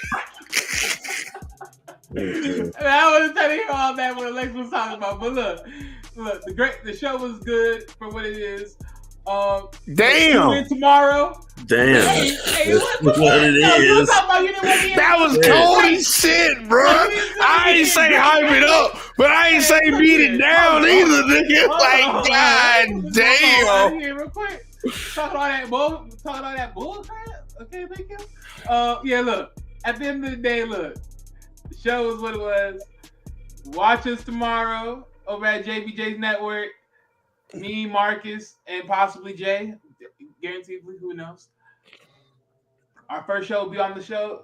I wasn't trying to hear all that what Alex was talking about, but look, the show was good for what it is. Damn. Tomorrow. Damn. Hey, what it is. That was cold as shit, bro. I ain't say hype it up, but I ain't say beat it down either, nigga. Like, god damn. Real quick. Talking all that bull crap. Okay, thank you. Yeah, look. At the end of the day, look. The show is what it was. Watch us tomorrow over at JBJ's Network. Me, Marcus, and possibly Jay. Guaranteed, who knows? Our first show will be on the show.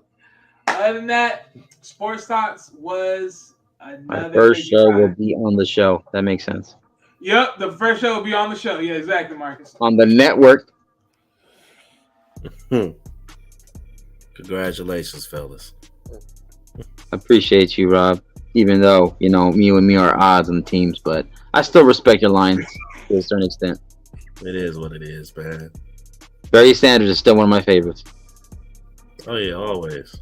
Other than that, Sports Talks was another. My first show will be on the show. That makes sense. Yep, the first show will be on the show. Yeah, exactly, Marcus. On the network. Congratulations, fellas. Appreciate you, Rob. Even though, you and me are odds on the teams, but I still respect your lines to a certain extent. It is what it is, man. Barry Sanders is still one of my favorites. Oh yeah, always.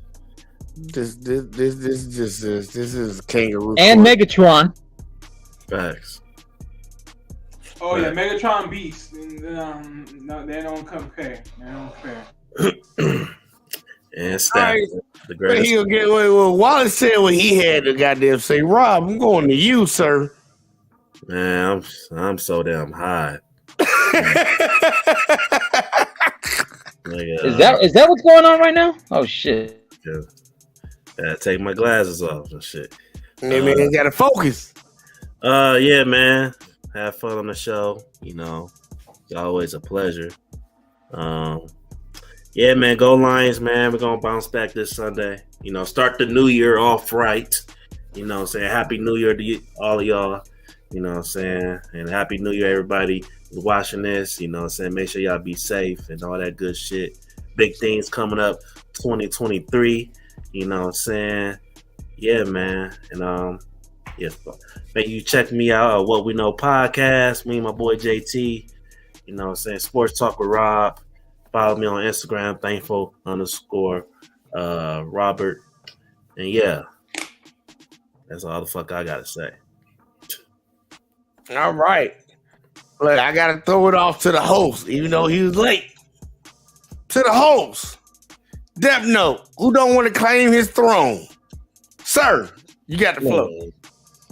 This is kangaroo. And Megatron. Facts. Oh yeah, Megatron Beast. No, they don't compare. And Stack, the greatest. He'll get well. Wallace said what he had to goddamn say. Rob, I'm going to you, sir. Man, I'm so damn high. Is that what's going on right now? Oh shit! Yeah, take my glasses off and shit. Yeah, man, you gotta focus. Yeah, man. Have fun on the show. It's always a pleasure. Yeah, man. Go Lions, man. We're gonna bounce back this Sunday. Start the new year off right. Saying Happy New Year to all of y'all. Saying, and Happy New Year, everybody who's watching this. Saying, make sure y'all be safe and all that good shit. Big things coming up 2023. Saying, yeah, man. And yeah, make you check me out at What We Know Podcast. Me and my boy JT. Saying Sports Talk with Rob. Follow me on Instagram, thankful_Robert. And yeah, that's all the fuck I gotta say. All right. Look, I gotta throw it off to the host, even though he was late. To the host. Death Note, who don't want to claim his throne. Sir, you got the flow.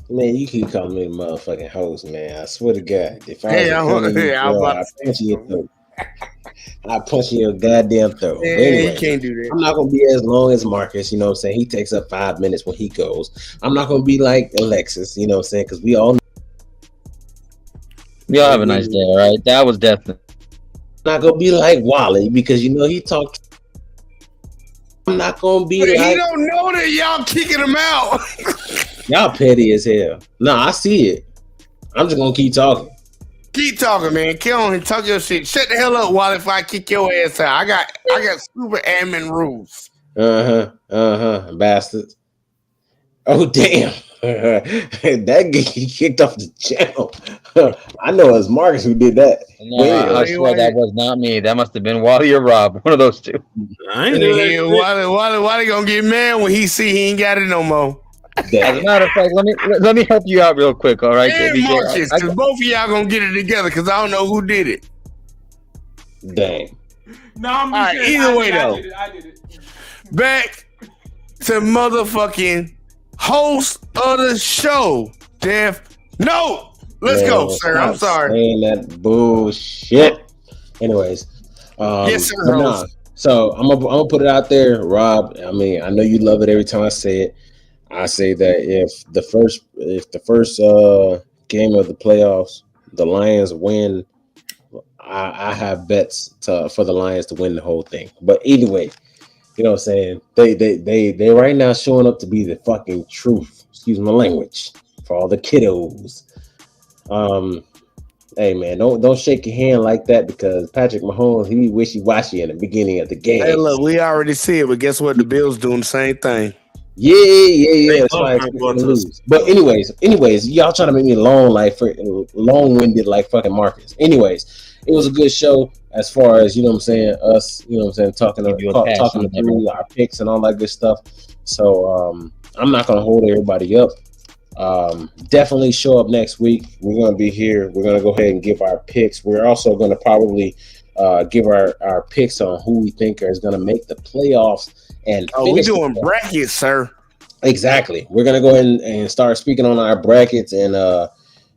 Man, you keep calling me the motherfucking host, man. I swear to God. If I was I'll punch you in your goddamn throat. Yeah, anyway, you can't do that. I'm not going to be as long as Marcus, you know what I'm saying? He takes up 5 minutes when he goes. I'm not going to be like Alexis, you know what I'm saying? Because we all have a nice day, all right? That was definitely. Not going to be like Wally because, he talked. I'm not gonna be But he like don't know that y'all kicking him out. y'all petty as hell. No, I see it. I'm just gonna keep talking. Keep talking, man. Kill on and talk your shit. Shut the hell up, Wally, if I kick your ass out. I got super admin rules. Bastards. Oh damn. That get kicked off the channel. I know it's Marcus who did that. No, Wait, I wait, swear wait. that was not me. That must have been Wally or Rob. One of those two. I ain't doing Yeah, that. Wally gonna get mad when he see he ain't got it no more. As a Damn. matter of fact, let me help you out real quick. All right, And JVJ? Marcus, because both of y'all gonna get it together because I don't know who did it. Damn. No, I'm All right, just either way, though. I did it. Back to motherfucking host of the show, Death Note. Let's go, Man, sir. I'm stop sorry. saying that bullshit. Anyways, Yes, sir, but nah. host. So I'm gonna put it out there, Rob. I mean, I know you love it every time I say it. I say that if the first game of the playoffs, the Lions win, I have bets for the Lions to win the whole thing. But anyway, you know what I'm saying? They right now showing up to be the fucking truth. Excuse my language for all the kiddos. Hey man, don't shake your hand like that because Patrick Mahomes, he wishy-washy in the beginning of the game. Hey, look, we already see it, but guess what? The Bills doing the same thing. Yeah. They That's love why Frank it's going gonna to the- lose. But anyways, y'all trying to make me long-winded like fucking Marcus. Anyways, it was a good show as far as, you know what I'm saying, us, you know what I'm saying, talking Give you a pass talking on that, through our picks and all that good stuff. So I'm not gonna hold everybody up. Definitely show up next week. We're gonna be here. We're gonna go ahead and give our picks. We're also gonna probably give our picks on who we think is gonna make the playoffs and Oh, we finish the doing playoffs. brackets, sir. Exactly. We're gonna go ahead and start speaking on our brackets and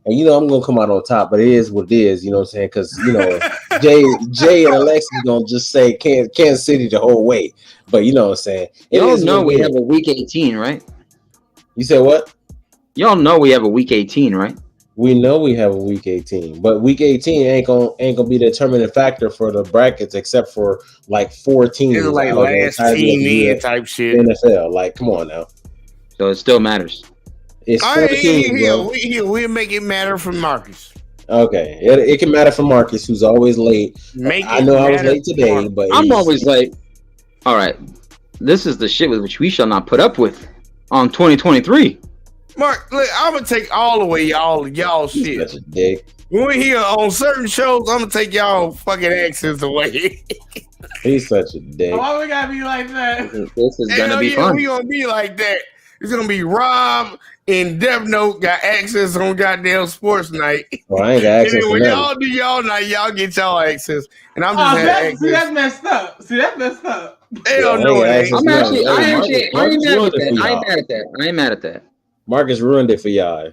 you know I'm gonna come out on top, but it is what it is, you know what I'm saying? Because you know Jay and Alexis gonna just say Kansas City the whole way, but you know what I'm saying? It Y'all is know what we it have is. a week 18, right? You said what? Y'all know we have a week 18, right? We know we have a week 18, but week 18 ain't gonna be the determining factor for the brackets except for like 4 teams It's like out of the last entirety of team the in type shit. NFL. Like, come on now. So it still matters. It's All 4 right, teams, bro. we'll make it matter for Marcus. Okay, it can matter for Marcus, who's always late. Make I it know I was matter late for today, Marcus. but I'm he's- always like, all right, this is the shit with which we shall not put up with on 2023. Mark, look, I'm gonna take all the way y'all he's shit. such a dick. When we're here on certain shows, I'm gonna take y'all fucking accents away. He's such a dick. Why we gotta be like that? This is gonna Hell be yeah, fun. we gonna be like that. It's gonna be Rob and Dev Note got access on goddamn sports night. Well, I ain't got And access then to when nothing. y'all do y'all night, y'all get y'all access. And I'm just Oh, having that's, see, access. that's messed up. See, that's messed up. Hell Yeah, no, I it ain't ain't. access I'm to actually, nothing. I Hey, ain't Marcus mad at ruined it that. for I ain't y'all. mad at that. I ain't mad at that. Marcus ruined it for y'all.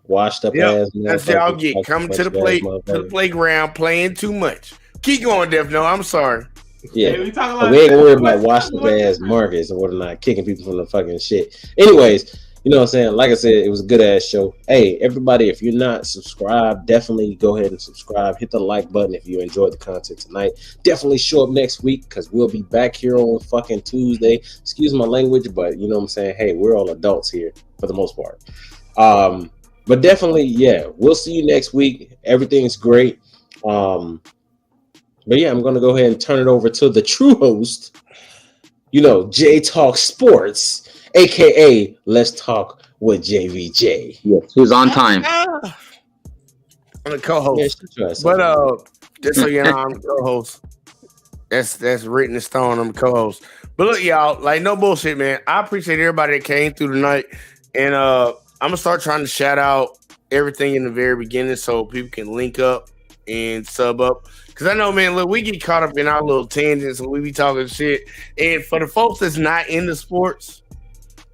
Washed up Yep, ass that's y'all motherfuckers. get coming to the Bunch of ass play playground playing too much. Keep going, Dev. No, I'm sorry. Yeah. Hey, we talking But about we ain't gonna worry what- about washed up what- ass Marcus or whatnot, kicking people from the fucking shit. Anyways, you know what I'm saying? Like I said, it was a good ass show. Hey, everybody, if you're not subscribed, definitely go ahead and subscribe. Hit the like button if you enjoyed the content tonight. Definitely show up next week because we'll be back here on fucking Tuesday. Excuse my language, but you know what I'm saying? Hey, we're all adults here for the most part. But definitely, yeah, we'll see you next week. Everything's great. But yeah, I'm gonna go ahead and turn it over to the true host, you know, J Talk Sports, aka Let's Talk with JVJ. Yes, who's on time? I'm the co-host. Yeah, But just so you know, I'm the co-host. That's written in stone. I'm the co-host. But look, y'all, like no bullshit, man. I appreciate everybody that came through tonight. And I'm gonna start trying to shout out everything in the very beginning so people can link up and sub up. Cause I know, man, look, we get caught up in our little tangents and we be talking shit. And for the folks that's not into sports,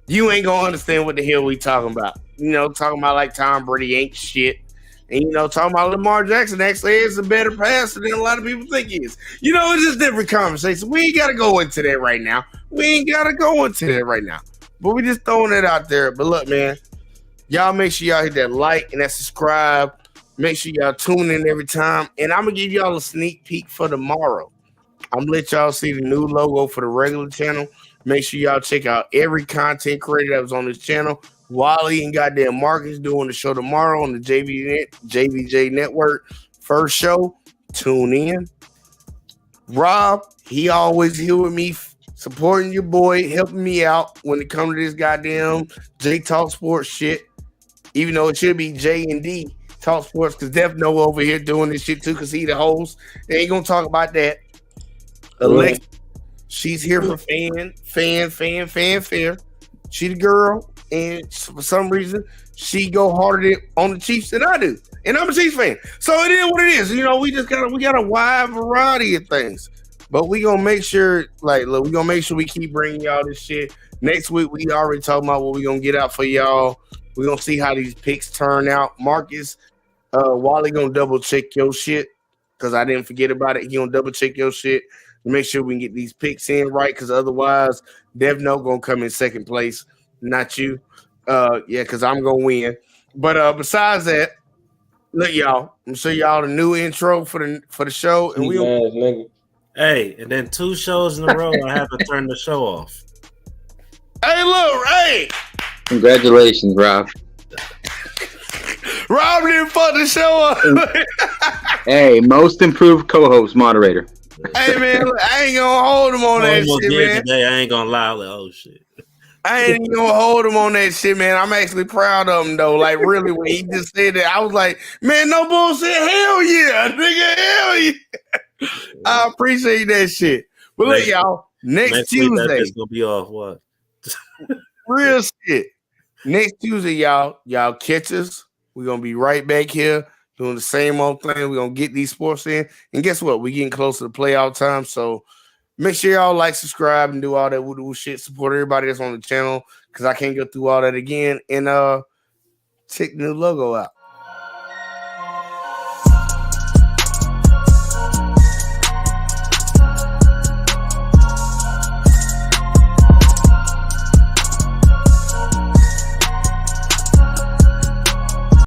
you ain't gonna understand what the hell we talking about. You know, talking about like Tom Brady ain't shit. And, you know, talking about Lamar Jackson actually is a better passer than a lot of people think he is. You know, it's just different conversations. We ain't got to go into that right now. We ain't got to go into that right now. But we just throwing it out there. But look, man, y'all make sure y'all hit that like and that subscribe. Make sure y'all tune in every time. And I'm going to give y'all a sneak peek for tomorrow. I'm going to let y'all see the new logo for the regular channel. Make sure y'all check out every content creator that was on this channel. Wally and goddamn Marcus doing the show tomorrow on the JVJ Network. First show, tune in. Rob, he always here with me, supporting your boy, helping me out when it comes to this goddamn J Talk Sports shit. Even though it should be J and D Talk Sports, because Def No over here doing this shit too, because he the host. They ain't gonna talk about that. Alexa, she's here for fan. She the girl, and for some reason, she go harder on the Chiefs than I do. And I'm a Chiefs fan. So it is what it is. You know, we got a wide variety of things. But we gonna make sure, we keep bringing y'all this shit. Next week, we already talking about what we gonna get out for y'all. We gonna see how these picks turn out. Marcus, Wally gonna double check your shit because I didn't forget about it. He gonna double check your shit to make sure we can get these picks in right. Because otherwise, Devno gonna come in second place, not you. Because I'm gonna win. But besides that, look, y'all. I'm gonna show y'all the new intro for the show, and we. Hey, and then 2 shows in a row, I have to turn the show off. Hey, look, hey. Congratulations, Rob. Rob didn't fuck the show up. Hey, most improved co-host, moderator. Hey, man, look, I ain't gonna hold him on that shit, man. Today, I ain't gonna lie. Like, oh, shit. I ain't even gonna hold him on that shit, man. I'm actually proud of him, though. Like, really, when he just said that, I was like, man, no bullshit. Hell yeah, nigga, hell yeah. I appreciate that shit. But look, y'all, next Tuesday. It's gonna be off what? Real shit. Next Tuesday, y'all catch us. We're gonna be right back here doing the same old thing. We're gonna get these sports in. And guess what? We're getting closer to playoff time. So make sure y'all like, subscribe, and do all that woo shit. Support everybody that's on the channel because I can't go through all that again. And check the new logo out.